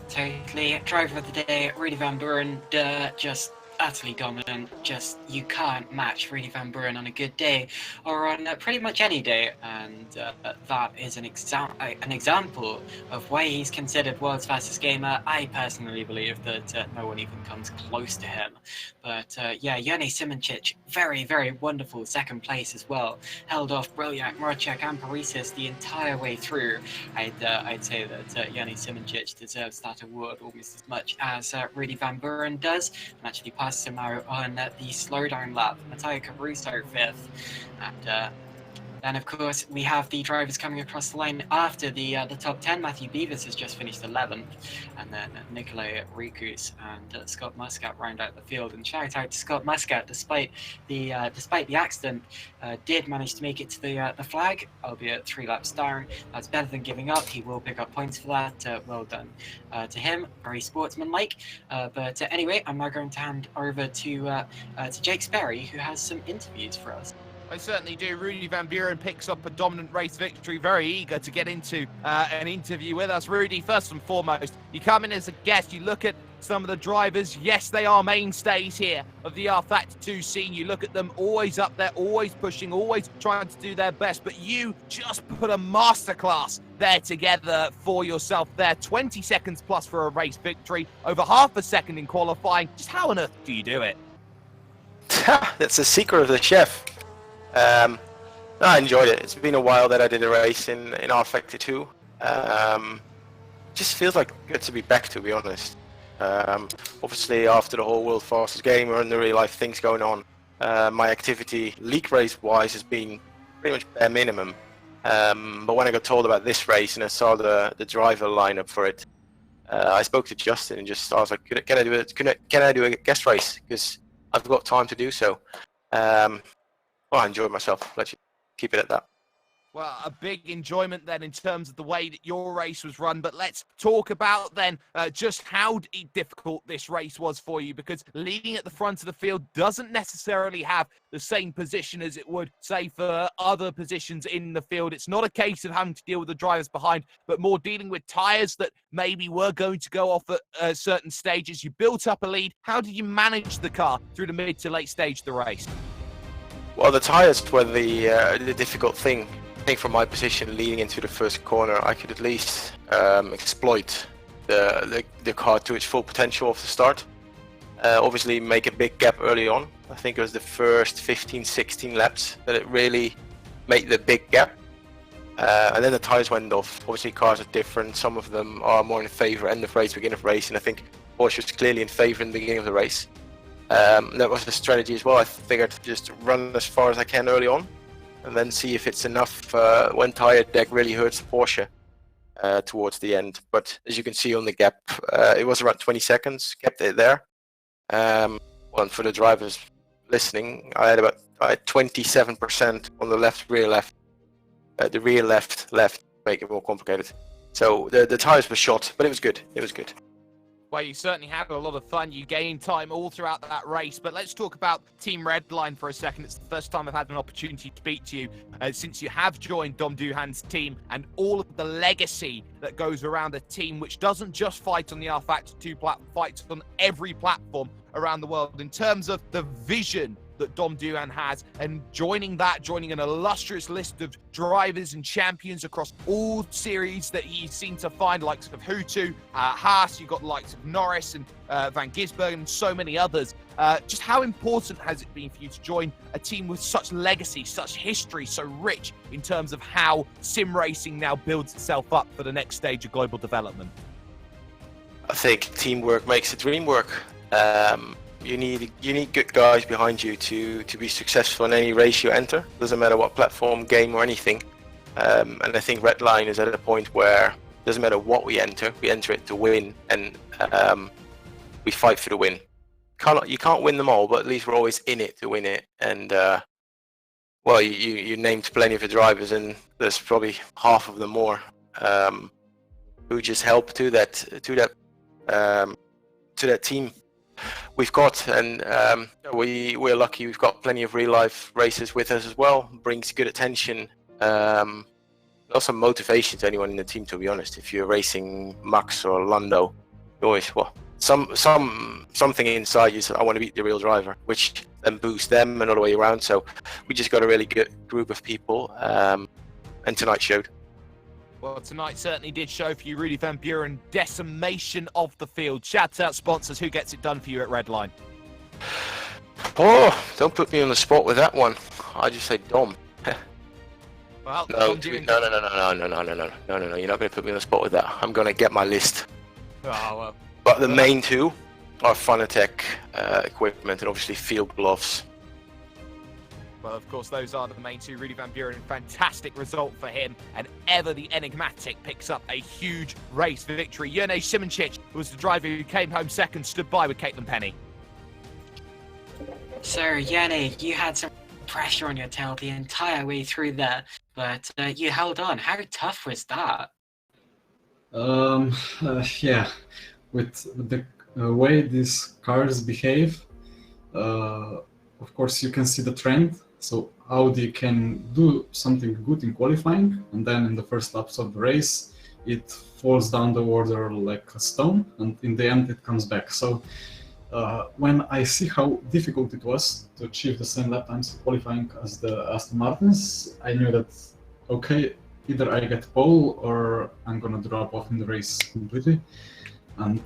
Totally. Driver of the day, Rudy Van Buren, just utterly dominant. Just, you can't match Rudy Van Buren on a good day or on pretty much any day, and that is an example of why he's considered world's fastest gamer. I personally believe that no one even comes close to him. But yeah, Jurnej Simoncic, very, very wonderful second place as well. Held off Briliak, Mrozic and Parisius the entire way through. I'd say that Jurnej Simoncic deserves that award almost as much as Rudy Van Buren does, and actually passes him out on the slowdown lap. Mattia Caruso fifth, and then of course we have the drivers coming across the line after the top 10. Matthew Beavers has just finished 11th, and then Nikolai Rikus and Scott Muscat round out the field. And shout out to Scott Muscat, despite the accident, did manage to make it to the flag, albeit 3 laps down. That's better than giving up. He will pick up points for that. Well done to him. Very sportsmanlike. But anyway, I'm now going to hand over to Jake Sperry, who has some interviews for us. I certainly do. Rudy Van Buren picks up a dominant race victory, very eager to get into an interview with us. Rudy, first and foremost, you come in as a guest, you look at some of the drivers. Yes, they are mainstays here of the rFactor 2 scene. You look at them always up there, always pushing, always trying to do their best, but you just put a masterclass there together for yourself there. 20 seconds plus for a race victory, over half a second in qualifying. Just how on earth do you do it? That's the secret of the chef. I enjoyed it. It's been a while that I did a race in rFactor 2. Just feels like good to be back, to be honest. Obviously, after the whole world fastest gamer and the real life things going on, my activity league race wise has been pretty much bare minimum. But when I got told about this race and I saw the driver lineup for it, I spoke to Justin and I was like, can I do a guest race? Because I've got time to do so. Well, I enjoyed myself. Let's keep it at that. Well, a big enjoyment then in terms of the way that your race was run. But let's talk about then just how difficult this race was for you, because leading at the front of the field doesn't necessarily have the same position as it would, say, for other positions in the field. It's not a case of having to deal with the drivers behind, but more dealing with tyres that maybe were going to go off at certain stages. You built up a lead. How did you manage the car through the mid to late stage of the race? Well, the tyres were the difficult thing. I think from my position leading into the first corner, I could at least exploit the car to its full potential off the start. Obviously make a big gap early on. I think it was the first 15-16 laps that it really made the big gap. And then the tyres went off. Obviously cars are different. Some of them are more in favour end of race, beginning of race, and I think Porsche was clearly in favour in the beginning of the race. That was the strategy as well. I figured to just run as far as I can early on and then see if it's enough when tyre deck really hurts the Porsche towards the end. But as you can see on the gap, it was around 20 seconds, kept it there. Well, and for the drivers listening, I had 27% on the rear left, make it more complicated. So the tires were shot, but it was good. It was good. Well, you certainly had a lot of fun. You gained time all throughout that race. But let's talk about Team Redline for a second. It's the first time I've had an opportunity to speak to you since you have joined Dom Duhan's team, and all of the legacy that goes around a team which doesn't just fight on the rFactor 2 platform, fights on every platform around the world. In terms of the vision that Dom Duhan has, and joining an illustrious list of drivers and champions across all series that he seemed to find, likes of Hutu, Haas, you've got the likes of Norris and Van Gisbergen and so many others. Just how important has it been for you to join a team with such legacy, such history, so rich in terms of how sim racing now builds itself up for the next stage of global development? I think teamwork makes the dream work. You need good guys behind you to be successful in any race you enter. Doesn't matter what platform, game, or anything. And I think Redline is at a point where it doesn't matter what we enter it to win, and we fight for the win. You can't win them all, but at least we're always in it to win it. And well, you named plenty of the drivers, and there's probably half of them more who just help to that team we've got, and we're lucky we've got plenty of real life racers with us as well. Brings good attention, also motivation to anyone in the team, to be honest. If you're racing Max or Lando, you always something inside you says, I want to beat the real driver, which then boosts them and all the way around. So we just got a really good group of people, and tonight showed. Well, tonight certainly did show for you. Rudy Van Buren, decimation of the field. Shout out sponsors. Who gets it done for you at Redline? Oh, don't put me on the spot with that one. I just say Dom. Well, no. You're not going to put me on the spot with that. I'm going to get my list. Oh, well. But the main two are Fanatec equipment and obviously field gloves. Well, of course, those are the main two. Rudy Van Buren, fantastic result for him. And ever the enigmatic picks up a huge race victory. Jene Simoncic was the driver who came home second, stood by with Caitlin Penny. So, Jene, you had some pressure on your tail the entire way through there, but you held on. How tough was that? Yeah, with the way these cars behave, of course you can see the trend. So Audi can do something good in qualifying, and then in the first laps of the race, it falls down the order like a stone, and in the end it comes back. So when I see how difficult it was to achieve the same lap times in qualifying as the Aston Martins, I knew that, okay, either I get pole or I'm gonna drop off in the race completely. And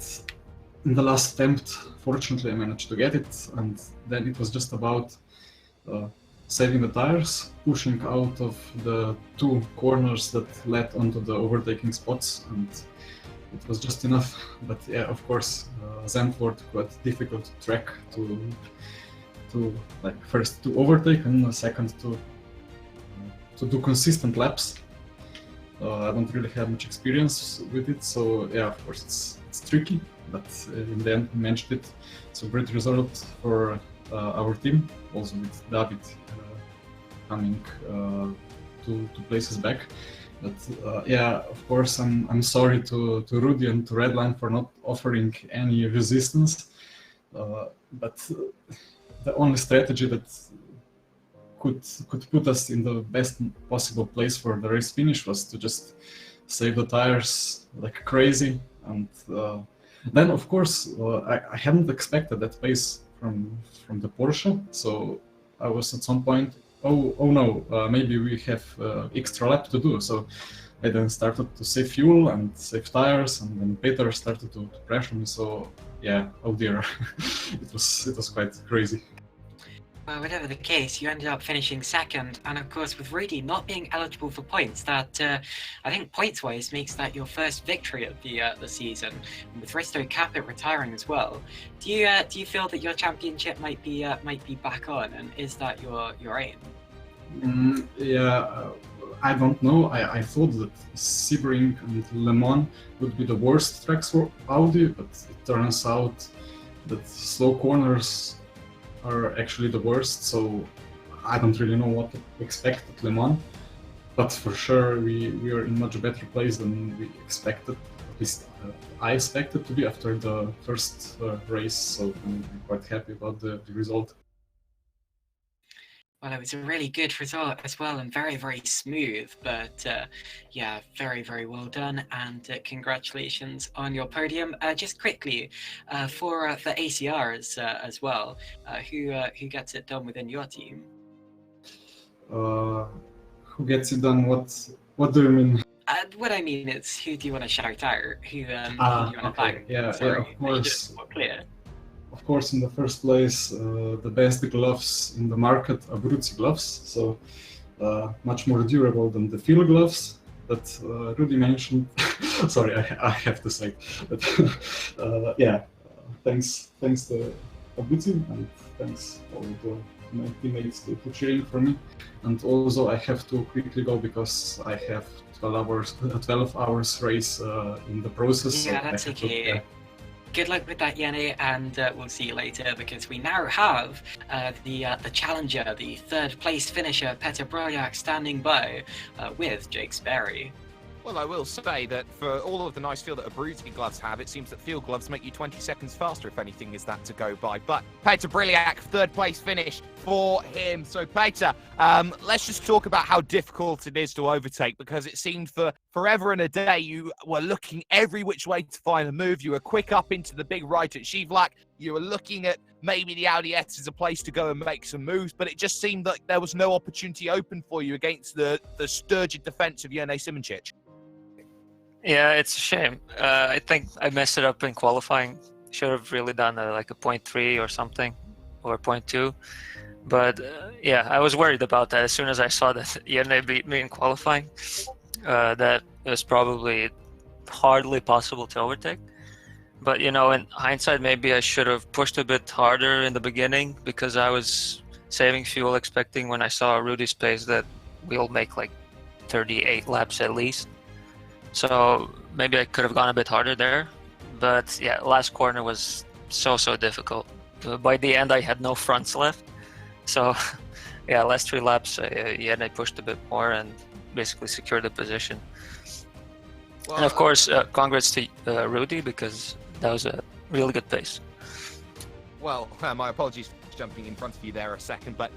in the last attempt, fortunately, I managed to get it, and then it was just about saving the tires, pushing out of the two corners that led onto the overtaking spots, and it was just enough. But yeah, of course, Zandvoort quite difficult track to like first to overtake and second to do consistent laps. I don't really have much experience with it, so yeah, of course it's tricky. But in the end, we managed it. It's a great result for our team, also with David coming 2 places back. But yeah, of course, I'm sorry to Rudy and to Redline for not offering any resistance. But the only strategy that could put us in the best possible place for the race finish was to just save the tires like crazy. And then, of course, I hadn't expected that pace from the Porsche. So I was at some point, oh no, maybe we have extra lap to do. So I then started to save fuel and save tires, and then Peter started to pressure me. So yeah, oh dear, it was quite crazy. Well, whatever the case, you ended up finishing second, and of course, with Rudy not being eligible for points, that I think points-wise makes that your first victory of the season. And with Risto Capit retiring as well, do you feel that your championship might be back on, and is that your aim? Yeah, I don't know. I thought that Sebring and Le Mans would be the worst tracks for Audi, but it turns out that slow corners are actually the worst, so I don't really know what to expect at Le Mans. but for sure we are in much better place than we expected. At least I expected to be after the first race, so I'm quite happy about the result. Well, it was a really good result as well, and very, very smooth. But yeah, very, very well done, and congratulations on your podium. Just quickly, for the ACRs as well, who gets it done within your team? Who gets it done? What do you mean? What I mean is, who do you want to shout out? Who do you want to Okay. thank? Yeah, Sorry, of course. Clear. Of course, in the first place, the best gloves in the market are Abruzzi gloves, so much more durable than the field gloves that Rudy mentioned. Sorry, I have to say, but yeah, thanks to Abruzzi, and thanks all my teammates to cheering for me. And also, I have to quickly go because I have 12 hours race in the process. Yeah, so that's I have okay. To, Good luck with that, Jenny, and we'll see you later, because we now have the challenger, the third place finisher, Petr Brojak, standing by with Jake Sperry. Well, I will say that for all of the nice feel that Abruzzi gloves have, it seems that field gloves make you 20 seconds faster, if anything is that to go by. But Petr Brojak, third place finish for him. So, Petr, let's just talk about how difficult it is to overtake, because it seemed for forever and a day you were looking every which way to find a move. You were quick up into the big right at Shivlak. You were looking at maybe the Audi S as a place to go and make some moves, but it just seemed like there was no opportunity open for you against the sturgid defense of Jenny Simoncic. Yeah, it's a shame. I think I messed it up in qualifying. Should have really done like a 0.3 or something, or 0.2. But yeah, I was worried about that as soon as I saw that Yene beat me in qualifying. That it was probably hardly possible to overtake. But you know, in hindsight, maybe I should have pushed a bit harder in the beginning, because I was saving fuel, expecting when I saw Rudy's pace that we'll make like 38 laps at least. So maybe I could have gone a bit harder there. But yeah, last corner was so difficult. By the end, I had no fronts left. So yeah, last 3 laps, I pushed a bit more and basically secured the position. Well, and of course, congrats to Rudy, because that was a really good pace. Well, my apologies for jumping in front of you there a second, but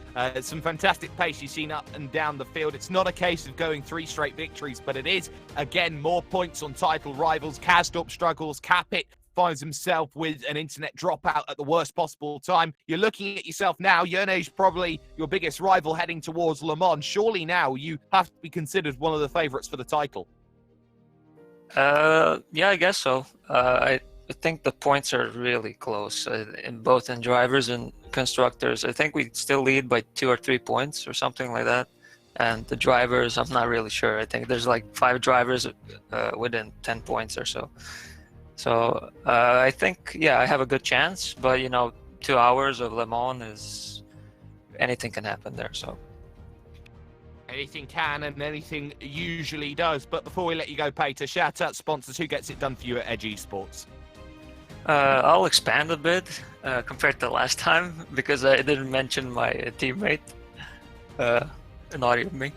some fantastic pace you've seen up and down the field. It's not a case of going 3 straight victories, but it is, again, more points on title rivals. Kazdorp struggles, Capit finds himself with an internet dropout at the worst possible time. You're looking at yourself now. Yerne's probably your biggest rival heading towards Le Mans. Surely now you have to be considered one of the favourites for the title. Yeah, I guess so. I think the points are really close, in both in drivers and constructors. I think we still lead by 2 or 3 points or something like that. And the drivers, I'm not really sure. I think there's like 5 drivers within 10 points or so. So I think, yeah, I have a good chance. But, you know, 2 hours of Le Mans is... anything can happen there, so... Anything can and anything usually does. But before we let you go, Petr, shout out sponsors. Who gets it done for you at Edge Esports? I'll expand a bit compared to last time, because I didn't mention my teammate, naughty of me.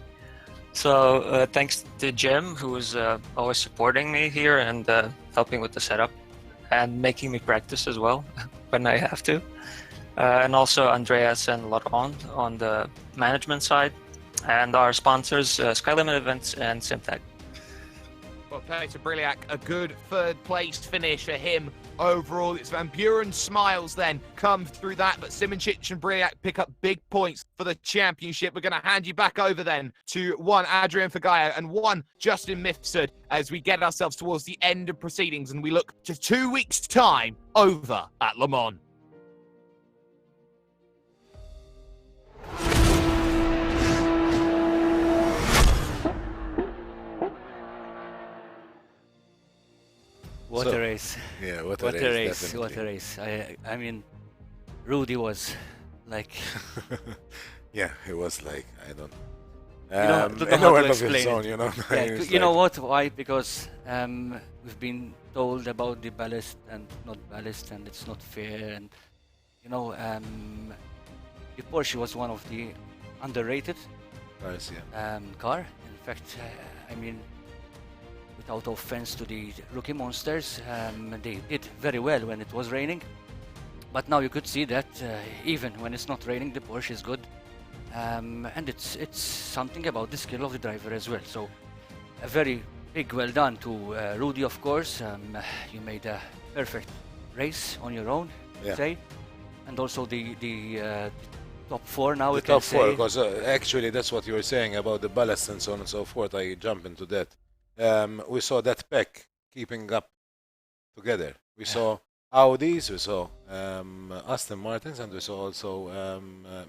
So thanks to Jim, who is always supporting me here and helping with the setup and making me practice as well when I have to. And also Andreas and Laurent on the management side. And our sponsors, Skylimit Events and Simtech. Well, Petr Brojak, a good 3rd place finish for him overall. It's Van Buren smiles then come through that, but Simoncic and Brojak pick up big points for the championship. We're going to hand you back over then to one Adrian Fagaio and one Justin Mifsud as we get ourselves towards the end of proceedings and we look to 2 weeks' time over at Le Mans. What a race. Yeah, what a race. What a race. I mean, Rudy was like... yeah, it was like, I don't... don't know how to explain zone, it. you know? Yeah, you know what? Why? Because we've been told about the ballast and not ballast, and it's not fair. And, you know, the Porsche was one of the underrated car in fact, I mean, without offense to the rookie monsters, they did very well when it was raining. But now you could see that even when it's not raining, the Porsche is good. And it's something about the skill of the driver as well. So a very big well done to Rudy, of course. You made a perfect race on your own, say. And also the top four now. The top four, because actually that's what you were saying about the ballast and so on and so forth. I jump into that. We saw that pack keeping up together. We saw Audis, we saw Aston Martins, and we saw also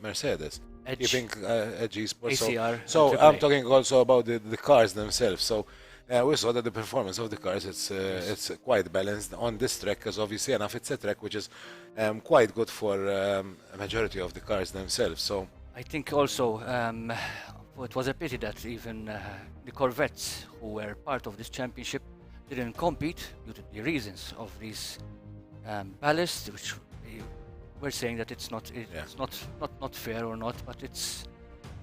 Mercedes keeping Edge Sports. So I'm talking also about the cars themselves. So we saw that the performance of the cars it's quite balanced on this track, because obviously enough it's a track which is quite good for a majority of the cars themselves. So I think also it was a pity that even the Corvettes who were part of this championship didn't compete due to the reasons of these ballast, which we're saying that it's not fair or not, but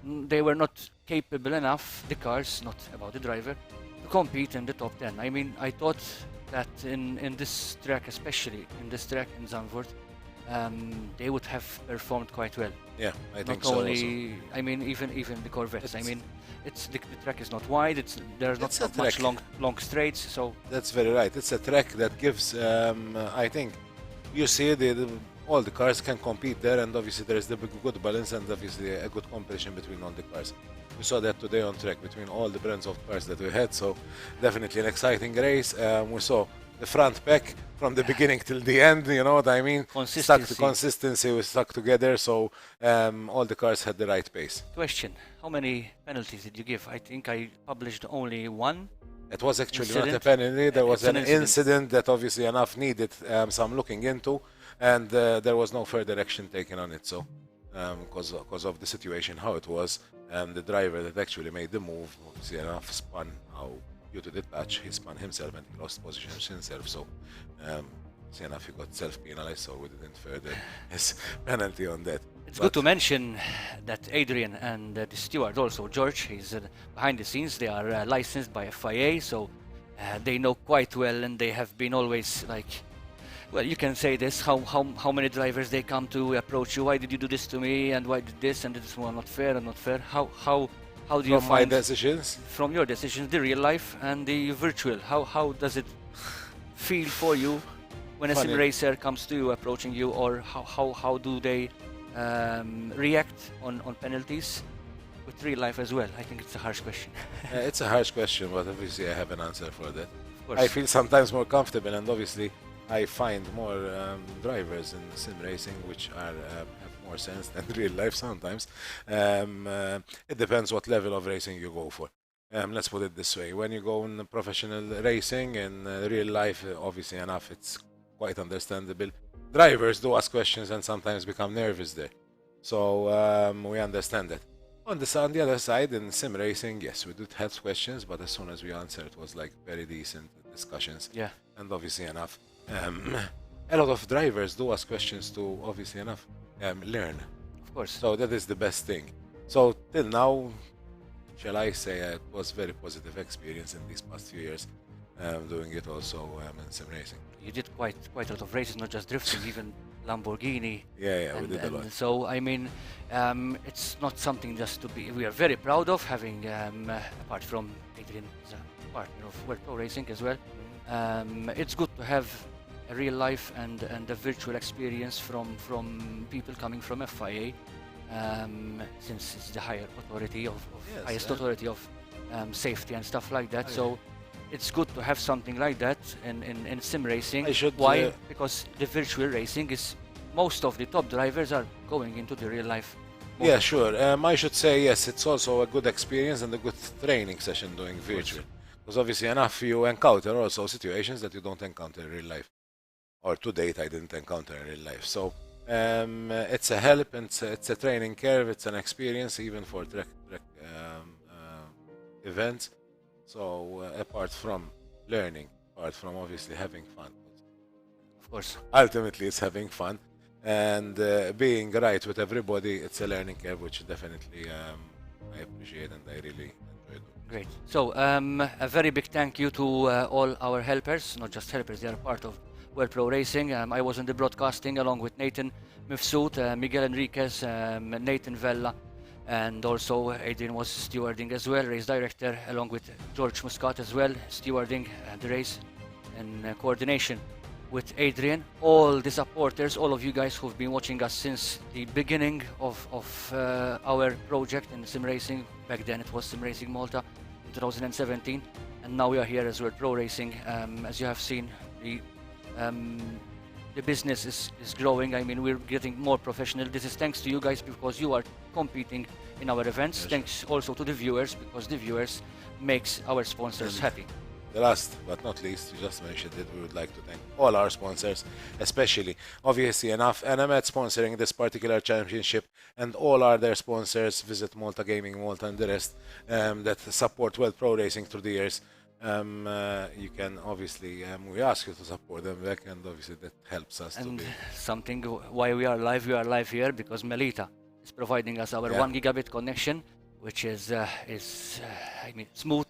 they were not capable enough, the cars, not about the driver, to compete in the top 10. I mean, I thought that in this track, especially in this track in Zandvoort, they would have performed quite well. Yeah, I think so. Not only, I mean, even the Corvettes. I mean, the track is not wide. There's not much long straights. So that's very right. It's a track that gives. I think you see all the cars can compete there, and obviously there is the good balance and obviously a good competition between all the cars. We saw that today on track between all the brands of cars that we had. So definitely an exciting race. We saw the front pack from the beginning till the end, you know what I mean? Consistency was stuck together, so all the cars had the right pace. Question, how many penalties did you give? I think I published only one. It was actually not a penalty, there was an incident that obviously enough needed some looking into, and there was no further action taken on it, so because of the situation, how it was, the driver that actually made the move, obviously enough spun how due to the patch, he spun himself and he lost position himself. So, enough, he got self-penalized, so we didn't further his penalty on that. It's good to mention that Adrian and the steward, also George, he's behind the scenes. They are licensed by FIA, so they know quite well, and they have been always like, well, you can say this, how many drivers they come to approach you, why did you do this to me, and why did this, and this one not fair and not fair. How do you from find my decisions? From your decisions, the real life and the virtual. How does it feel for you when a sim racer comes to you, approaching you, or how do they react on penalties with real life as well? I think it's a harsh question. It's a harsh question, but obviously I have an answer for that. Of course. I feel sometimes more comfortable, and obviously I find more drivers in sim racing which are have more sense than real life sometimes. It depends what level of racing you go for. Let's put it this way: when you go in professional racing in real life, obviously enough, it's quite understandable. Drivers do ask questions and sometimes become nervous there, so we understand that. On the other side, in sim racing, yes, we did have questions, but as soon as we answered, it was like very decent discussions. Yeah. And obviously enough, a lot of drivers do ask questions to obviously enough learn. Of course. So that is the best thing. So till now, shall I say, it was very positive experience in these past few years, doing it also in sim racing. You did quite a lot of races, not just drifting, even Lamborghini. Yeah, we did a lot. So I mean, it's not something just to be. We are very proud of having, apart from Adrian, is a partner of World Pro Racing as well. It's good to have a real life and a virtual experience from people coming from FIA, since it's the higher authority highest authority of safety and stuff like that. So it's good to have something like that in sim racing. Why? Because the virtual racing is, most of the top drivers are going into the real life. Yeah, sure. I should say yes, it's also a good experience and a good training session doing virtual. Because obviously enough you encounter also situations that you don't encounter in real life. Or to date I didn't encounter in real life. So it's a help, and it's a training curve, it's an experience even for track events. So apart from learning, apart from obviously having fun. Of course. Ultimately it's having fun. And being right with everybody, it's a learning curve which definitely I appreciate and I really enjoy doing. Great. So a very big thank you to all our helpers, not just helpers, they are part of World Pro Racing. I was in the broadcasting along with Nathan Mifsud, Miguel Enriquez, Nathan Vella, and also Adrian was stewarding as well, race director, along with George Muscat as well, stewarding the race in coordination with Adrian. All the supporters, all of you guys who've been watching us since the beginning of our project in sim racing. Back then it was Sim Racing Malta in 2017, and now we are here as World Pro Racing. As you have seen, the business is growing. I mean, we're getting more professional. This is thanks to you guys, because you are competing in our events. Yes. Thanks also to the viewers, because the viewers makes our sponsors happy. The last but not least, you just mentioned it, we would like to thank all our sponsors, especially, obviously enough, Enemed sponsoring this particular championship, and all other sponsors, Visit Malta, Gaming Malta, and the rest that support World Pro Racing through the years. You can obviously, we ask you to support them back, and obviously that helps us and to be... something why we are live here, because Melita is providing us our 1 gigabit connection, which is I mean, smooth.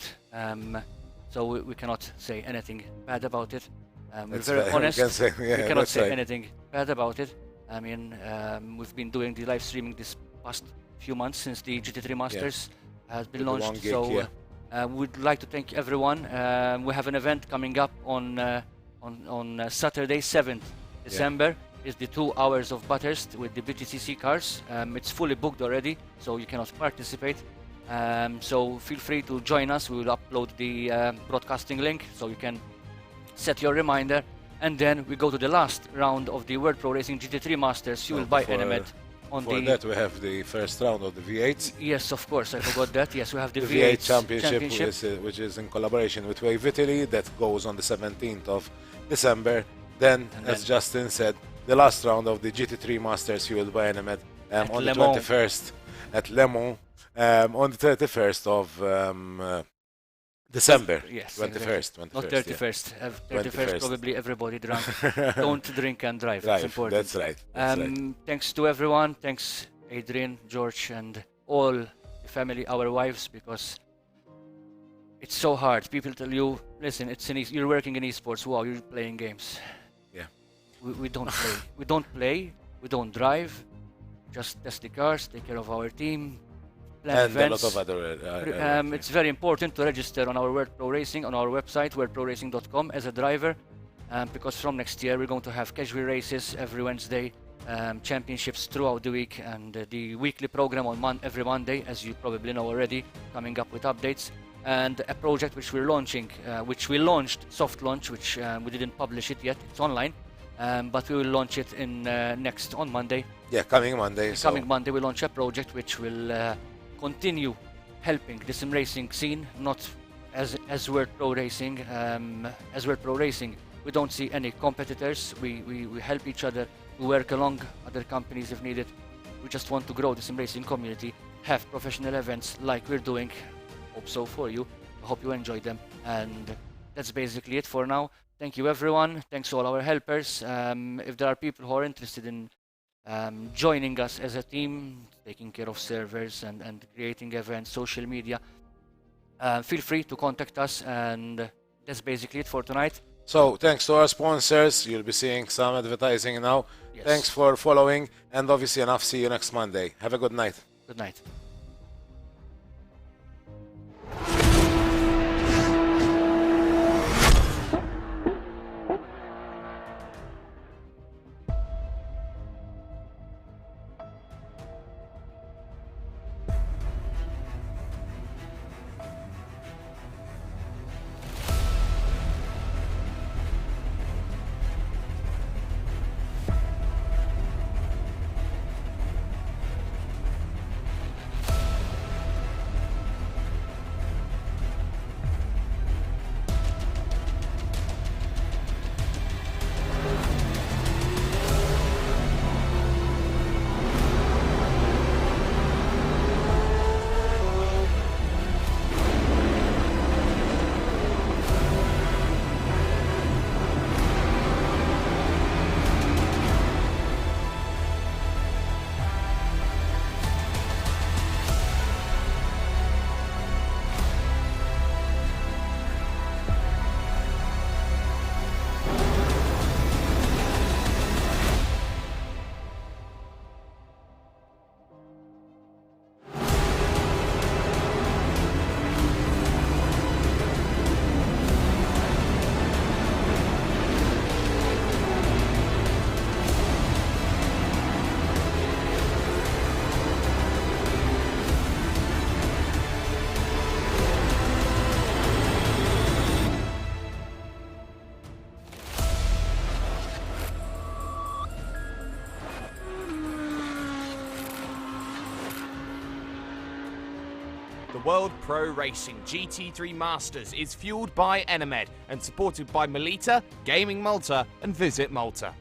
So we cannot say anything bad about it. We're very honest. We cannot say anything bad about it. I mean, we've been doing the live streaming this past few months since the GT3 Masters has been launched. So we'd like to thank everyone. We have an event coming up on Saturday, 7th December. Is the 2 hours of Bathurst with the BTCC cars. It's fully booked already, so you cannot participate. So feel free to join us. We will upload the broadcasting link, so you can set your reminder. And then we go to the last round of the World Pro Racing GT3 Masters. You will buy Enemed. For that we have the first round of the V8s. Yes, of course, I forgot that. Yes, we have the V8 Championship. Which is in collaboration with Wave Italy. That goes on the 17th of December. Then, as Justin said, the last round of the GT3 Masters fueled by Enemed on the 21st at Le Mans. On the 31st of December. Yes, 21st. Not 31st. 31st, probably everybody drunk. Don't drink and drive. It's important. That's right. Thanks to everyone. Thanks, Adrian, George, and all the family, our wives, because it's so hard. People tell you, listen, you're working in esports. Wow, you're playing games. Yeah. We don't play. We don't play. We don't drive. Just test the cars, take care of our team. And events. a lot of other it's very important to register on our World Pro Racing, on our website, worldproracing.com, as a driver, because from next year we're going to have casual races every Wednesday, championships throughout the week, and the weekly program on every Monday, as you probably know already, coming up with updates, and a project which we're launching, which we launched, soft launch, which we didn't publish it yet, it's online, but we will launch it on Monday. Yeah, coming Monday. Coming Monday we launch a project which will continue helping the sim racing scene, not as World Pro Racing. As World Pro Racing, we don't see any competitors. We help each other. We work along other companies if needed. We just want to grow the sim racing community, have professional events like we're doing. Hope so for you. I hope you enjoy them. And that's basically it for now. Thank you everyone. Thanks to all our helpers. If there are people who are interested in joining us as a team, taking care of servers and creating events, social media, feel free to contact us, and that's basically it for tonight. So thanks to our sponsors. You'll be seeing some advertising now. Yes. Thanks for following, and obviously enough, see you next Monday. Have a good night. Good night. The World Pro Racing GT3 Masters is fueled by Enemed and supported by Melita, Gaming Malta and Visit Malta.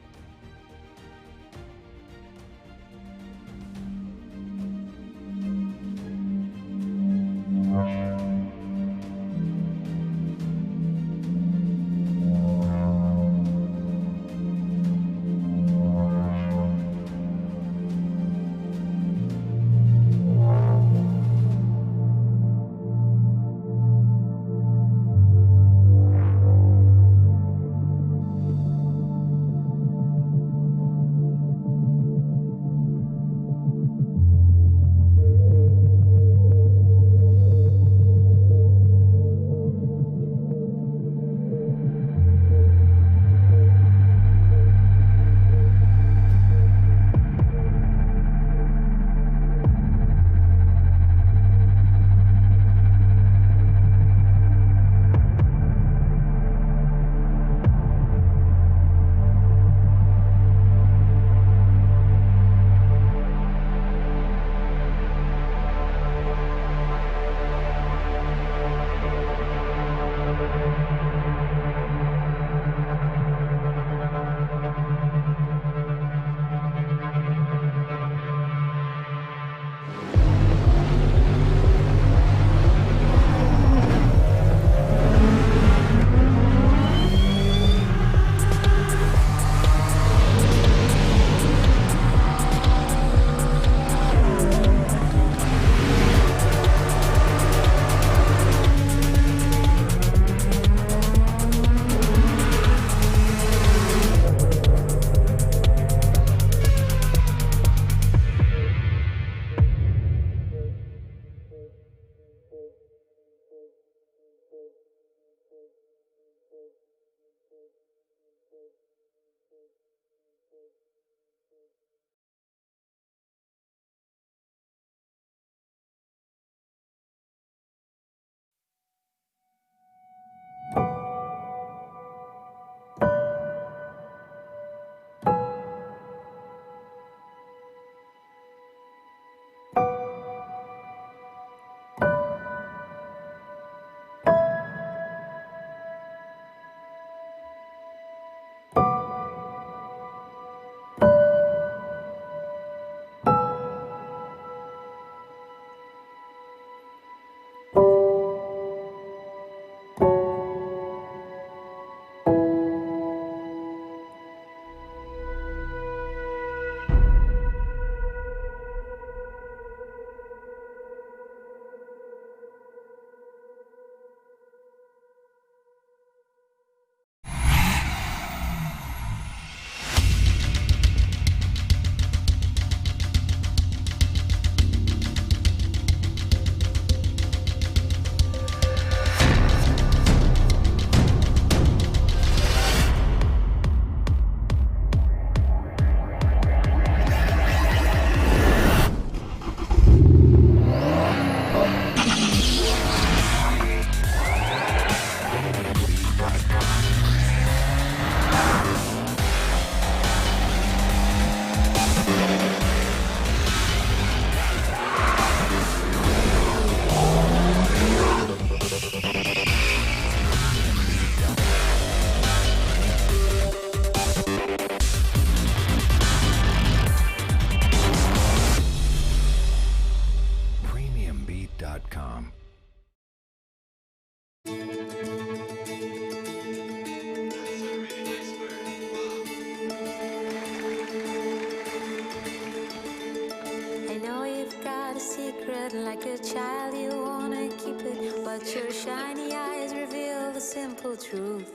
Like a child, you wanna keep it, but your shiny eyes reveal the simple truth.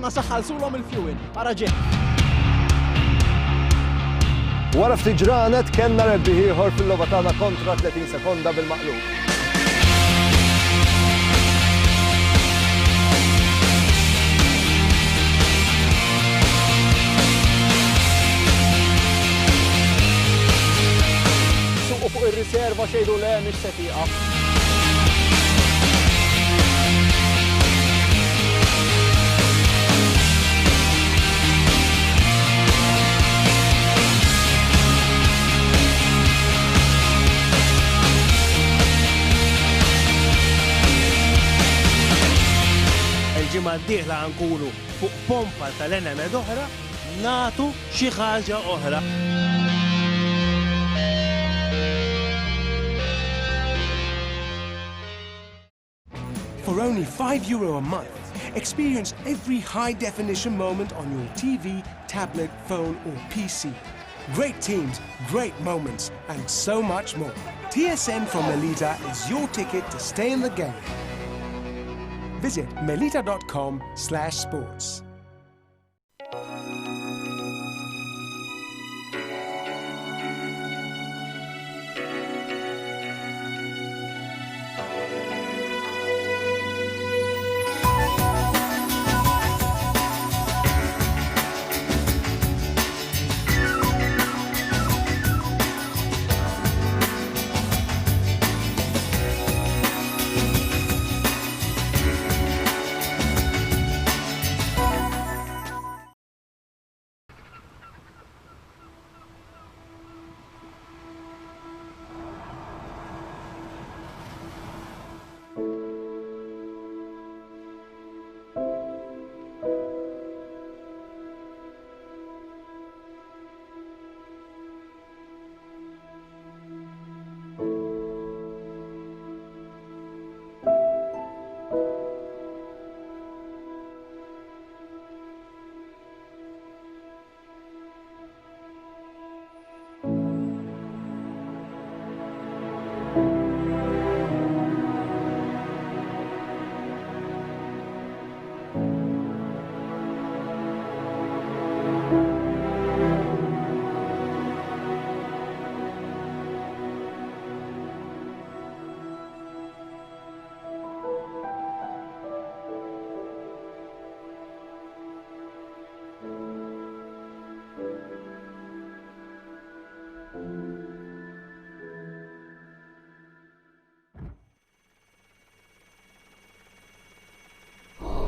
ma saħħalsulhom il-fuel. Ara ġej. Wara ftit ġranet kellna rebbieħ ieħor fil-logħba tagħna kontra 30 sekonda bil-maqlub. Suqu fuq ir-riserva xejdu le mhix se tieqaf. Il-ġimgħa d-dieħla nkunu fuq pompa tal-Enemed oħra nagħtu xi ħaġa oħra. For only €5 a month, experience every high-definition moment on your TV, tablet, phone or PC. Great teams, great moments, and so much more. TSN from Melita is your ticket to stay in the game. Visit melita.com/sports.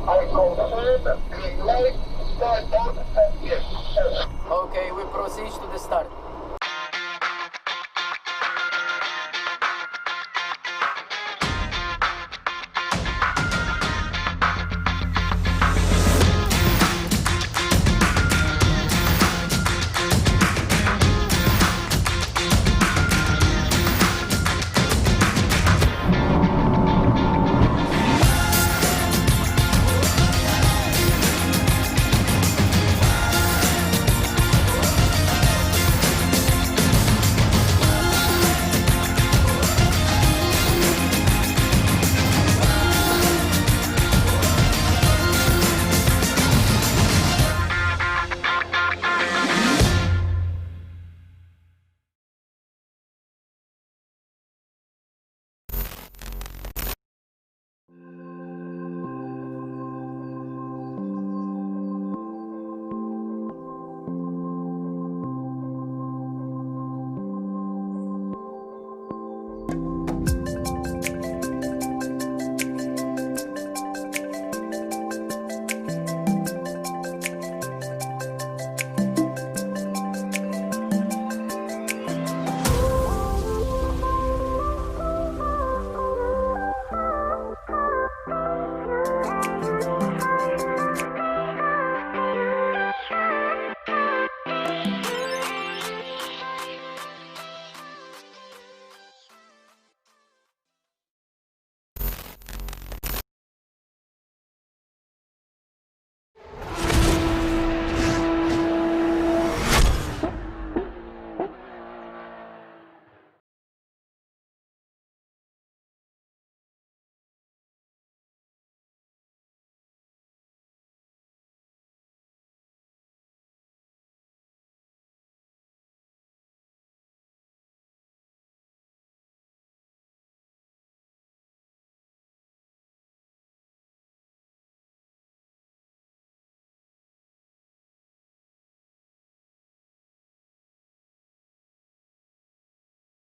I confirm green light, start boat and yes. Okay, we proceed to the start.